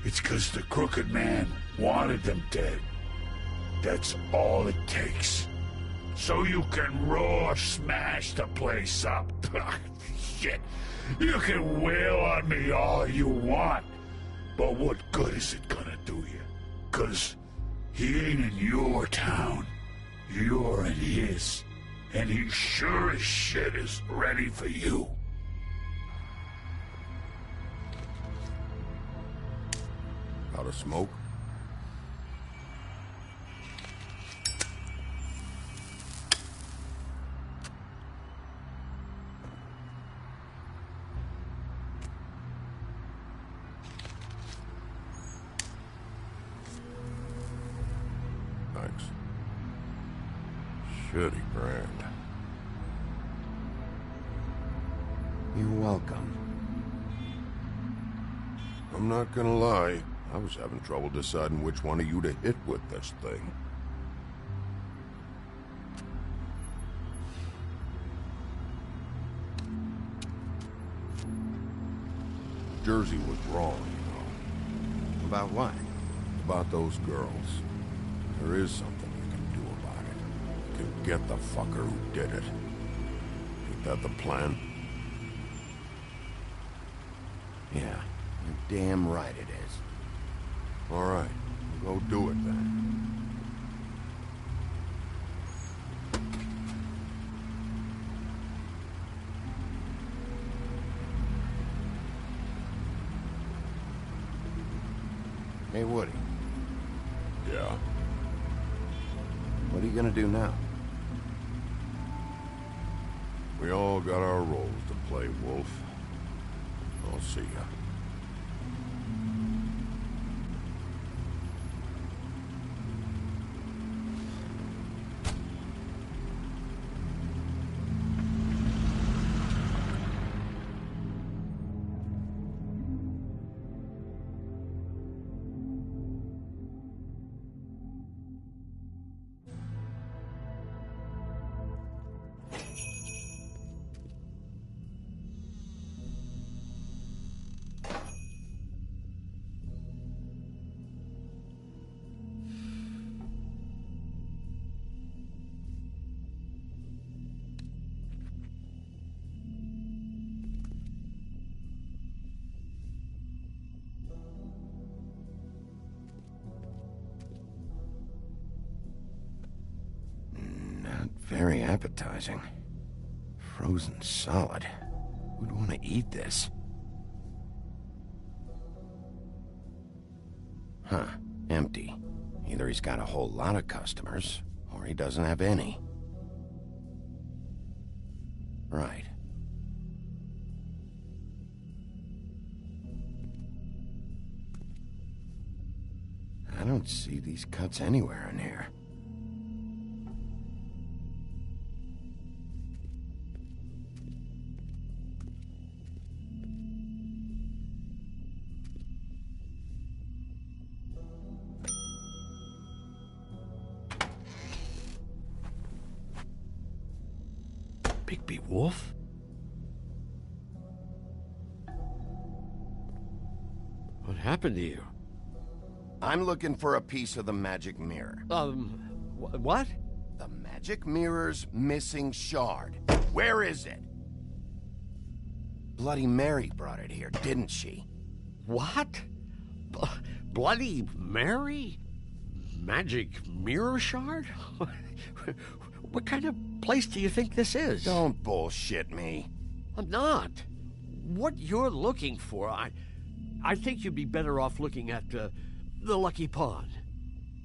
it's 'cause the Crooked Man wanted them dead. That's all it takes. So you can roar smash the place up. Shit, you can wail on me all you want, but what good is it gonna do you? 'Cause he ain't in your town. You're in his. And he sure as shit is ready for you. Got a smoke? Thanks. Shitty brand. You're welcome. I'm not gonna lie. I was having trouble deciding which one of you to hit with this thing. Jersey was wrong, you know. About what? About those girls. There is something you can do about it. You can get the fucker who did it. Ain't that the plan? Yeah, you're damn right it is. All right, go do it then. Hey, Woody. Yeah? What are you gonna do now? We all got our roles to play, Wolf. I'll see ya. Very appetizing. Frozen solid. Who'd want to eat this? Huh. Empty. Either he's got a whole lot of customers, or he doesn't have any. Right. I don't see these cuts anywhere in here. Bigby Wolf? What happened to you? I'm looking for a piece of the magic mirror. What? The magic mirror's missing shard. Where is it? Bloody Mary brought it here, didn't she? What? Bloody Mary? Magic mirror shard? What kind of place do you think this is? Don't bullshit me. I'm not. What you're looking for, I think you'd be better off looking at the Lucky Pond.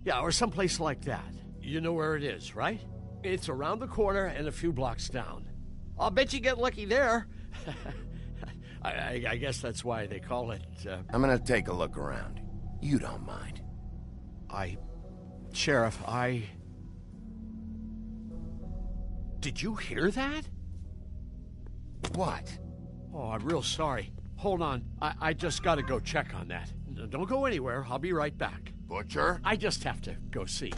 Yeah, or someplace like that. You know where it is, right? It's around the corner and a few blocks down. I'll bet you get lucky there. I guess that's why they call it, I'm gonna take a look around. You don't mind. Sheriff, Did you hear that? What? Oh, I'm real sorry. Hold on. I just gotta go check on that. Don't go anywhere. I'll be right back. Butcher? I just have to go see.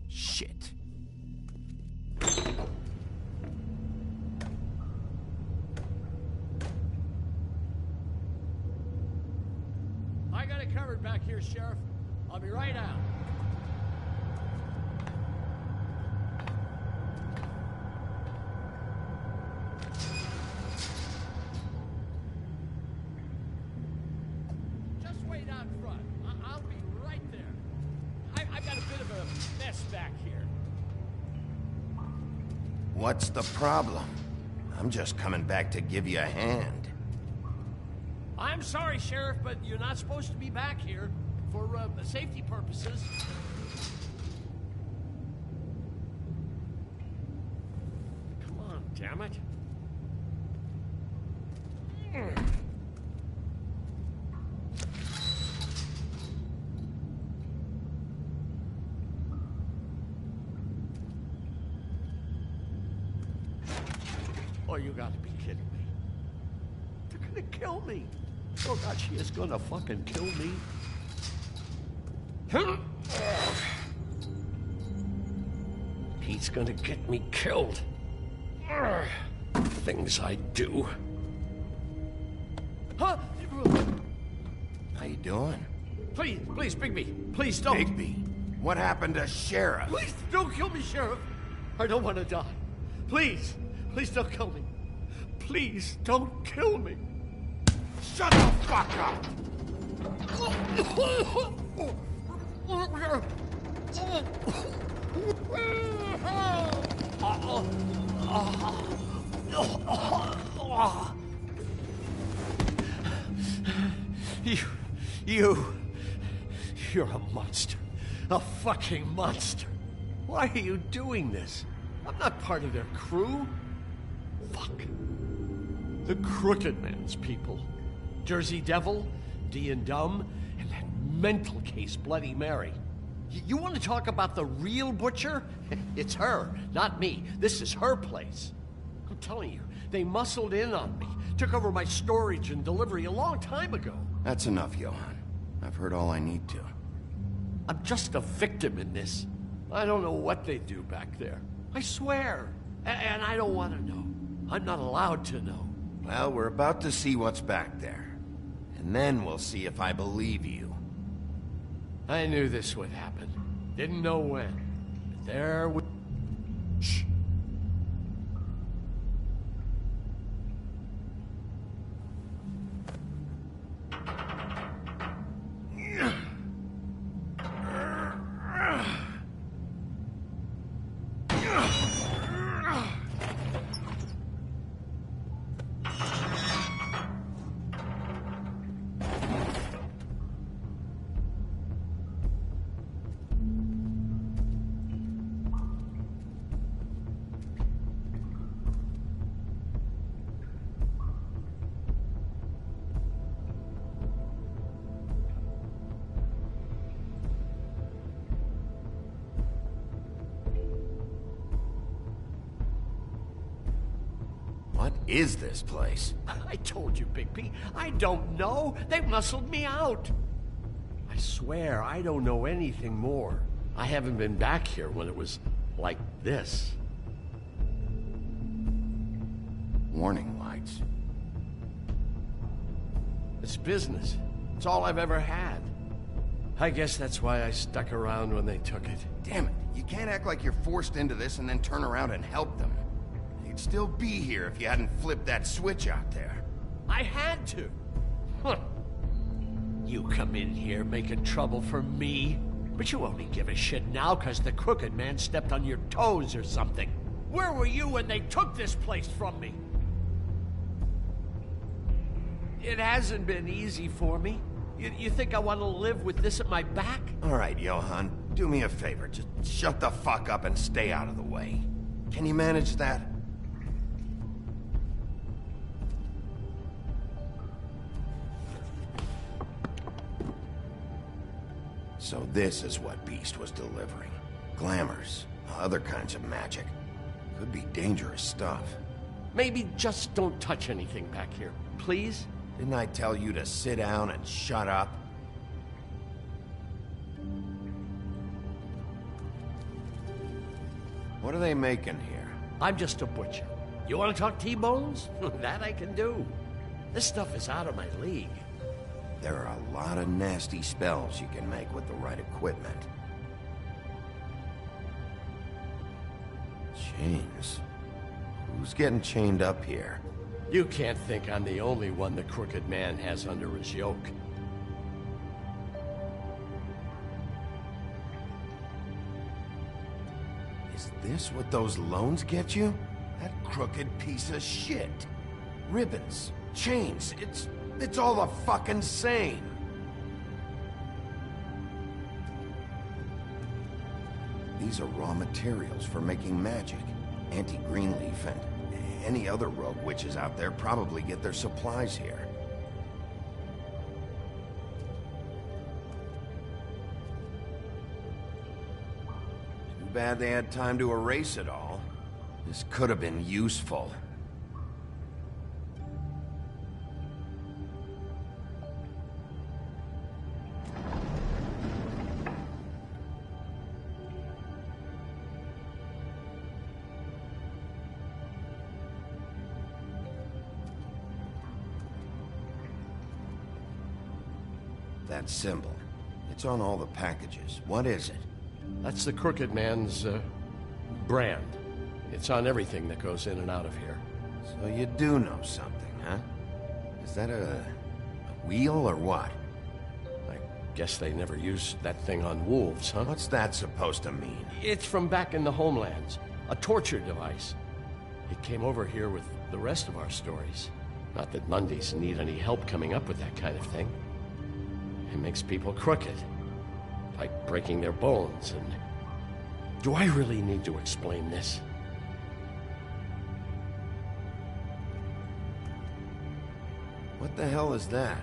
Shit. I got it covered back here, Sheriff. I'll be right out. Just wait out front. I'll be right there. I've got a bit of a mess back here. What's the problem? I'm just coming back to give you a hand. I'm sorry, Sheriff, but you're not supposed to be back here for safety purposes. Come on, damn it. Oh, you gotta be kidding me. They're gonna kill me. Oh, God, she is gonna fucking kill me. He's gonna get me killed. Things I do. Huh? How you doing? Please, Bigby, please don't. Bigby? What happened to Sheriff? Please don't kill me, Sheriff. I don't want to die. Please don't kill me. Please don't kill me. Shut the fuck up! You're a monster. A fucking monster. Why are you doing this? I'm not part of their crew. Fuck. The Crooked Man's people. Jersey Devil, D and Dumb, and that mental case Bloody Mary. You want to talk about the real butcher? It's her, not me. This is her place. I'm telling you, they muscled in on me, took over my storage and delivery a long time ago. That's enough, Johan. I've heard all I need to. I'm just a victim in this. I don't know what they do back there. I swear. And I don't want to know. I'm not allowed to know. Well, we're about to see what's back there. And then we'll see if I believe you. I knew this would happen. Didn't know when. But there would... Shh. What is this place? I told you, Bigby. I don't know. They muscled me out. I swear, I don't know anything more. I haven't been back here when it was like this. Warning lights. It's business. It's all I've ever had. I guess that's why I stuck around when they took it. Damn it. You can't act like you're forced into this and then turn around and help them. You'd still be here if you hadn't flipped that switch out there. I had to. Huh. You come in here making trouble for me, but you only give a shit now because the crooked man stepped on your toes or something. Where were you when they took this place from me? It hasn't been easy for me. You think I want to live with this at my back? All right, Johan, do me a favor. Just shut the fuck up and stay out of the way. Can you manage that? So this is what Beast was delivering. Glamours, other kinds of magic. Could be dangerous stuff. Maybe just don't touch anything back here, please? Didn't I tell you to sit down and shut up? What are they making here? I'm just a butcher. You want to talk T-bones? That I can do. This stuff is out of my league. There are a lot of nasty spells you can make with the right equipment. Chains. Who's getting chained up here? You can't think I'm the only one the crooked man has under his yoke. Is this what those loans get you? That crooked piece of shit. Ribbons, chains, it's all the fucking same. These are raw materials for making magic. Anti-Greenleaf and any other rogue witches out there probably get their supplies here. Too bad they had time to erase it all. This could have been useful. That symbol. It's on all the packages. What is it? That's the crooked man's, brand. It's on everything that goes in and out of here. So you do know something, huh? Is that a wheel or what? I guess they never used that thing on wolves, huh? What's that supposed to mean? It's from back in the homelands. A torture device. It came over here with the rest of our stories. Not that Mundies need any help coming up with that kind of thing. It makes people crooked. Like breaking their bones and... Do I really need to explain this? What the hell is that?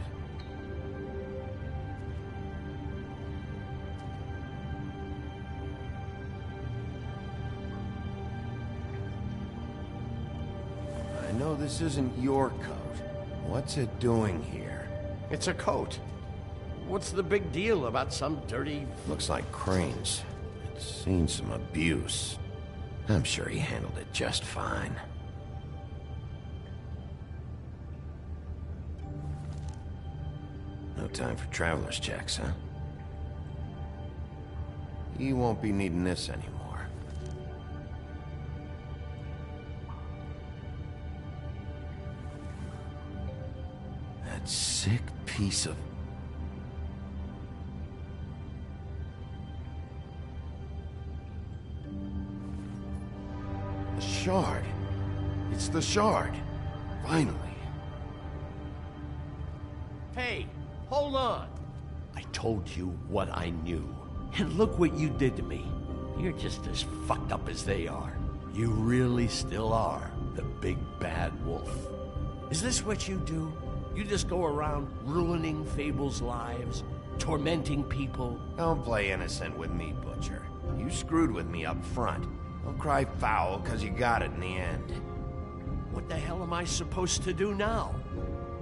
I know this isn't your coat. What's it doing here? It's a coat. What's the big deal about some dirty... Looks like Crane's. It's seen some abuse. I'm sure he handled it just fine. No time for traveler's checks, huh? You won't be needing this anymore. That sick piece of... The shard. It's the shard. Finally. Hey, hold on. I told you what I knew. And look what you did to me. You're just as fucked up as they are. You really still are the big bad wolf. Is this what you do? You just go around ruining Fable's lives, tormenting people? Don't play innocent with me, Butcher. You screwed with me up front. Don't cry foul, because you got it in the end. What the hell am I supposed to do now?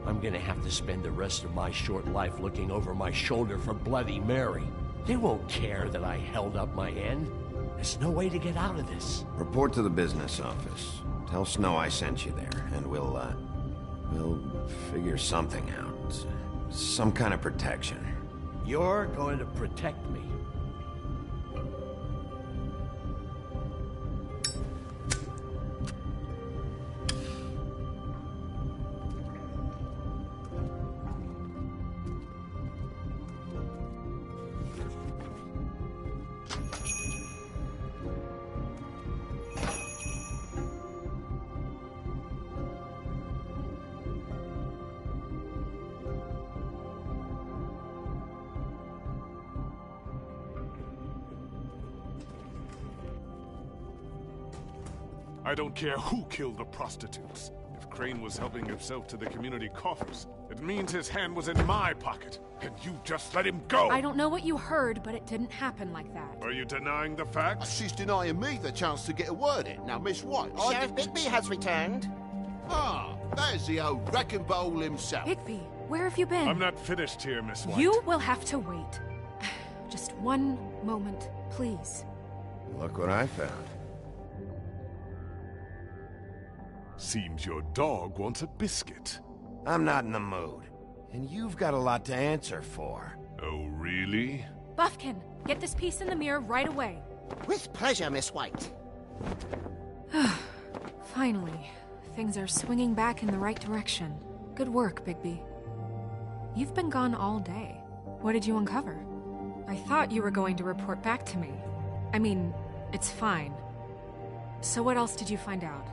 I'm gonna have to spend the rest of my short life looking over my shoulder for Bloody Mary. They won't care that I held up my end. There's no way to get out of this. Report to the business office. Tell Snow I sent you there, and we'll figure something out. Some kind of protection. You're going to protect me. I don't care who killed the prostitutes. If Crane was helping himself to the community coffers, it means his hand was in my pocket, and you just let him go! I don't know what you heard, but it didn't happen like that. Are you denying the facts? She's denying me the chance to get a word in. Now, Miss White, Sheriff Bigby has returned. Ah, there's the old wrecking bowl himself. Bigby, where have you been? I'm not finished here, Miss White. You will have to wait. Just one moment, please. Look what I found. Seems your dog wants a biscuit. I'm not in the mood. And you've got a lot to answer for. Oh, really? Buffkin, get this piece in the mirror right away. With pleasure, Miss White. Finally, things are swinging back in the right direction. Good work, Bigby. You've been gone all day. What did you uncover? I thought you were going to report back to me. I mean, it's fine. So what else did you find out?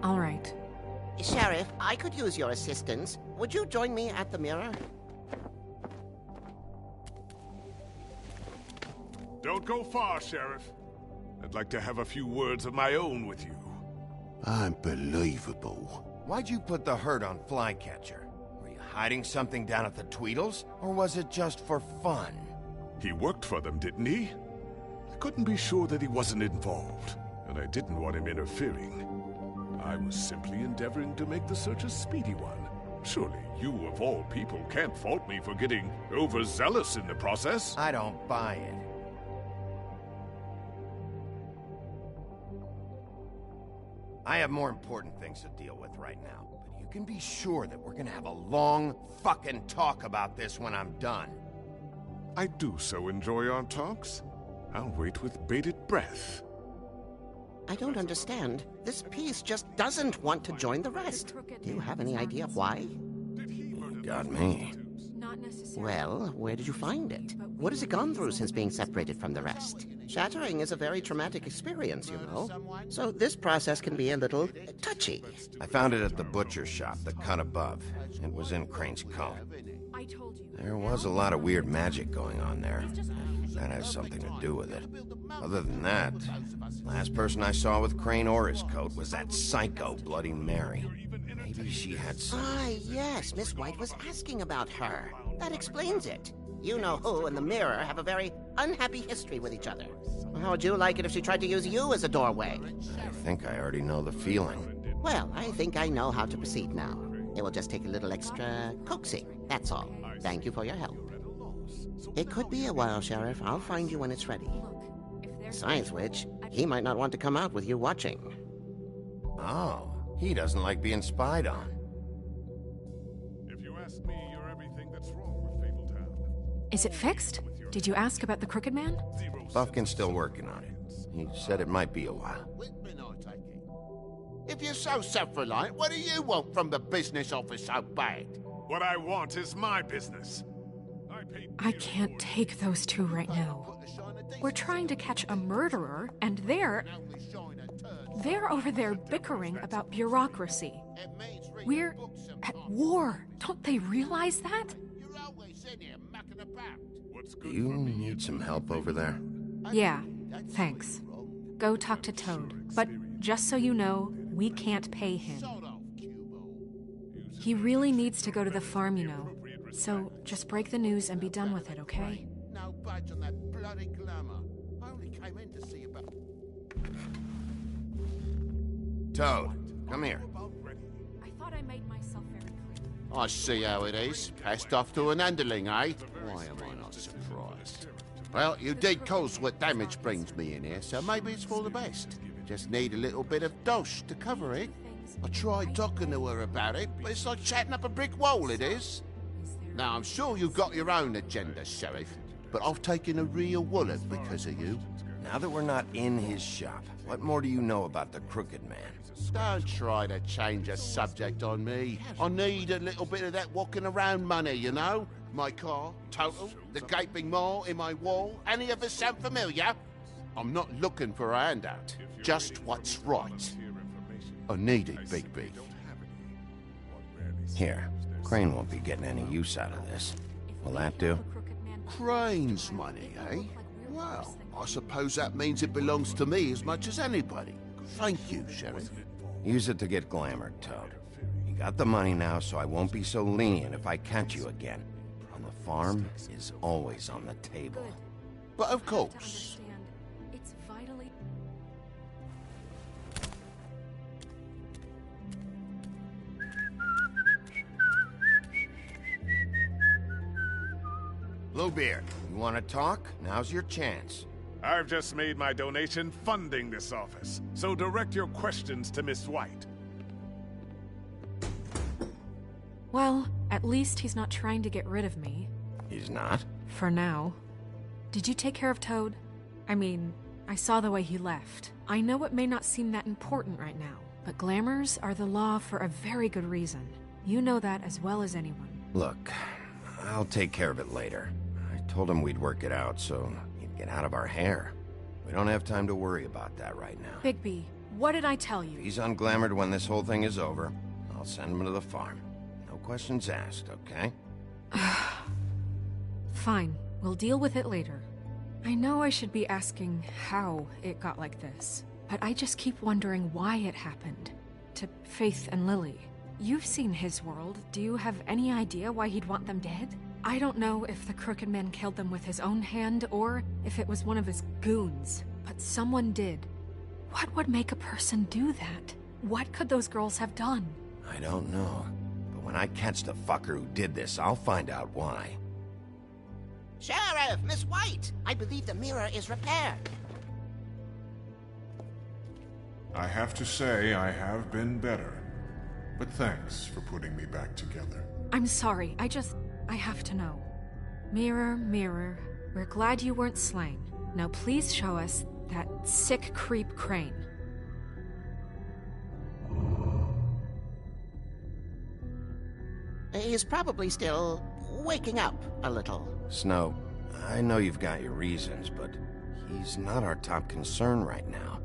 All right. Sheriff, I could use your assistance. Would you join me at the mirror? Don't go far, Sheriff. I'd like to have a few words of my own with you. Unbelievable. Why'd you put the hurt on Flycatcher? Were you hiding something down at the Tweedles? Or was it just for fun? He worked for them, didn't he? I couldn't be sure that he wasn't involved, and I didn't want him interfering. I was simply endeavoring to make the search a speedy one. Surely you, of all people, can't fault me for getting overzealous in the process. I don't buy it. I have more important things to deal with right now, but you can be sure that we're gonna have a long fucking talk about this when I'm done. I do so enjoy our talks. I'll wait with bated breath. I don't understand. This piece just doesn't want to join the rest. Do you have any idea why? You got me. Well, where did you find it? What has it gone through since being separated from the rest? Shattering is a very traumatic experience, you know. So this process can be a little touchy. I found it at the butcher shop, the cut above. It was in Crane's coat. There was a lot of weird magic going on there. That has something to do with it. Other than that, last person I saw with Crane or his coat was that psycho Bloody Mary. Maybe she had some... Ah, yes, Miss White was asking about her. That explains it. You know who and the mirror have a very unhappy history with each other. How would you like it if she tried to use you as a doorway? I think I already know the feeling. Well, I think I know how to proceed now. It will just take a little extra coaxing, that's all. Thank you for your help. It could be a while, Sheriff. I'll find you when it's ready. Besides which, he might not want to come out with you watching. Oh, he doesn't like being spied on. If you ask me, you're everything that's wrong with Fabletown. Is it fixed? Did you ask about the Crooked Man? Buffkin's still working on it. He said it might be a while. If you're so self-reliant, what do you want from the business office so bad? What I want is my business. I can't take those two right now. We're trying to catch a murderer, and they're over there bickering about bureaucracy. We're at war. Don't they realize that? Do you need some help over there? Yeah, thanks. Go talk to Toad. But just so you know, we can't pay him. He really needs to go to the farm, you know. So just break the news and be done with it, okay? No budge on that bloody glamour. I only came in to see about... Toad, come here. I thought I made myself very clear. I see how it is. Passed off to an underling, eh? Why am I not surprised? Well, you did cause what damage brings me in here, so maybe it's for the best. Just need a little bit of dosh to cover it. I tried talking to her about it, but it's like chatting up a brick wall, it is. Now, I'm sure you've got your own agenda, Sheriff, but I've taken a real wallet because of you. Now that we're not in his shop, what more do you know about the Crooked Man? Don't try to change a subject on me. I need a little bit of that walking around money, you know? My car, total, the gaping maw in my wall. Any of us sound familiar? I'm not looking for a handout, just what's right. I need it, Bigby. Here, Crane won't be getting any use out of this. Will that do? Crane's money, eh? Well, I suppose that means it belongs to me as much as anybody. Thank you, Sheriff. Use it to get glamored, Toad. You got the money now, so I won't be so lenient if I catch you again. And the farm is always on the table. But of course. It's vitally... Bluebeard, you want to talk? Now's your chance. I've just made my donation funding this office, so direct your questions to Miss White. Well, at least he's not trying to get rid of me. He's not? For now. Did you take care of Toad? I mean, I saw the way he left. I know it may not seem that important right now, but glamours are the law for a very good reason. You know that as well as anyone. Look, I'll take care of it later. I told him we'd work it out, so he'd get out of our hair. We don't have time to worry about that right now. Bigby, what did I tell you? If he's unglamored when this whole thing is over, I'll send him to the farm. No questions asked, okay? Fine, we'll deal with it later. I know I should be asking how it got like this, but I just keep wondering why it happened. To Faith and Lily. You've seen his world. Do you have any idea why he'd want them dead? I don't know if the Crooked Man killed them with his own hand or if it was one of his goons, but someone did. What would make a person do that? What could those girls have done? I don't know. But when I catch the fucker who did this, I'll find out why. Sheriff, Miss White! I believe the mirror is repaired. I have to say I have been better. But thanks for putting me back together. I'm sorry, I have to know. Mirror, mirror, we're glad you weren't slain. Now please show us that sick creep Crane. He's probably still waking up a little. Snow, I know you've got your reasons, but he's not our top concern right now.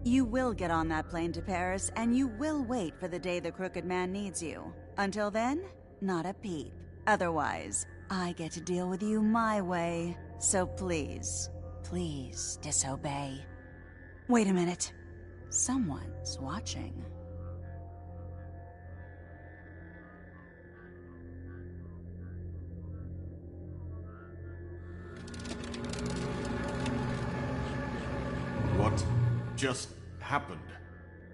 You will get on that plane to Paris, and you will wait for the day the Crooked Man needs you. Until then, not a peep. Otherwise, I get to deal with you my way. So please, please disobey. Wait a minute. Someone's watching. What just happened?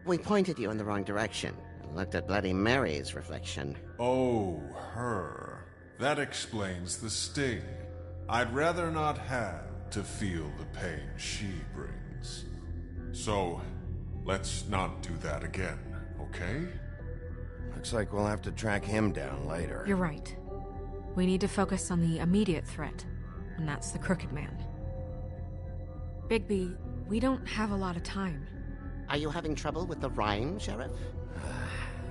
We pointed you in the wrong direction and looked at Bloody Mary's reflection. Oh, her. That explains the sting. I'd rather not have to feel the pain she brings. So, let's not do that again, okay? Looks like we'll have to track him down later. You're right. We need to focus on the immediate threat, and that's the Crooked Man. Bigby, we don't have a lot of time. Are you having trouble with the rhyme, Sheriff?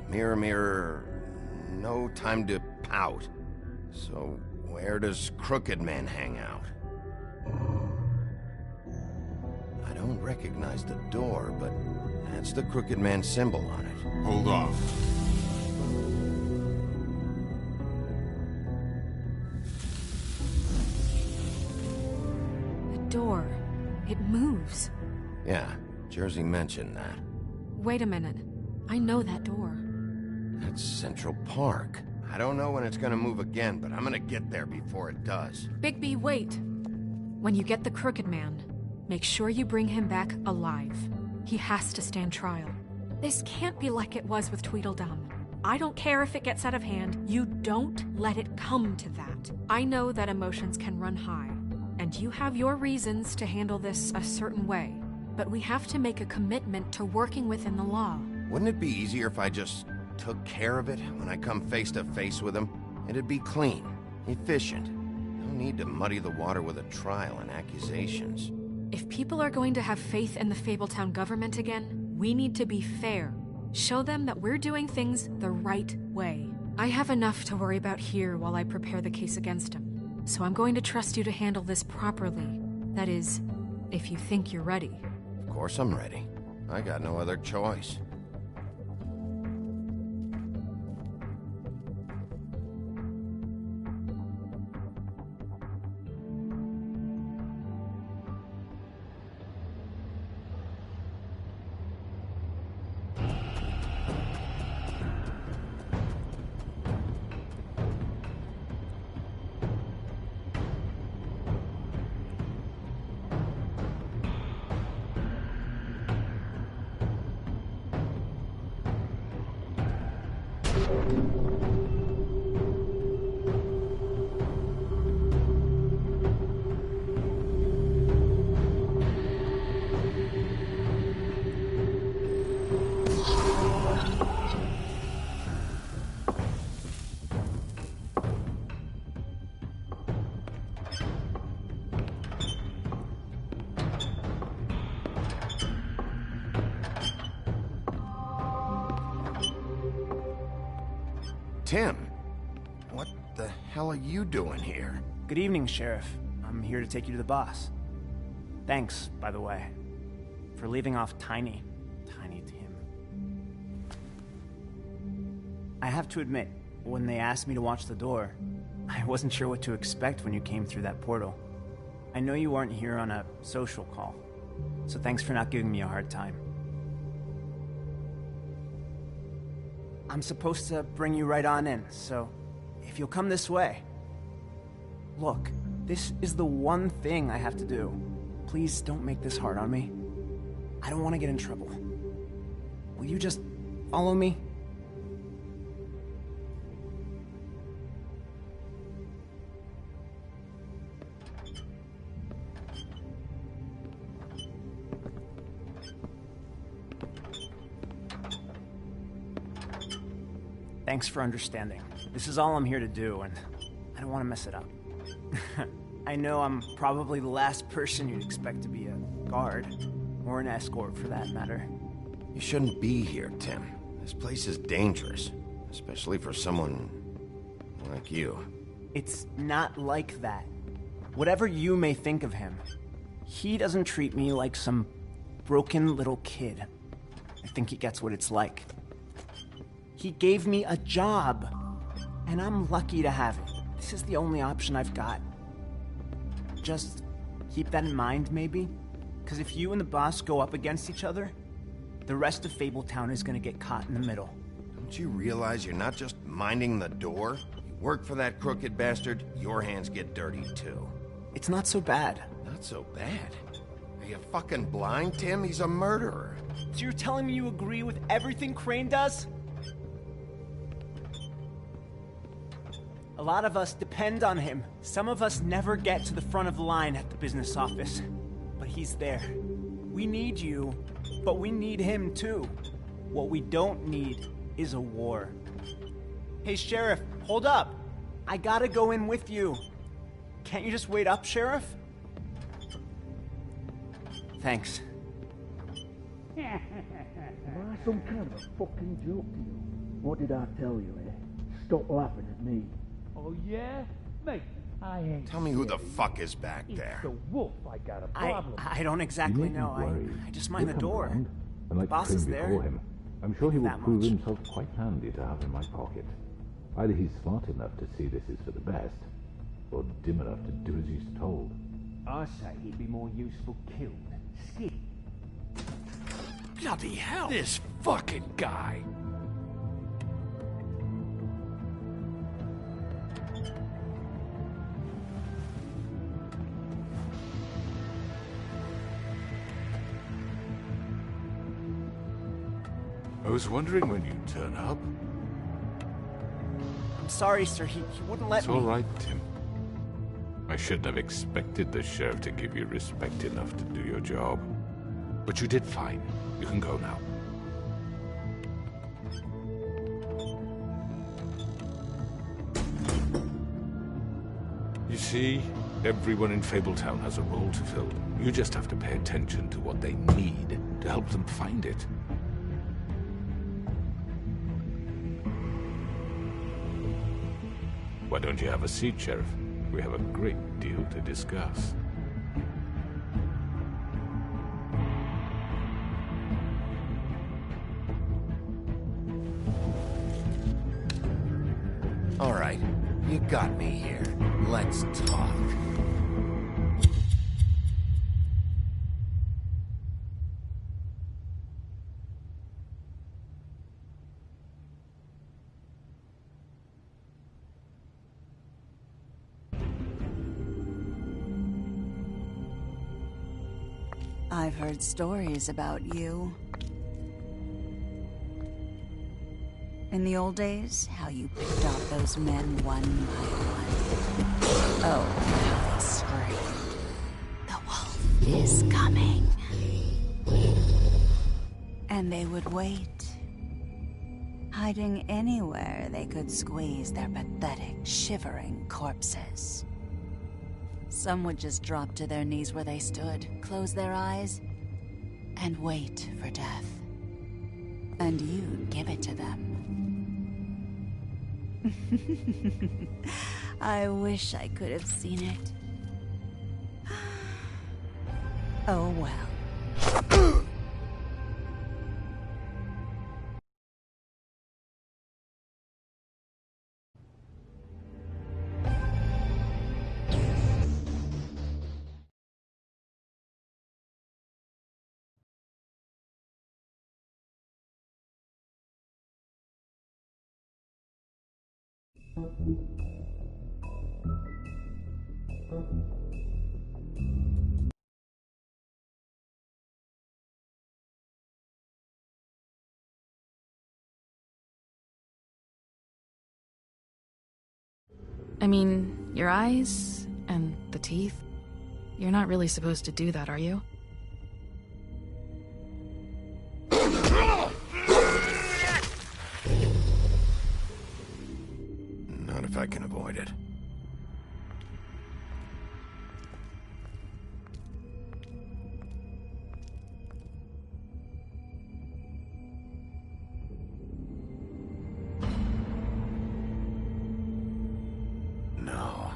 Mirror, mirror, no time to pout. So, where does Crooked Man hang out? I don't recognize the door, but that's the Crooked Man symbol on it. Hold on. The door. It moves. Yeah, Jersey mentioned that. Wait a minute. I know that door. That's Central Park. I don't know when it's gonna move again, but I'm gonna get there before it does. Bigby, wait. When you get the Crooked Man, make sure you bring him back alive. He has to stand trial. This can't be like it was with Tweedledum. I don't care if it gets out of hand. You don't let it come to that. I know that emotions can run high, and you have your reasons to handle this a certain way. But we have to make a commitment to working within the law. Wouldn't it be easier if I just took care of it when I come face to face with him? It'd be clean, efficient. No need to muddy the water with a trial and accusations. If people are going to have faith in the Fabletown government again, we need to be fair. Show them that we're doing things the right way. I have enough to worry about here while I prepare the case against him. So I'm going to trust you to handle this properly. That is, if you think you're ready. Of course I'm ready. I got no other choice. Tim, what the hell are you doing here? Good evening, Sheriff. I'm here to take you to the boss. Thanks, by the way, for leaving off Tiny Tim. I have to admit, when they asked me to watch the door, I wasn't sure what to expect when you came through that portal. I know you weren't here on a social call, so thanks for not giving me a hard time. I'm supposed to bring you right on in, so if you'll come this way. Look, this is the one thing I have to do. Please don't make this hard on me. I don't want to get in trouble. Will you just follow me? Thanks for understanding. This is all I'm here to do, and I don't want to mess it up. I know I'm probably the last person you'd expect to be a guard, or an escort for that matter. You shouldn't be here, Tim. This place is dangerous, especially for someone like you. It's not like that. Whatever you may think of him, he doesn't treat me like some broken little kid. I think he gets what it's like. He gave me a job, and I'm lucky to have it. This is the only option I've got. Just keep that in mind, maybe? Because if you and the boss go up against each other, the rest of Fabletown is gonna get caught in the middle. Don't you realize you're not just minding the door? You work for that crooked bastard, your hands get dirty too. It's not so bad. Not so bad? Are you fucking blind, Tim? He's a murderer. So you're telling me you agree with everything Crane does? A lot of us depend on him. Some of us never get to the front of the line at the business office. But he's there. We need you, but we need him too. What we don't need is a war. Hey, Sheriff, hold up. I gotta go in with you. Can't you just wait up, Sheriff? Thanks. Am I some kind of a fucking joke to you? What did I tell you, eh? Stop laughing at me. Oh, yeah? Mate, I ain't Tell me who the fuck is back there. It's the wolf I got a problem. I don't exactly know. I just mind the door. And The like boss Crane is there. before him, I'm sure he will That prove much. himself quite handy to have in my pocket. Either he's smart enough to see this is for the best, or dim enough to do as he's told. I say he'd be more useful killed. Skid. Bloody hell! This fucking guy! I was wondering when you'd turn up. I'm sorry, sir. He wouldn't let It's me. all right, Tim. I shouldn't have expected the sheriff to give you respect enough to do your job. But you did fine. You can go now. You see, everyone in Fabletown has a role to fill. You just have to pay attention to what they need to help them find it. Why don't you have a seat, Sheriff? We have a great deal to discuss. All right, you got me here. Let's talk. I've heard stories about you. In the old days, how you picked off those men one by one. Oh, how they screamed. The wolf is coming. And they would wait, hiding anywhere they could squeeze their pathetic, shivering corpses. Some would just drop to their knees where they stood, close their eyes, and wait for death. And you'd give it to them. I wish I could have seen it. Oh well. I mean, your eyes and the teeth. You're not really supposed to do that, are you? Not if I can avoid it. No.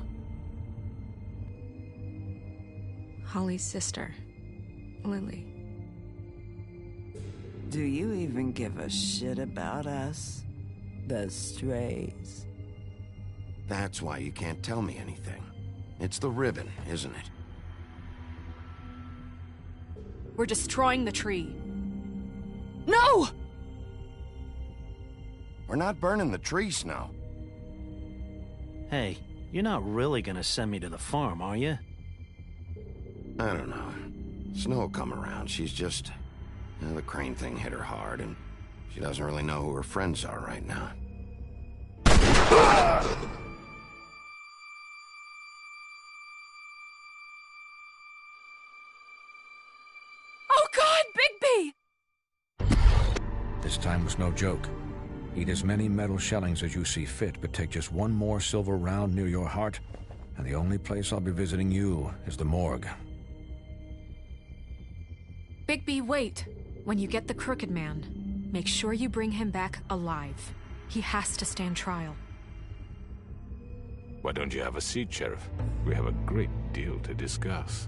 Holly's sister, Lily. Do you even give a shit about us? The strays? That's why you can't tell me anything. It's the ribbon, isn't it? We're destroying the tree. No! We're not burning the tree, Snow. Hey, you're not really gonna send me to the farm, are you? I don't know. Snow will come around. She's just... the crane thing hit her hard, and she doesn't really know who her friends are right now. Oh God, Bigby! This time was no joke. Eat as many metal shellings as you see fit, but take just one more silver round near your heart, and the only place I'll be visiting you is the morgue. Bigby, wait. When you get the Crooked Man, make sure you bring him back alive. He has to stand trial. Why don't you have a seat, Sheriff? We have a great deal to discuss.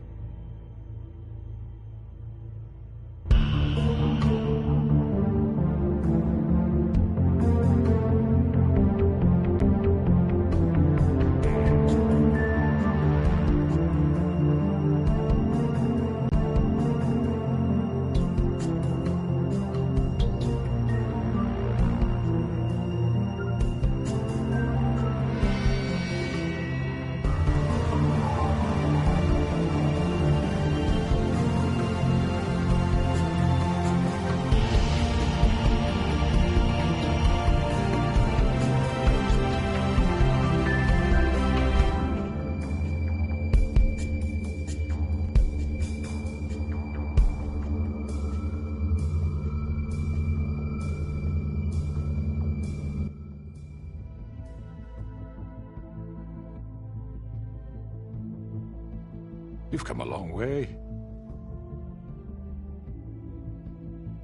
You've come a long way.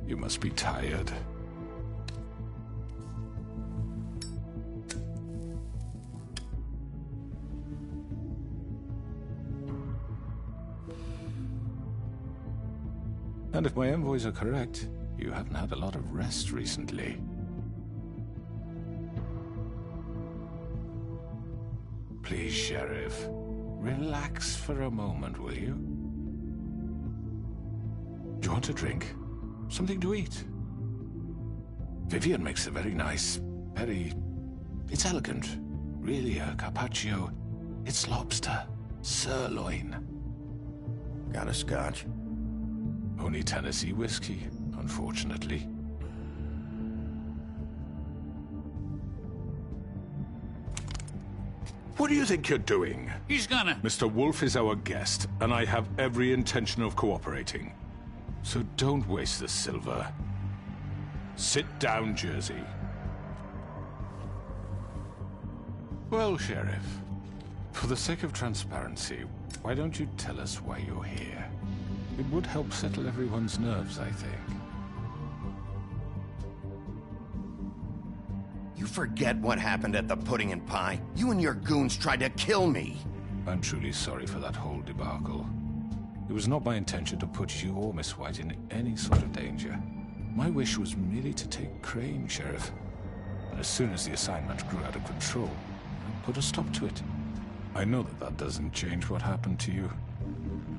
You must be tired. And if my envoys are correct, you haven't had a lot of rest recently. Please, Sheriff. Relax for a moment, will you? Do you want a drink? Something to eat? Vivian makes a very nice, it's elegant. Really a carpaccio. It's lobster. Sirloin. Got a scotch? Only Tennessee whiskey, unfortunately. What do you think you're doing? He's gonna... Mr. Wolf is our guest, and I have every intention of cooperating. So don't waste the silver. Sit down, Jersey. Well, Sheriff, for the sake of transparency, why don't you tell us why you're here? It would help settle everyone's nerves, I think. You forget what happened at the Pudding and Pie? You and your goons tried to kill me. I'm truly sorry for that whole debacle. It was not my intention to put you or Miss White in any sort of danger. My wish was merely to take Crane, Sheriff. And as soon as the assignment grew out of control, I put a stop to it. I know that that doesn't change what happened to you,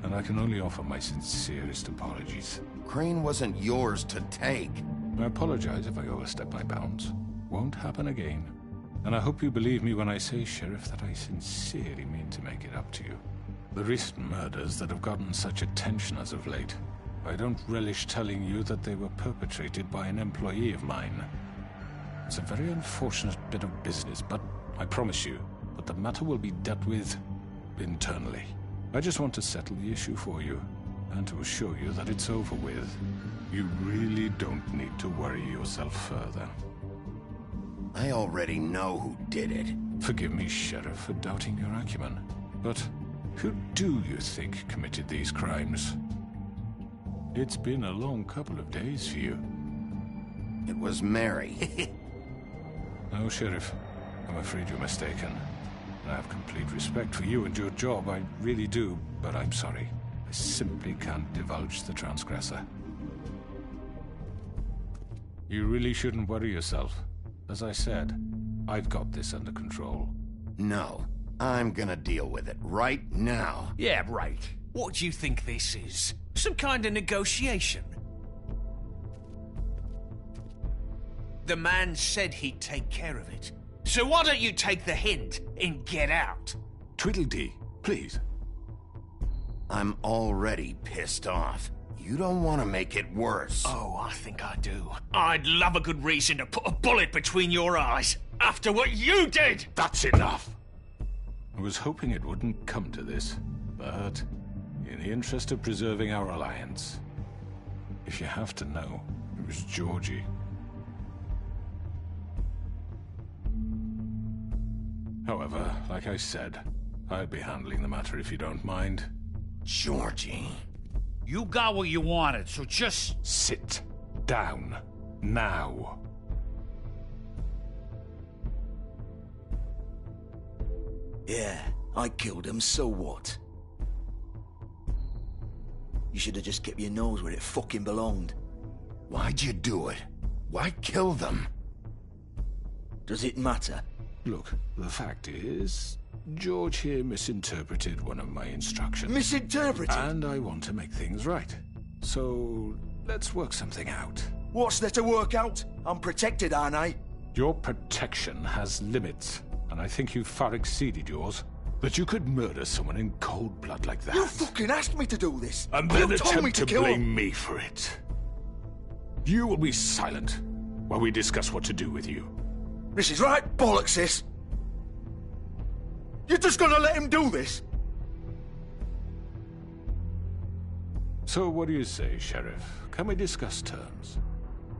and I can only offer my sincerest apologies. Crane wasn't yours to take. I apologize if I overstep my bounds. Won't happen again. And I hope you believe me when I say, Sheriff, that I sincerely mean to make it up to you. The recent murders that have gotten such attention as of late, I don't relish telling you that they were perpetrated by an employee of mine. It's a very unfortunate bit of business, but I promise you that the matter will be dealt with internally. I just want to settle the issue for you, and to assure you that it's over with. You really don't need to worry yourself further. I already know who did it. Forgive me, Sheriff, for doubting your acumen, but who do you think committed these crimes? It's been a long couple of days for you. It was Mary. No, Sheriff. I'm afraid you're mistaken. I have complete respect for you and your job, I really do, but I'm sorry. I simply can't divulge the transgressor. You really shouldn't worry yourself. As I said, I've got this under control. No, I'm gonna deal with it right now. Yeah, right. What do you think this is? Some kind of negotiation? The man said he'd take care of it. So why don't you take the hint and get out? Tweedledee, please. I'm already pissed off. You don't want to make it worse. Oh, I think I do. I'd love a good reason to put a bullet between your eyes after what you did! That's enough! I was hoping it wouldn't come to this, but in the interest of preserving our alliance, if you have to know, it was Georgie. However, like I said, I'll be handling the matter if you don't mind. Georgie. You got what you wanted, so just... Sit down. Now. Yeah, I killed him, so what? You should have just kept your nose where it fucking belonged. Why'd you do it? Why kill them? Does it matter? Look, the fact is, George here misinterpreted one of my instructions. Misinterpreted? And I want to make things right. So, let's work something out. What's there to work out? I'm protected, aren't I? Your protection has limits, and I think you've far exceeded yours. That you could murder someone in cold blood like that. You fucking asked me to do this! And then you told me attempt to blame me for it. You will be silent while we discuss what to do with you. This is right bollocks, this! You're just gonna let him do this? So what do you say, Sheriff? Can we discuss terms?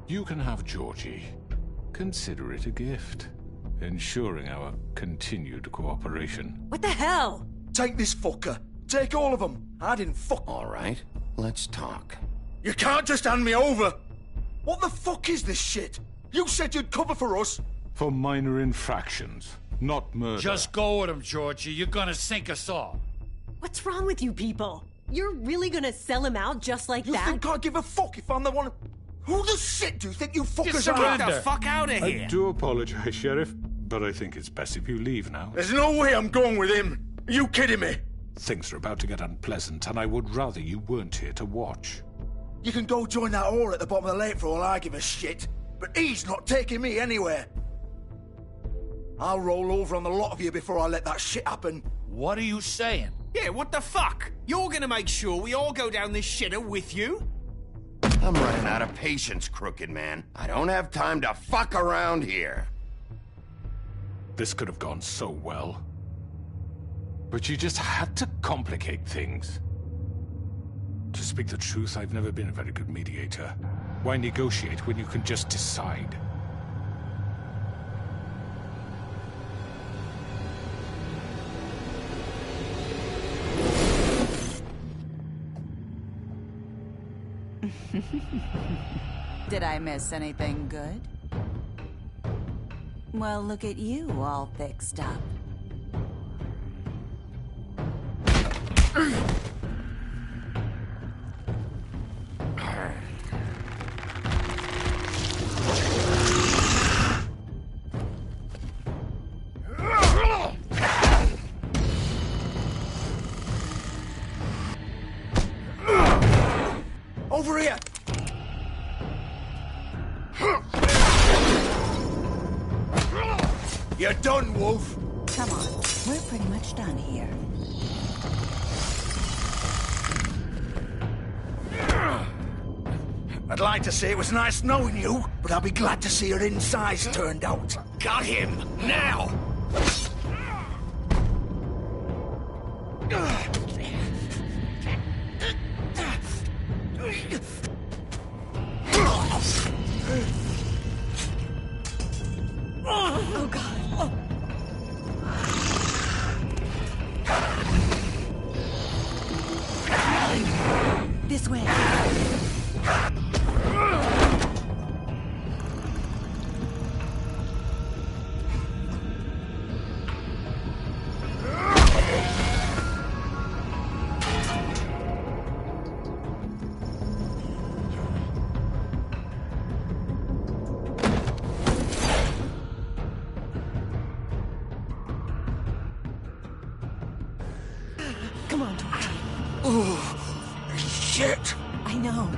You can have Georgie. Consider it a gift, ensuring our continued cooperation. What the hell? Take this fucker. Take all of them. I didn't fuck... All right, let's talk. You can't just hand me over! What the fuck is this shit? You said you'd cover for us! For minor infractions, not murder. Just go with him, Georgie. You're gonna sink us all. What's wrong with you people? You're really gonna sell him out just like that? You think I give a fuck if I'm the one... Who the shit do you think you fuckers are? Get the fuck out of here! I do apologize, Sheriff, but I think it's best if you leave now. There's no way I'm going with him. Are you kidding me? Things are about to get unpleasant, and I would rather you weren't here to watch. You can go join that whore at the bottom of the lake for all I give a shit, but he's not taking me anywhere. I'll roll over on the lot of you before I let that shit happen. What are you saying? Yeah, what the fuck? You're gonna make sure we all go down this shitter with you? I'm running out of patience, crooked man. I don't have time to fuck around here. This could have gone so well. But you just had to complicate things. To speak the truth, I've never been a very good mediator. Why negotiate when you can just decide? Did I miss anything good? Well, look at you, all fixed up. Over here! You're done, Wolf. Come on, we're pretty much done here. I'd like to say it was nice knowing you, but I'll be glad to see your insides turned out. Got him! Now! Oh, God. This way. Come on, George. Oh, shit! I know.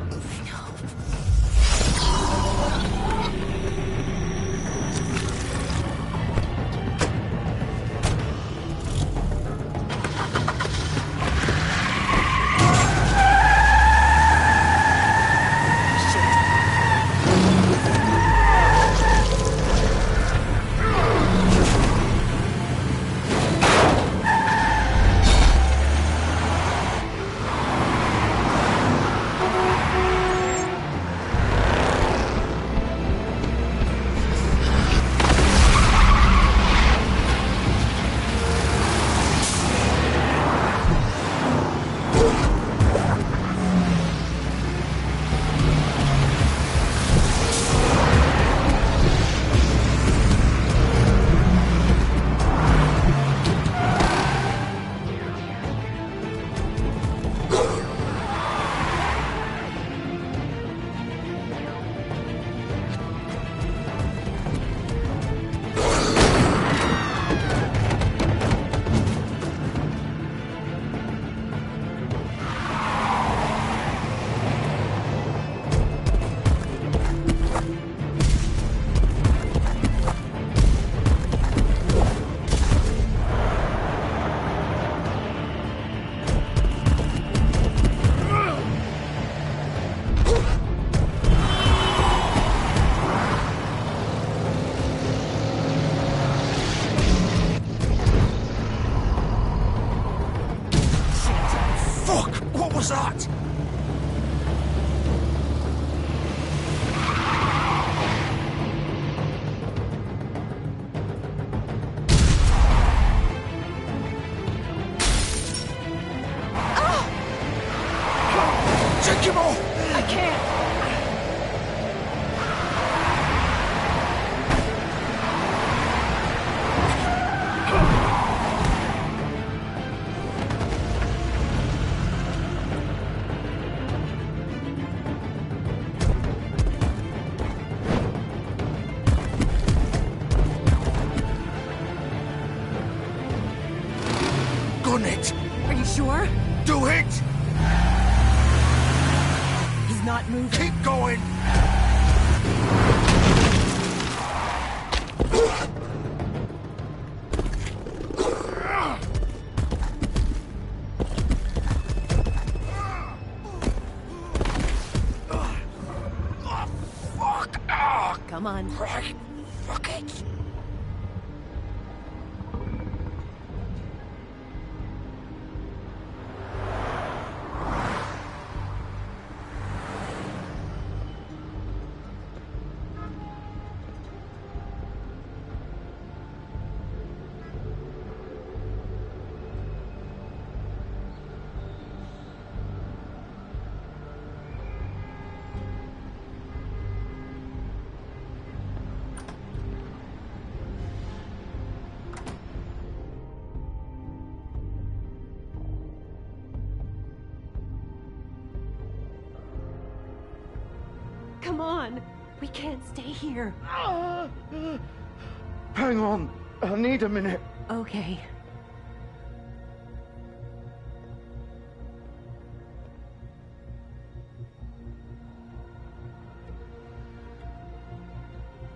was that? Take him off! I can't! Gun it! Are you sure? Do it! He's not moving. Keep going! Come on. Right. Fuck it. come on. We can't stay here. Hang on. I need a minute. Okay.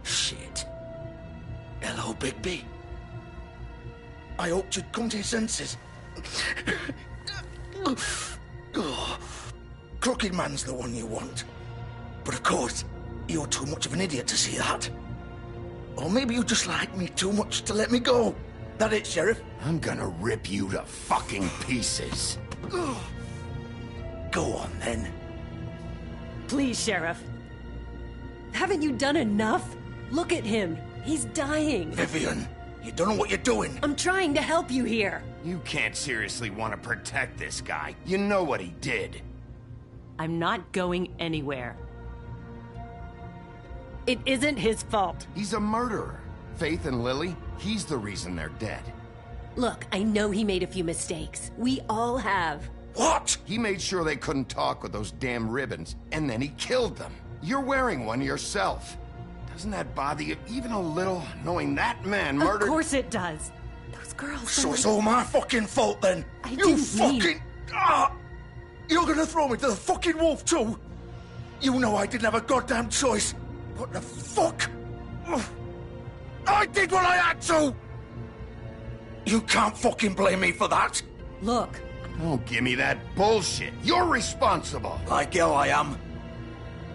Shit. Hello, Bigby. I hoped you'd come to your senses. Crooked Man's the one you want. But of course, you're too much of an idiot to see that. Or maybe you just like me too much to let me go. That it, Sheriff? I'm gonna rip you to fucking pieces. Go on, then. Please, Sheriff. Haven't you done enough? Look at him. He's dying. Vivian, you don't know what you're doing. I'm trying to help you here. You can't seriously want to protect this guy. You know what he did. I'm not going anywhere. It isn't his fault. He's a murderer. Faith and Lily, he's the reason they're dead. Look, I know he made a few mistakes. We all have. What? He made sure they couldn't talk with those damn ribbons, and then he killed them. You're wearing one yourself. Doesn't that bother you even a little, knowing that man murdered— Of course it does. Those girls— So it's all my fucking fault, then? You fucking— You're gonna throw me to the fucking wolf, too? You know I didn't have a goddamn choice. What the fuck? I did what I had to! You can't fucking blame me for that. Look. Don't give me that bullshit. You're responsible. Like hell I am.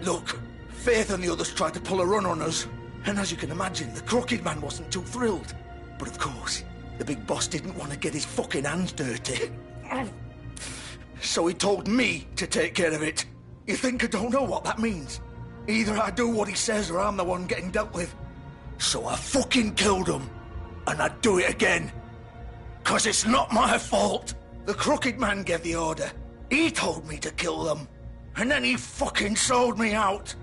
Look, Faith and the others tried to pull a run on us. And as you can imagine, the Crooked Man wasn't too thrilled. But of course, the big boss didn't want to get his fucking hands dirty. So he told me to take care of it. You think I don't know what that means? Either I do what he says or I'm the one getting dealt with. So I fucking killed him. And I'd do it again. 'Cause it's not my fault. The Crooked Man gave the order. He told me to kill them. And then he fucking sold me out.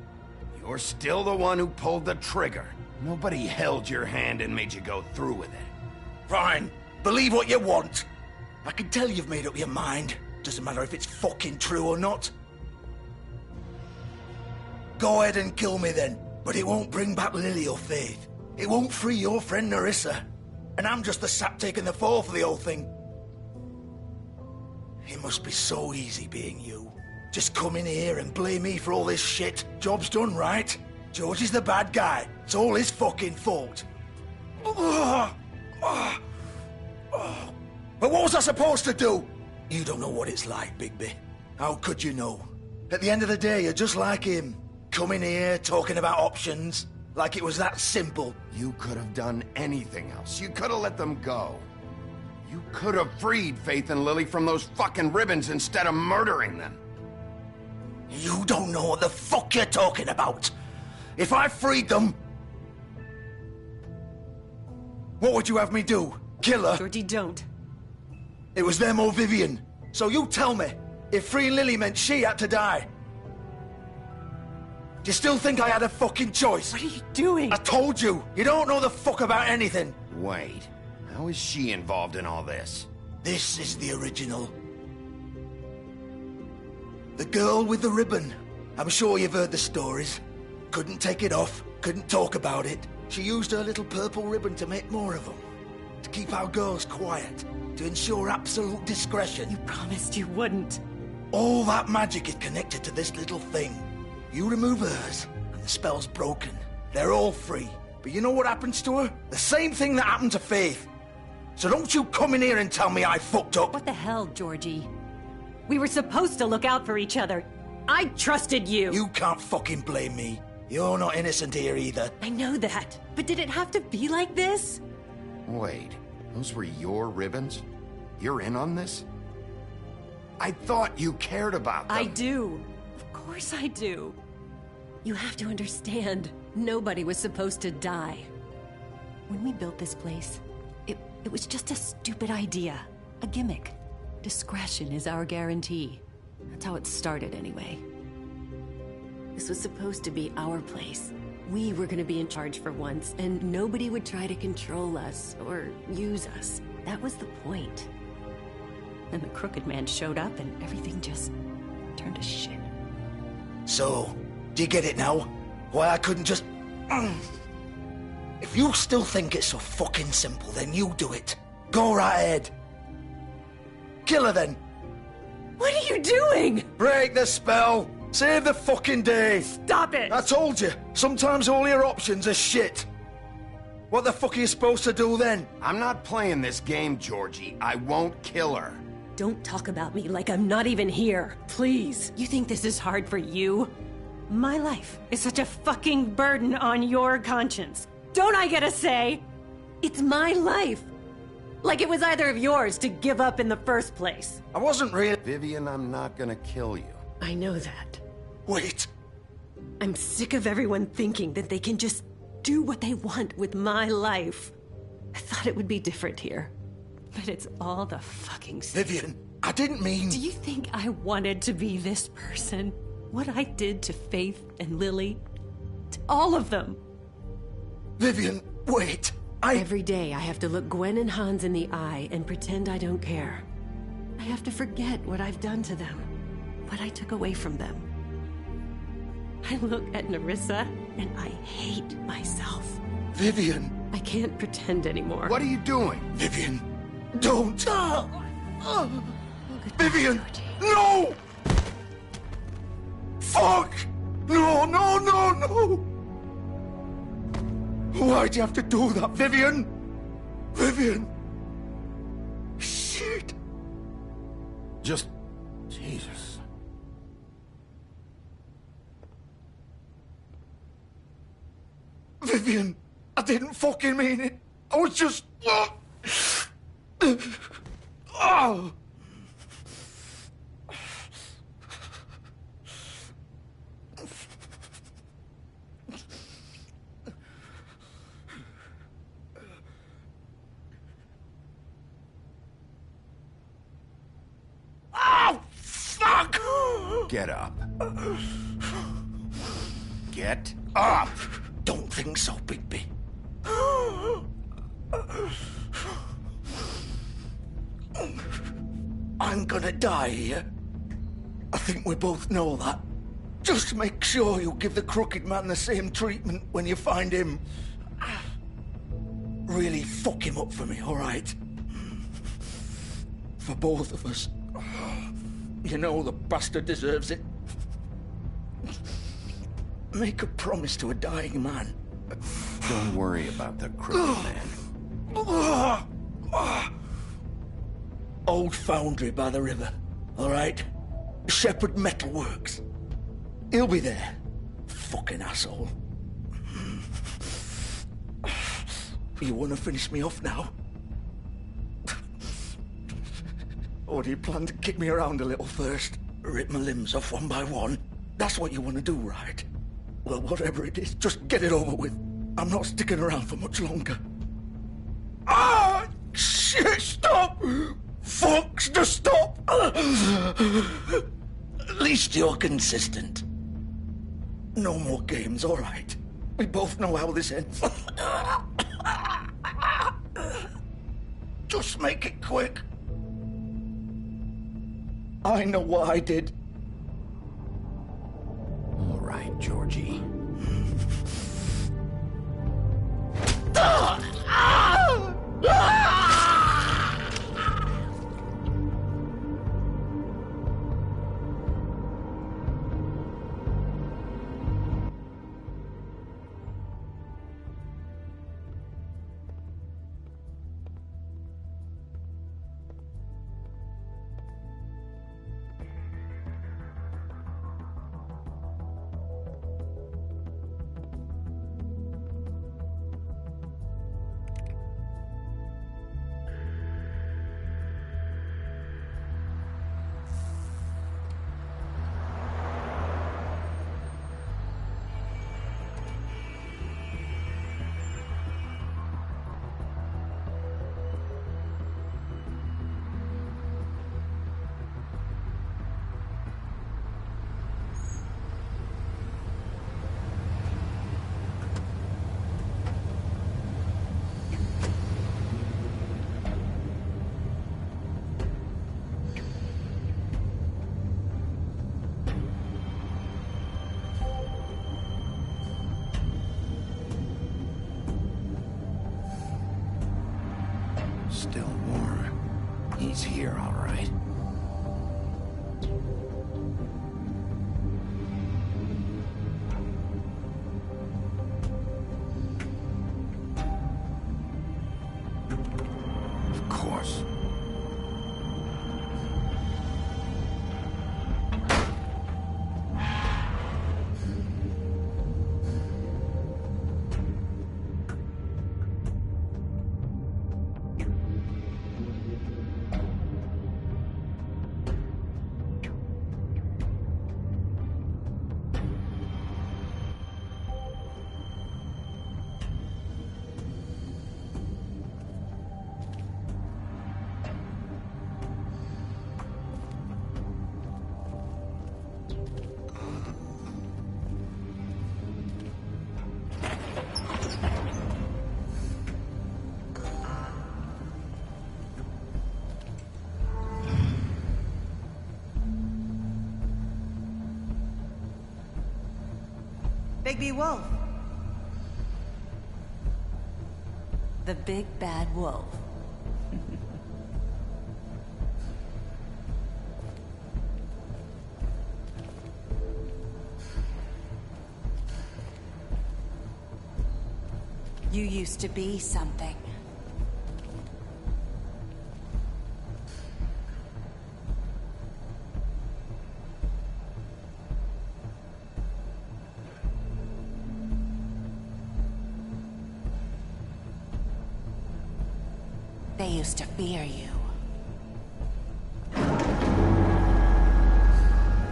You're still the one who pulled the trigger. Nobody held your hand and made you go through with it. Fine. Believe what you want. I can tell you've made up your mind. Doesn't matter if it's fucking true or not. Go ahead and kill me then. But it won't bring back Lily or Faith. It won't free your friend Nerissa. And I'm just the sap taking the fall for the whole thing. It must be so easy being you. Just come in here and blame me for all this shit. Job's done, right? George is the bad guy. It's all his fucking fault. But what was I supposed to do? You don't know what it's like, Bigby. How could you know? At the end of the day, you're just like him. Coming here, talking about options. Like it was that simple. You could have done anything else. You could have let them go. You could have freed Faith and Lily from those fucking ribbons instead of murdering them. You don't know what the fuck you're talking about. If I freed them... What would you have me do? Kill her? Georgie, don't. It was them or Vivian. So you tell me, if freeing Lily meant she had to die. Do you still think I had a fucking choice? What are you doing? I told you, you don't know the fuck about anything. Wait, how is she involved in all this? This is the original. The girl with the ribbon. I'm sure you've heard the stories. Couldn't take it off, couldn't talk about it. She used her little purple ribbon to make more of them. To keep our girls quiet. To ensure absolute discretion. You promised you wouldn't. All that magic is connected to this little thing. You remove hers, and the spell's broken. They're all free. But you know what happens to her? The same thing that happened to Faith. So don't you come in here and tell me I fucked up. What the hell, Georgie? We were supposed to look out for each other. I trusted you. You can't fucking blame me. You're not innocent here either. I know that. But did it have to be like this? Wait, those were your ribbons? You're in on this? I thought you cared about them. I do. Of course I do. You have to understand, nobody was supposed to die. When we built this place, it was just a stupid idea. A gimmick. Discretion is our guarantee. That's how it started anyway. This was supposed to be our place. We were gonna be in charge for once, and nobody would try to control us or use us. That was the point. Then the Crooked Man showed up and everything just turned to shit. So, Do you get it now? Why I couldn't just... If you still think it's so fucking simple, then you do it. Go right ahead. Kill her then. What are you doing? Break the spell. Save the fucking day. Stop it. I told you, sometimes all your options are shit. What the fuck are you supposed to do then? I'm not playing this game, Georgie. I won't kill her. Don't talk about me like I'm not even here. Please. You think this is hard for you? My life is such a fucking burden on your conscience. Don't I get a say? It's my life. Like it was either of yours to give up in the first place. I wasn't really... Vivian, I'm not gonna kill you. I know that. Wait. I'm sick of everyone thinking that they can just do what they want with my life. I thought it would be different here. But it's all the fucking same. Vivian, I didn't mean... Do you think I wanted to be this person? What I did to Faith and Lily? To all of them? Vivian, wait. Every day I have to look Gwen and Hans in the eye and pretend I don't care. I have to forget what I've done to them. What I took away from them. I look at Nerissa and I hate myself. Vivian. I can't pretend anymore. What are you doing? Vivian, don't. Vivian, no! Fuck! No, no, no, no! Why'd you have to do that, Vivian? Vivian! Shit! Just... Jesus. Vivian, I didn't fucking mean it. I was just... Oh! Oh, fuck! Get up. Get up! Don't think so, Bigby. I'm gonna die here. I think we both know that. Just make sure you give the crooked man the same treatment when you find him. Really fuck him up for me, all right? For both of us. You know the bastard deserves it. Make a promise to a dying man. Don't worry about the crooked man. Old foundry by the river, all right? Shepherd Metalworks. He'll be there. Fucking asshole. You want to finish me off now? Or do you plan to kick me around a little first? Rip my limbs off one by one? That's what you want to do, right? Well, whatever it is, just get it over with. I'm not sticking around for much longer. Ah! Shit, stop! Fucks to stop! At least you're consistent. No more games, all right? We both know how this ends. Just make it quick. I know what I did. All right, Georgie. Still warm. He's here, all right. Of course. Big Wolf. The big bad wolf. You used to be something. They used to fear you.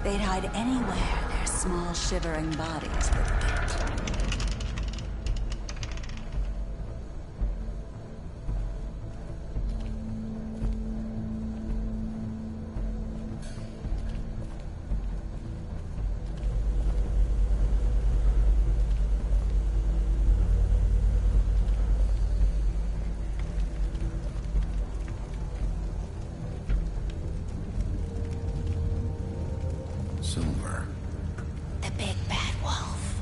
They'd hide anywhere their small shivering bodies would fit. Silver. The big bad wolf.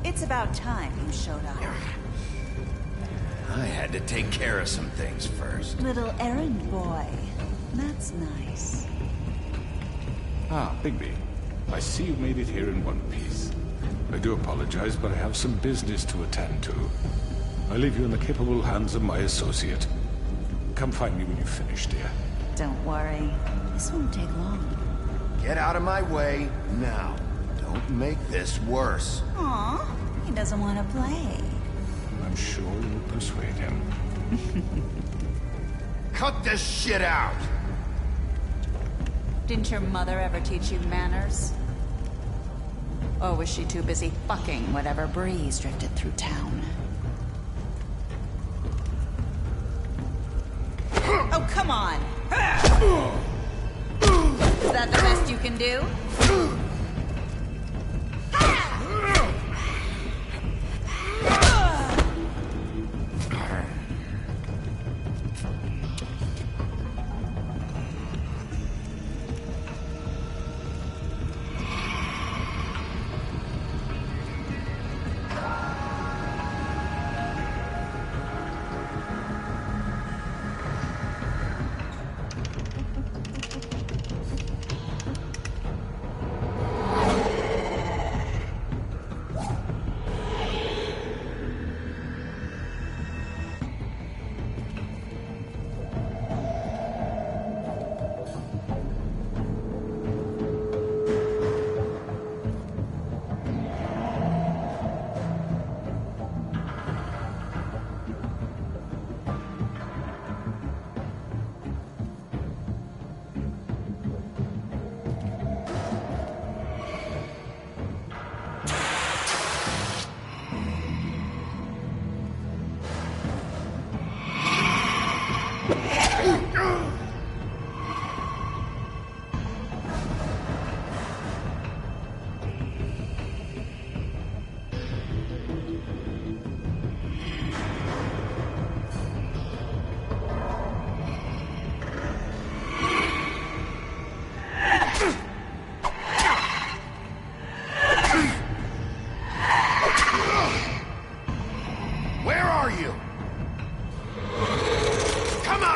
It's about time you showed up. I had to take care of some things first. Little errand boy. That's nice. Ah, Bigby. I see you made it here in one piece. I do apologize, but I have some business to attend to. I leave you in the capable hands of my associate. Come find me when you've finished, dear. Don't worry. This won't take long. Get out of my way now. Don't make this worse. Aw, he doesn't want to play. I'm sure you'll persuade him. Cut this shit out! Didn't your mother ever teach you manners? Or was she too busy fucking whatever breeze drifted through town? Oh, come on! Is that the best you can do?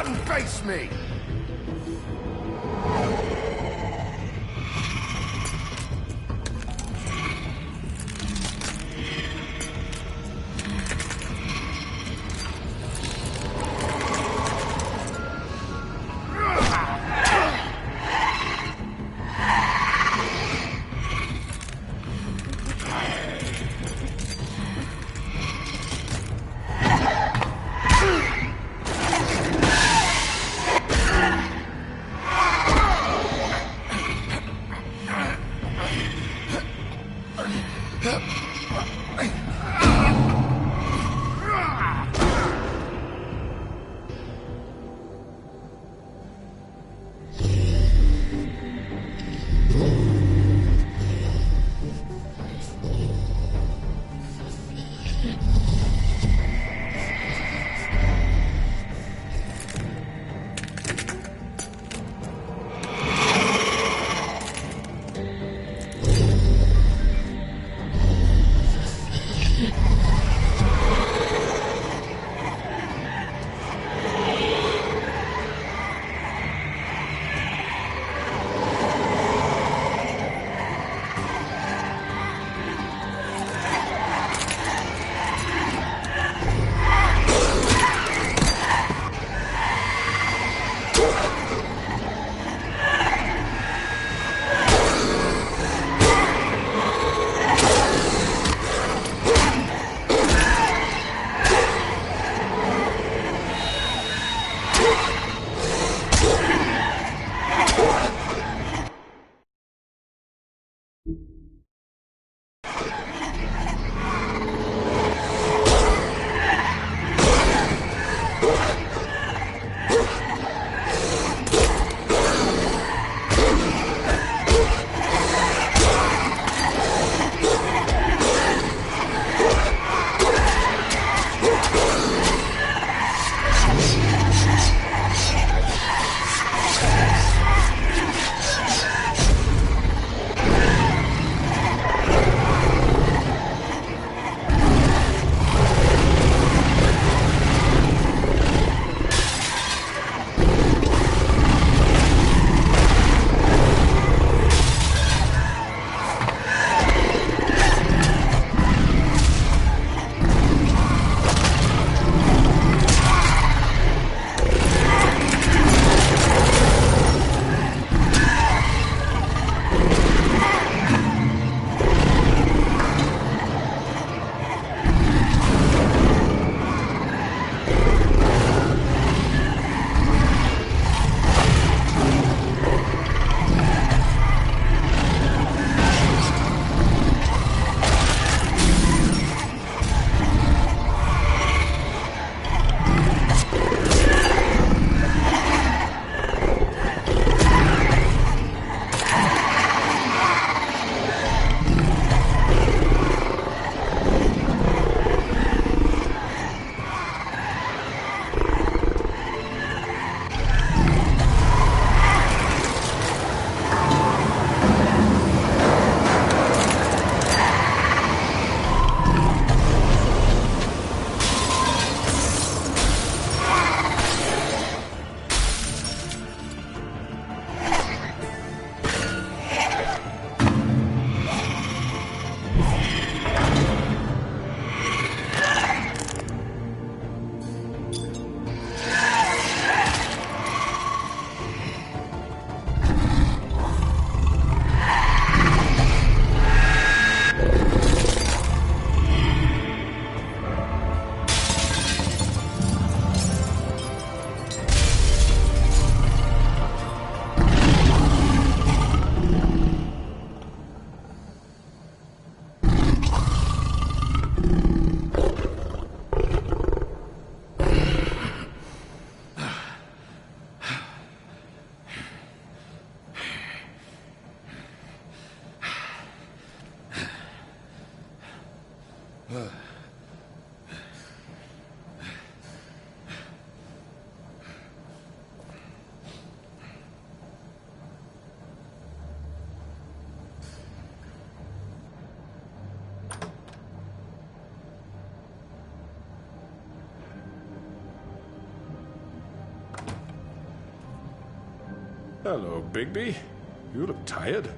out and face me! Hello, Bigby. You look tired.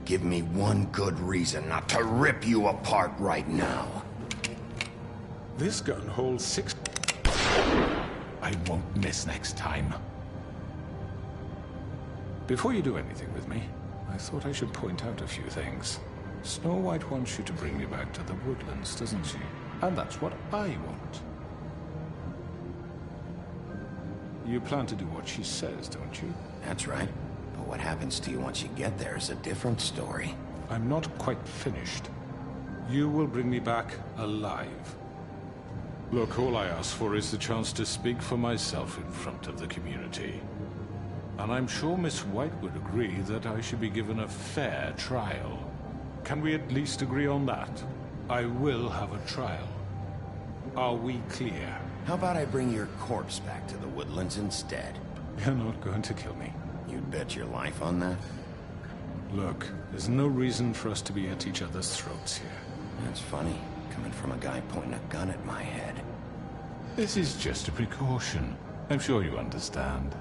Give me one good reason not to rip you apart right now. This gun holds 6... I won't miss next time. Before you do anything with me, I thought I should point out a few things. Snow White wants you to bring me back to the woodlands, doesn't she? And that's what I want. You plan to do what she says, don't you? That's right. But what happens to you once you get there is a different story. I'm not quite finished. You will bring me back alive. Look, all I ask for is the chance to speak for myself in front of the community. And I'm sure Miss White would agree that I should be given a fair trial. Can we at least agree on that? I will have a trial. Are we clear? How about I bring your corpse back to the woodlands instead? You're not going to kill me. You'd bet your life on that? Look, there's no reason for us to be at each other's throats here. That's funny, coming from a guy pointing a gun at my head. This is just a precaution. I'm sure you understand.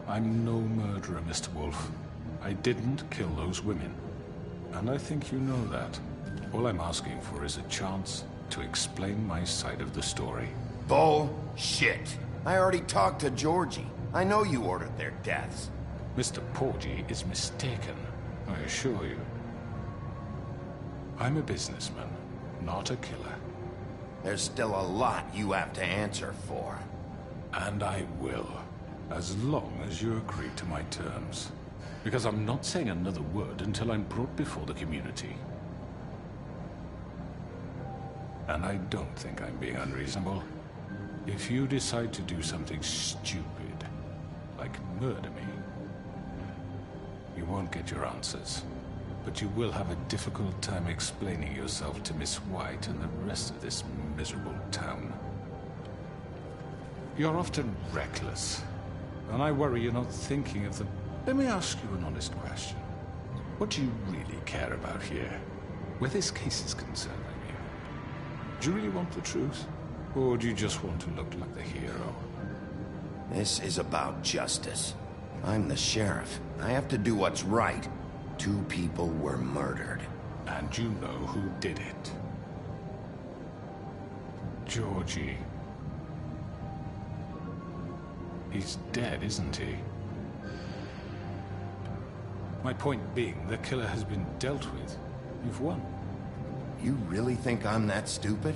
I'm no murderer, Mr. Wolf. I didn't kill those women. And I think you know that. All I'm asking for is a chance to explain my side of the story. Bullshit! I already talked to Georgie. I know you ordered their deaths. Mr. Porgy is mistaken, I assure you. I'm a businessman, not a killer. There's still a lot you have to answer for. And I will, as long as you agree to my terms. Because I'm not saying another word until I'm brought before the community. And I don't think I'm being unreasonable. If you decide to do something stupid, like murder me, you won't get your answers. But you will have a difficult time explaining yourself to Miss White and the rest of this miserable town. You're often reckless, and I worry you're not thinking of the... Let me ask you an honest question. What do you really care about here? Where this case is concerned, I mean. Do you really want the truth? Or do you just want to look like the hero? This is about justice. I'm the sheriff. I have to do what's right. 2 people were murdered. And you know who did it. Georgie. He's dead, isn't he? My point being, the killer has been dealt with. You've won. You really think I'm that stupid?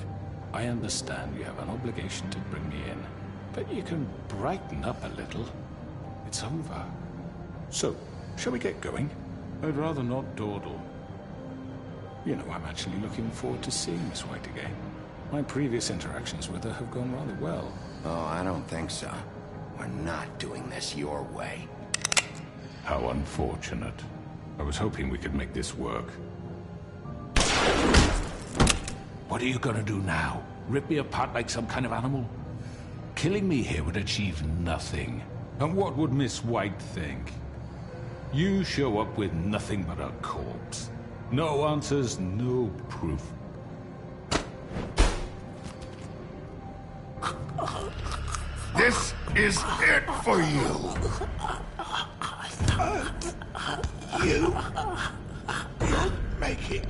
I understand you have an obligation to bring me in, but you can brighten up a little. It's over. So, shall we get going? I'd rather not dawdle. You know, I'm actually looking forward to seeing Miss White again. My previous interactions with her have gone rather well. Oh, I don't think so. We're not doing this your way. How unfortunate. I was hoping we could make this work. What are you gonna do now? Rip me apart like some kind of animal? Killing me here would achieve nothing. And what would Miss White think? You show up with nothing but a corpse. No answers, no proof. This is it for you. You make it.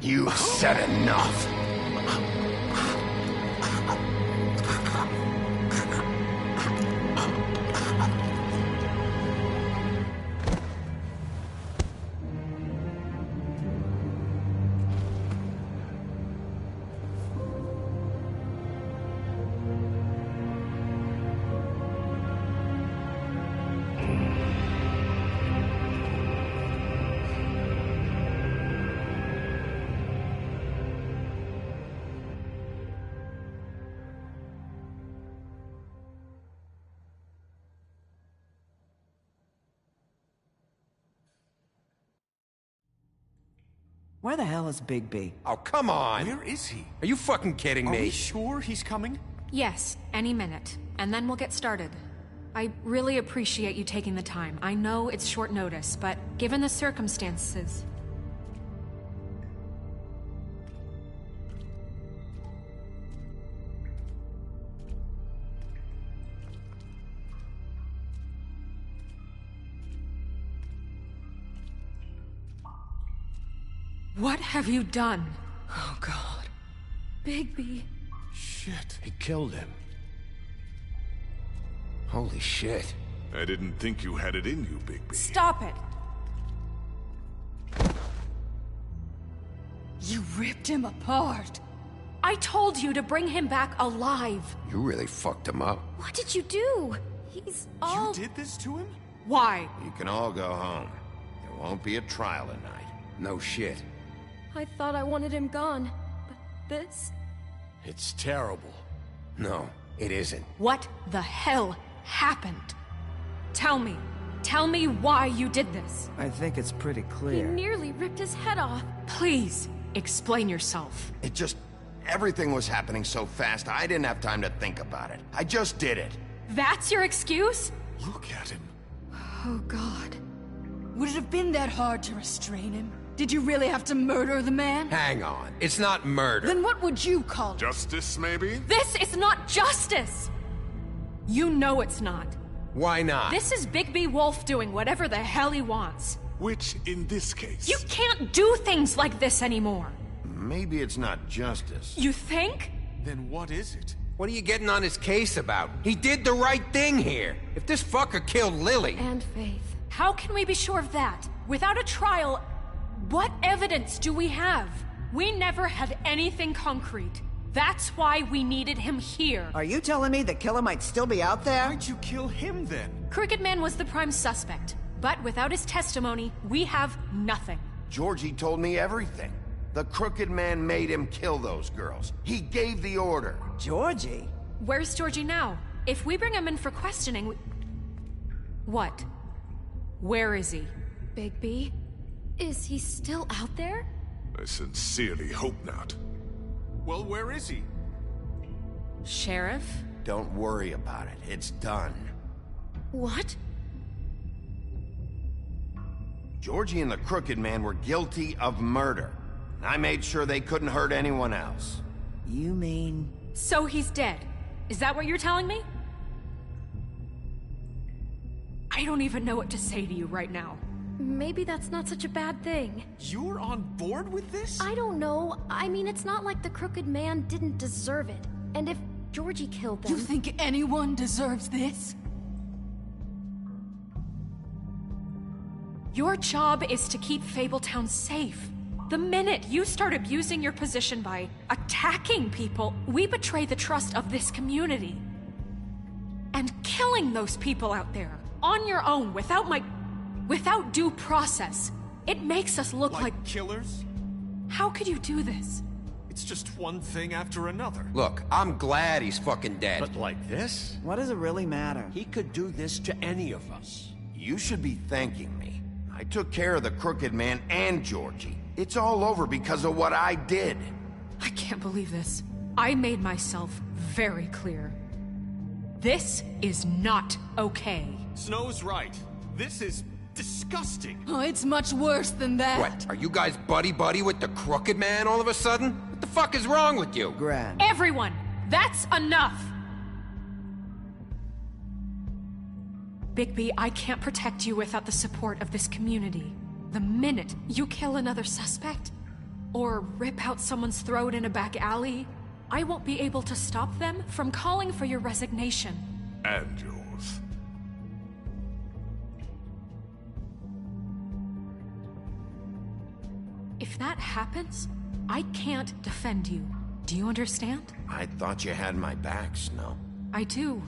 You said enough. Where the hell is Bigby? Oh, come on! Where is he? Are you fucking kidding me? Are we sure he's coming? Yes, any minute. And then we'll get started. I really appreciate you taking the time. I know it's short notice, but given the circumstances... What have you done? Oh, God. Bigby. Shit. He killed him. Holy shit. I didn't think you had it in you, Bigby. Stop it! You ripped him apart. I told you to bring him back alive. You really fucked him up. What did you do? He's all... You did this to him? Why? You can all go home. There won't be a trial tonight. No shit. I thought I wanted him gone, but this... It's terrible. No, it isn't. What the hell happened? Tell me. Tell me why you did this. I think it's pretty He clear. nearly ripped his head off. Please, explain yourself. It just... everything was happening so fast, I didn't have time to think about it. I just did it. That's your excuse? Look at him. Oh, God. Would it have been that hard to restrain him? Did you really have to murder the man? Hang on. It's not murder. Then what would you call it? Justice, maybe? This is not justice! You know it's not. Why not? This is Bigby Wolf doing whatever the hell he wants. Which, in this case... You can't do things like this anymore. Maybe it's not justice. You think? Then what is it? What are you getting on his case about? He did the right thing here. If this fucker killed Lily... And Faith. How can we be sure of that? Without a trial, what evidence do we have? We never had anything concrete. That's why we needed him here. Are you telling me the killer might still be out there? Why'd you kill him then? Crooked Man was the prime suspect, but without his testimony, we have nothing. Georgie told me everything. The Crooked Man made him kill those girls. He gave the order. Georgie? Where's Georgie now? If we bring him in for questioning, What? Where is he? Bigby? Is he still out there? I sincerely hope not. Well, where is he? Sheriff? Don't worry about it. It's done. What? Georgie and the Crooked Man were guilty of murder. I made sure they couldn't hurt anyone else. You mean... So he's dead. Is that what you're telling me? I don't even know what to say to you right now. Maybe that's not such a bad thing. You're on board with this? I don't know. I mean, it's not like the Crooked Man didn't deserve it. And if Georgie killed them... You think anyone deserves this? Your job is to keep Fabletown safe. The minute you start abusing your position by attacking people, we betray the trust of this community. And killing those people out there, on your own, without due process, it makes us look like killers? How could you do this? It's just one thing after another. Look, I'm glad he's fucking dead. But like this? What does it really matter? He could do this to any of us. You should be thanking me. I took care of the Crooked Man and Georgie. It's all over because of what I did. I can't believe this. I made myself very clear. This is not okay. Snow's right. This is disgusting. Oh, it's much worse than that. What, are you guys buddy-buddy with the Crooked Man all of a sudden? What the fuck is wrong with you? Gran. Everyone, that's enough! Bigby, I can't protect you without the support of this community. The minute you kill another suspect, or rip out someone's throat in a back alley, I won't be able to stop them from calling for your resignation. And yours. If that happens, I can't defend you. Do you understand? I thought you had my back, Snow. I do,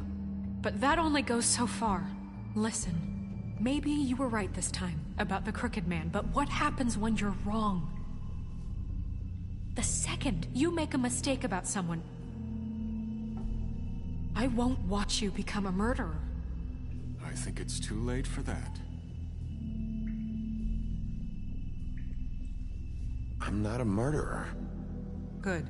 but that only goes so far. Listen, maybe you were right this time about the Crooked Man, but what happens when you're wrong? The second you make a mistake about someone, I won't watch you become a murderer. I think it's too late for that. I'm not a murderer. Good.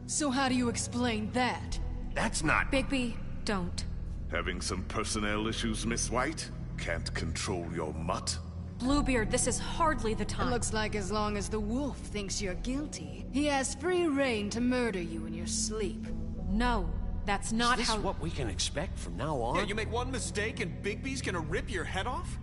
So how do you explain that? That's not... Bigby, don't. Having some personnel issues, Miss White? Can't control your mutt? Bluebeard, this is hardly the time. It looks like as long as the wolf thinks you're guilty, he has free rein to murder you in your sleep. No, that's not Is this how... what we can expect from now on? Yeah, you make one mistake and Bigby's gonna rip your head off?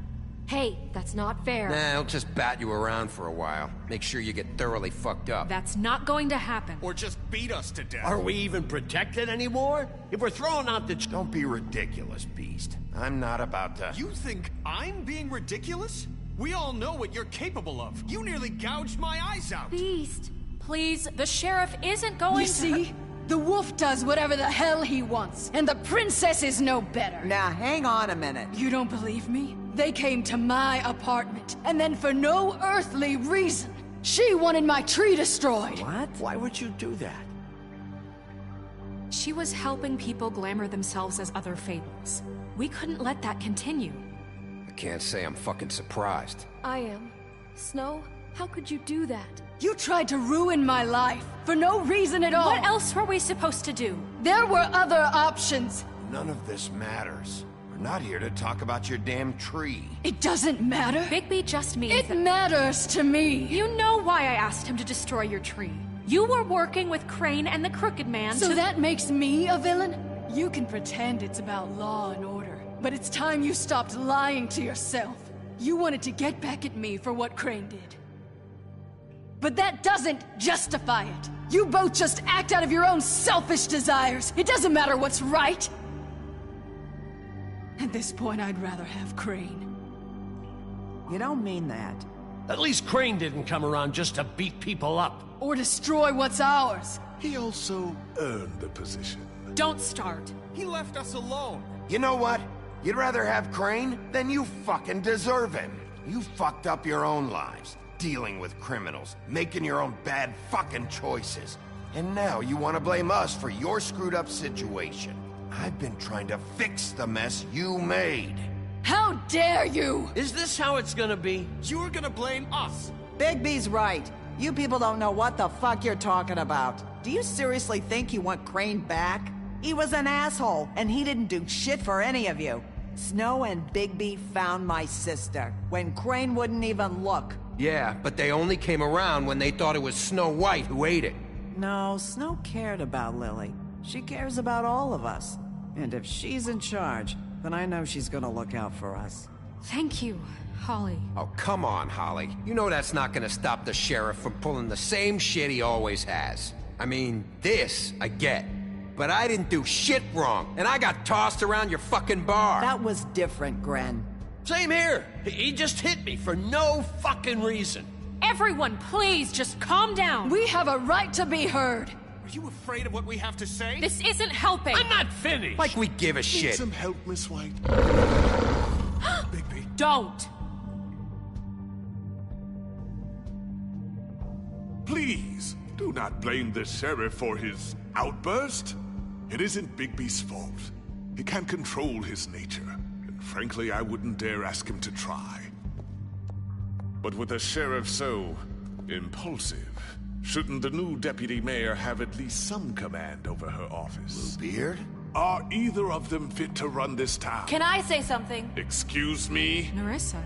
Hey, that's not fair. Nah, I'll just bat you around for a while. Make sure you get thoroughly fucked up. That's not going to happen. Or just beat us to death. Are we even protected anymore? If we're throwing out the... Don't be ridiculous, Beast. I'm not about to... You think I'm being ridiculous? We all know what you're capable of. You nearly gouged my eyes out. Beast. Please, the sheriff isn't going You see? The wolf does whatever the hell he wants, and the princess is no better. Now, hang on a minute. You don't believe me? They came to my apartment, and then for no earthly reason, she wanted my tree destroyed. What? Why would you do that? She was helping people glamour themselves as other fables. We couldn't let that continue. I can't say I'm fucking surprised. I am. Snow, how could you do that? You tried to ruin my life, for no reason at all. What else were we supposed to do? There were other options. None of this matters. We're not here to talk about your damn tree. It doesn't matter. Bigby just means It matters to me. You know why I asked him to destroy your tree. You were working with Crane and the Crooked Man So that makes me a villain? You can pretend it's about law and order, but it's time you stopped lying to yourself. You wanted to get back at me for what Crane did. But that doesn't justify it. You both just act out of your own selfish desires. It doesn't matter what's right. At this point, I'd rather have Crane. You don't mean that. At least Crane didn't come around just to beat people up. Or destroy what's ours. He also earned the position. Don't start. He left us alone. You know what? You'd rather have Crane than you fucking deserve him. You fucked up your own lives, dealing with criminals, making your own bad fucking choices. And now you want to blame us for your screwed up situation. I've been trying to fix the mess you made. How dare you! Is this how it's gonna be? You're gonna blame us. Bigby's right. You people don't know what the fuck you're talking about. Do you seriously think you want Crane back? He was an asshole, and he didn't do shit for any of you. Snow and Bigby found my sister, when Crane wouldn't even look. Yeah, but they only came around when they thought it was Snow White who ate it. No, Snow cared about Lily. She cares about all of us. And if she's in charge, then I know she's gonna look out for us. Thank you, Holly. Oh, come on, Holly. You know that's not gonna stop the sheriff from pulling the same shit he always has. I mean, this, I get. But I didn't do shit wrong, and I got tossed around your fucking bar. That was different, Gren. Same here. He just hit me for no fucking reason. Everyone, please, just calm down. We have a right to be heard. Are you afraid of what we have to say? This isn't helping. I'm not finished. Like we give a Need shit. some help, Miss White? Bigby. Don't. Please, do not blame the sheriff for his outburst. It isn't Bigby's fault. He can't control his nature, and frankly, I wouldn't dare ask him to try. But with a sheriff so impulsive, shouldn't the new deputy mayor have at least some command over her office? Bluebeard? Are either of them fit to run this town? Can I say something? Excuse me? Nerissa.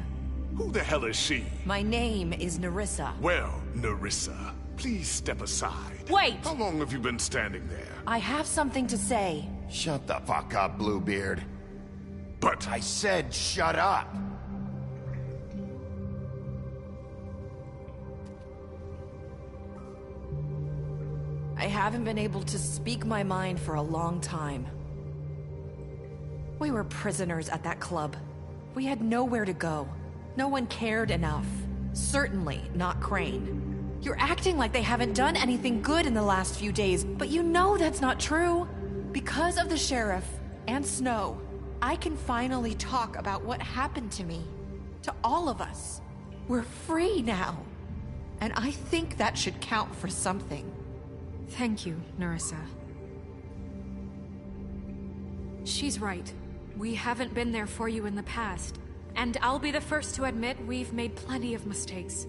Who the hell is she? My name is Nerissa. Well, Nerissa, please step aside. Wait! How long have you been standing there? I have something to say. Shut the fuck up, Bluebeard. But I said shut up. I haven't been able to speak my mind for a long time. We were prisoners at that club. We had nowhere to go. No one cared enough. Certainly not Crane. You're acting like they haven't done anything good in the last few days, but you know that's not true. Because of the sheriff and Snow, I can finally talk about what happened to me. To all of us. We're free now. And I think that should count for something. Thank you, Nerissa. She's right. We haven't been there for you in the past. And I'll be the first to admit we've made plenty of mistakes.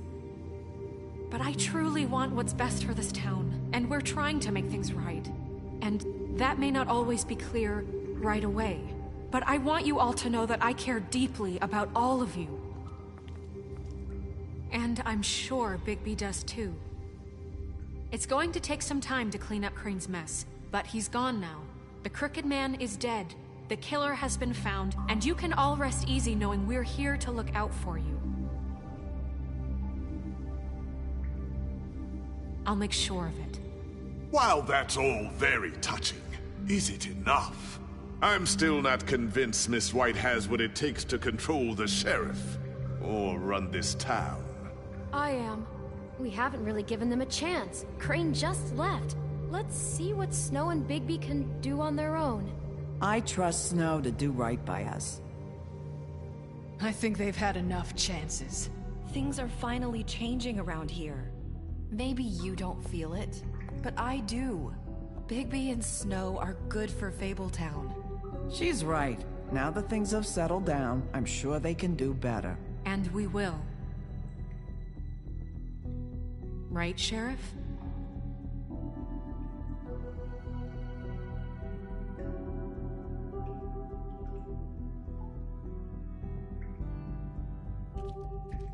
But I truly want what's best for this town, and we're trying to make things right. And that may not always be clear right away. But I want you all to know that I care deeply about all of you. And I'm sure Bigby does too. It's going to take some time to clean up Crane's mess, but he's gone now. The Crooked Man is dead, The killer has been found, and you can all rest easy knowing we're here to look out for you. I'll make sure of it. While that's all very touching, is it enough? I'm still not convinced Miss White has what it takes to control the sheriff, or run this town. I am. We haven't really given them a chance. Crane just left. Let's see what Snow and Bigby can do on their own. I trust Snow to do right by us. I think they've had enough chances. Things are finally changing around here. Maybe you don't feel it, but I do. Bigby and Snow are good for Fabletown. She's right. Now that things have settled down, I'm sure they can do better. And we will. Right, Sheriff?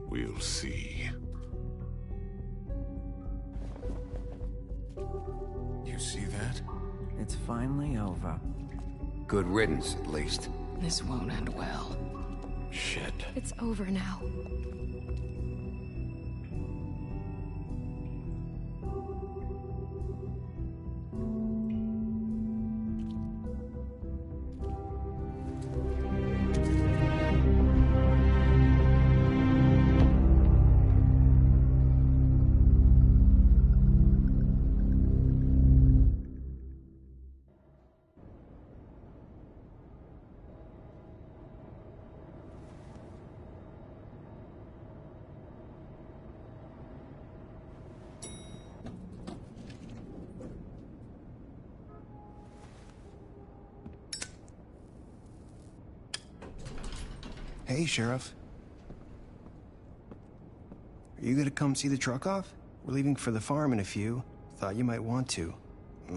We'll see. You see that? It's finally over. Good riddance, at least. This won't end well. Shit. It's over now. Hey, Sheriff. Are you gonna come see the truck off? We're leaving for the farm in a few. Thought you might want to.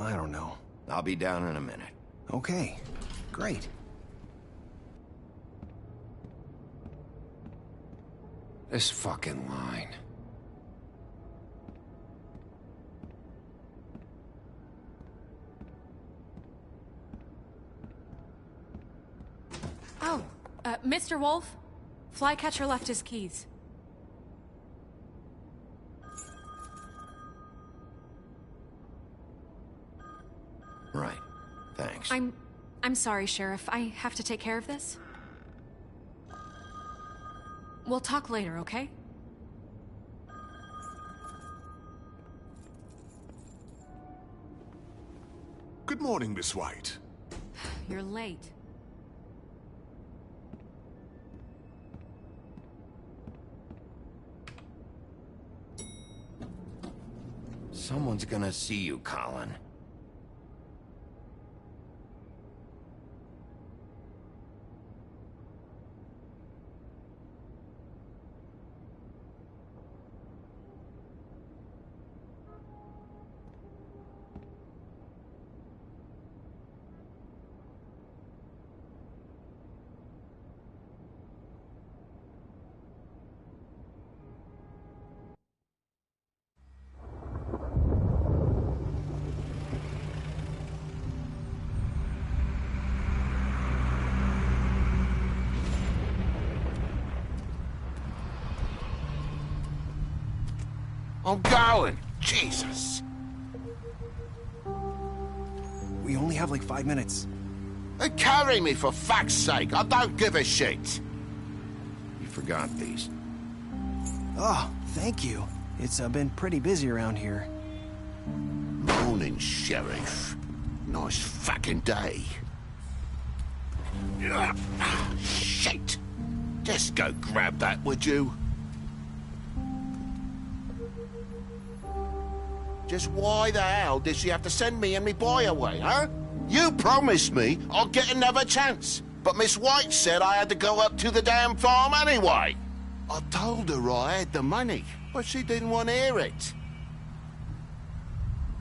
I don't know. I'll be down in a minute. Okay, great. This fucking line. Oh, Mr. Wolf, Flycatcher left his keys. Right. Thanks. I'm sorry, Sheriff. I have to take care of this. We'll talk later, okay? Good morning, Miss White. You're late. Someone's gonna see you, Colin. I'm going. Jesus. We only have like 5 minutes. Carry me for fuck's sake. I don't give a shit. You forgot these. Oh, thank you. It's been pretty busy around here. Morning, Sheriff. Nice fucking day. Shit. Just go grab that, would you? Just why the hell did she have to send me and me boy away, huh? You promised me I'd get another chance, but Miss White said I had to go up to the damn farm anyway. I told her I had the money, but she didn't want to hear it.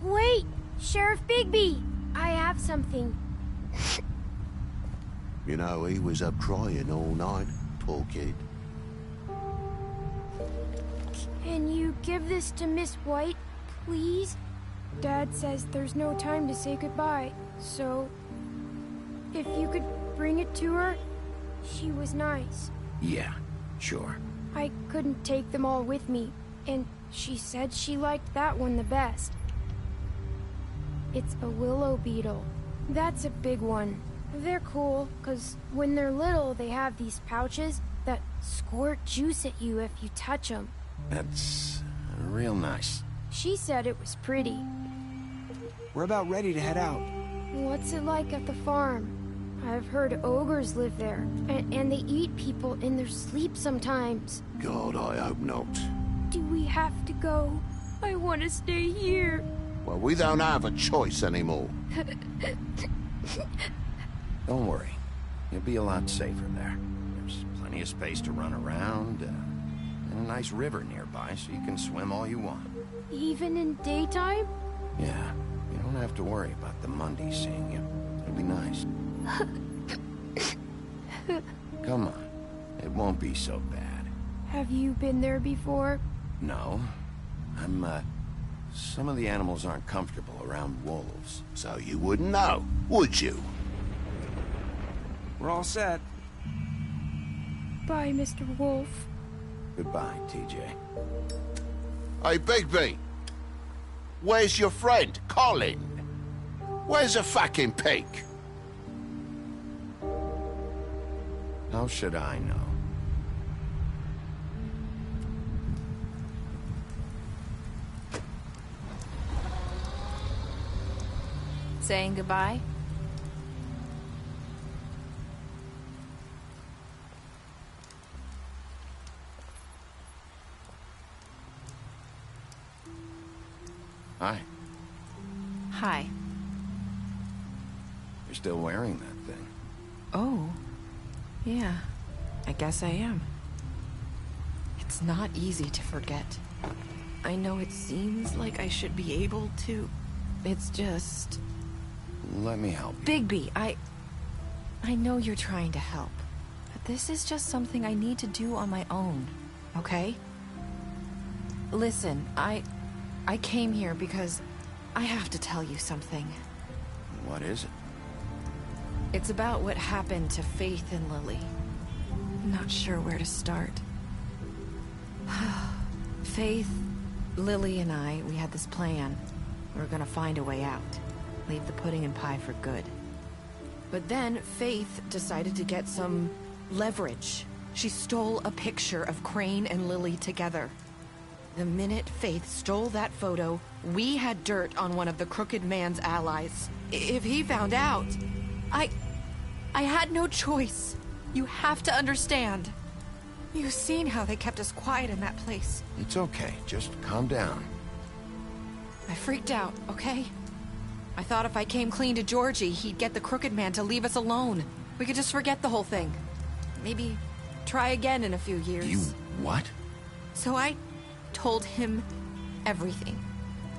Wait, Sheriff Bigby! I have something. You know, he was up crying all night, poor kid. Can you give this to Miss White, please? Dad says there's no time to say goodbye, so if you could bring it to her? She was nice. Yeah, sure. I couldn't take them all with me, and she said she liked that one the best. It's a willow beetle. That's a big one. They're cool, 'cause when they're little, they have these pouches that squirt juice at you if you touch them. That's real nice. She said it was pretty. We're about ready to head out. What's it like at the farm? I've heard ogres live there, and they eat people in their sleep sometimes. God, I hope not. Do we have to go? I want to stay here. Well, we don't have a choice anymore. Don't worry. You'll be a lot safer there. There's plenty of space to run around, and a nice river nearby so you can swim all you want. Even in daytime? Yeah, you don't have to worry about the Mondays seeing you. It'll be nice. Come on. It won't be so bad. Have you been there before? No. Some of the animals aren't comfortable around wolves. So you wouldn't know, would you? We're all set. Bye, Mr. Wolf. Goodbye, TJ. Hey, Bigby. Where's your friend, Colin? Where's the fucking pig? How should I know? Saying goodbye? Hi. Hi. You're still wearing that thing. Oh. Yeah. I guess I am. It's not easy to forget. I know it seems like I should be able to. It's just... Let me help you. Bigby, I know you're trying to help. But this is just something I need to do on my own, okay? Listen, I came here because I have to tell you something. What is it? It's about what happened to Faith and Lily. I'm not sure where to start. Faith, Lily, and I, we had this plan. We were gonna find a way out. Leave the pudding and pie for good. But then Faith decided to get some leverage. She stole a picture of Crane and Lily together. The minute Faith stole that photo, we had dirt on one of the Crooked Man's allies. If he found out, I had no choice. You have to understand. You've seen how they kept us quiet in that place. It's okay. Just calm down. I freaked out, okay? I thought if I came clean to Georgie, he'd get the Crooked Man to leave us alone. We could just forget the whole thing. Maybe try again in a few years. You what? So I told him everything.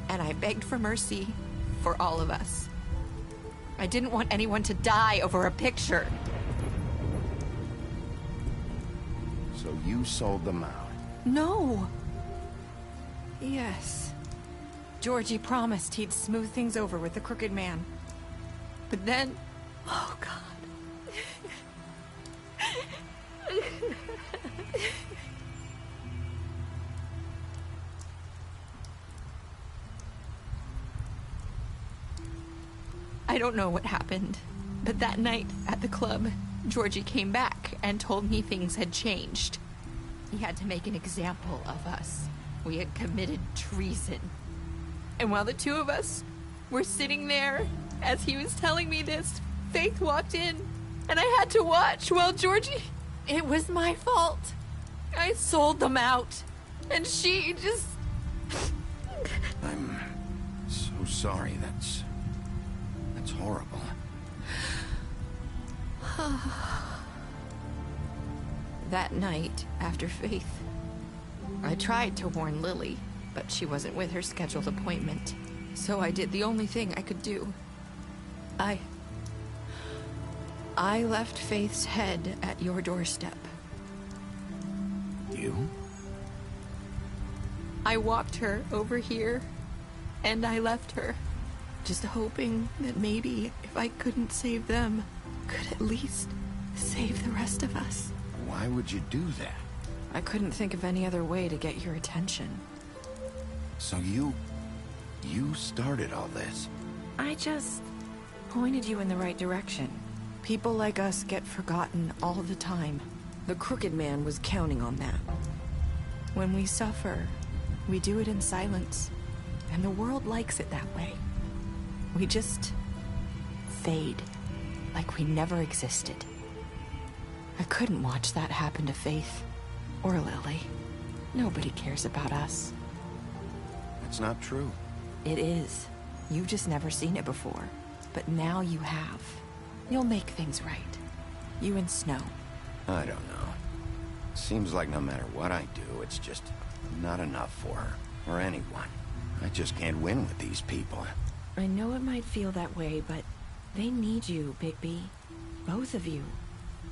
And I begged for mercy for all of us. I didn't want anyone to die over a picture. So you sold them out? No. Yes. Georgie promised he'd smooth things over with the Crooked Man. But then... Oh, God. I don't know what happened, but that night at the club, Georgie came back and told me things had changed. He had to make an example of us. We had committed treason. And while the two of us were sitting there, as he was telling me this, Faith walked in, and I had to watch while Georgie... It was my fault. I sold them out, and she just... I'm so sorry. That's horrible. That night, after Faith, I tried to warn Lily, but she wasn't with her scheduled appointment. So I did the only thing I could do. I left Faith's head at your doorstep. You? I walked her over here, and I left her, just hoping that maybe if I couldn't save them, could at least save the rest of us. Why would you do that? I couldn't think of any other way to get your attention. So you started all this? I just pointed you in the right direction. People like us get forgotten all the time. The Crooked Man was counting on that. When we suffer, we do it in silence, and the world likes it that way. We just fade, like we never existed. I couldn't watch that happen to Faith, or Lily. Nobody cares about us. It's not true. It is. You've just never seen it before. But now you have. You'll make things right. You and Snow. I don't know. Seems like no matter what I do, it's just not enough for her, or anyone. I just can't win with these people. I know it might feel that way, but they need you, Bigby. Both of you.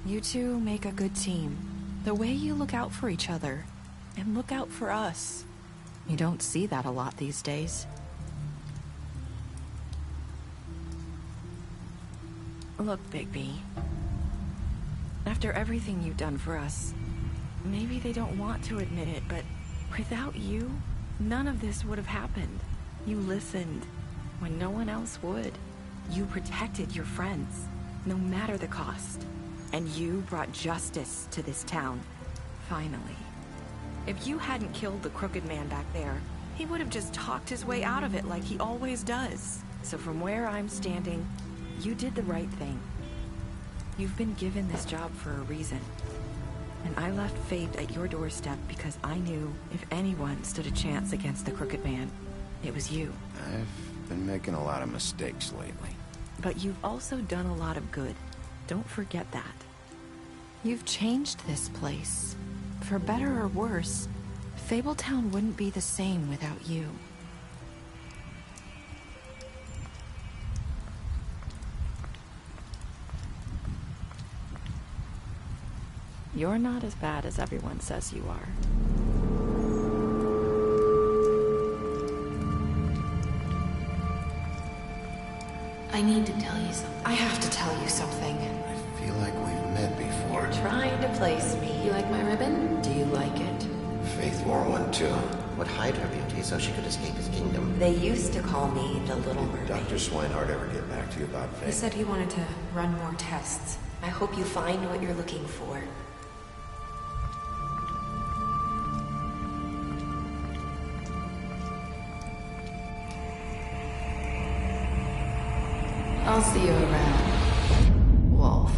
You two make a good team. The way you look out for each other, and look out for us. You don't see that a lot these days. Look, Bigby. After everything you've done for us, maybe they don't want to admit it, but without you, none of this would have happened. You listened when no one else would. You protected your friends, no matter the cost. And you brought justice to this town, finally. If you hadn't killed the Crooked Man back there, he would have just talked his way out of it like he always does. So from where I'm standing, you did the right thing. You've been given this job for a reason. And I left Faith at your doorstep because I knew if anyone stood a chance against the Crooked Man, it was you. I've been making a lot of mistakes lately. But you've also done a lot of good. Don't forget that. You've changed this place. For better or worse, Fabletown wouldn't be the same without you. You're not as bad as everyone says you are. I need to tell you something. I have to tell you something. I feel like we've met before. You're trying to place me. You like my ribbon? Do you like it? Faith wore one too. Would hide her beauty so she could escape his kingdom. They used to call me the Little Mermaid. Did Dr. Swinehart ever get back to you about Faith? He said he wanted to run more tests. I hope you find what you're looking for. I'll see you around, Wolf.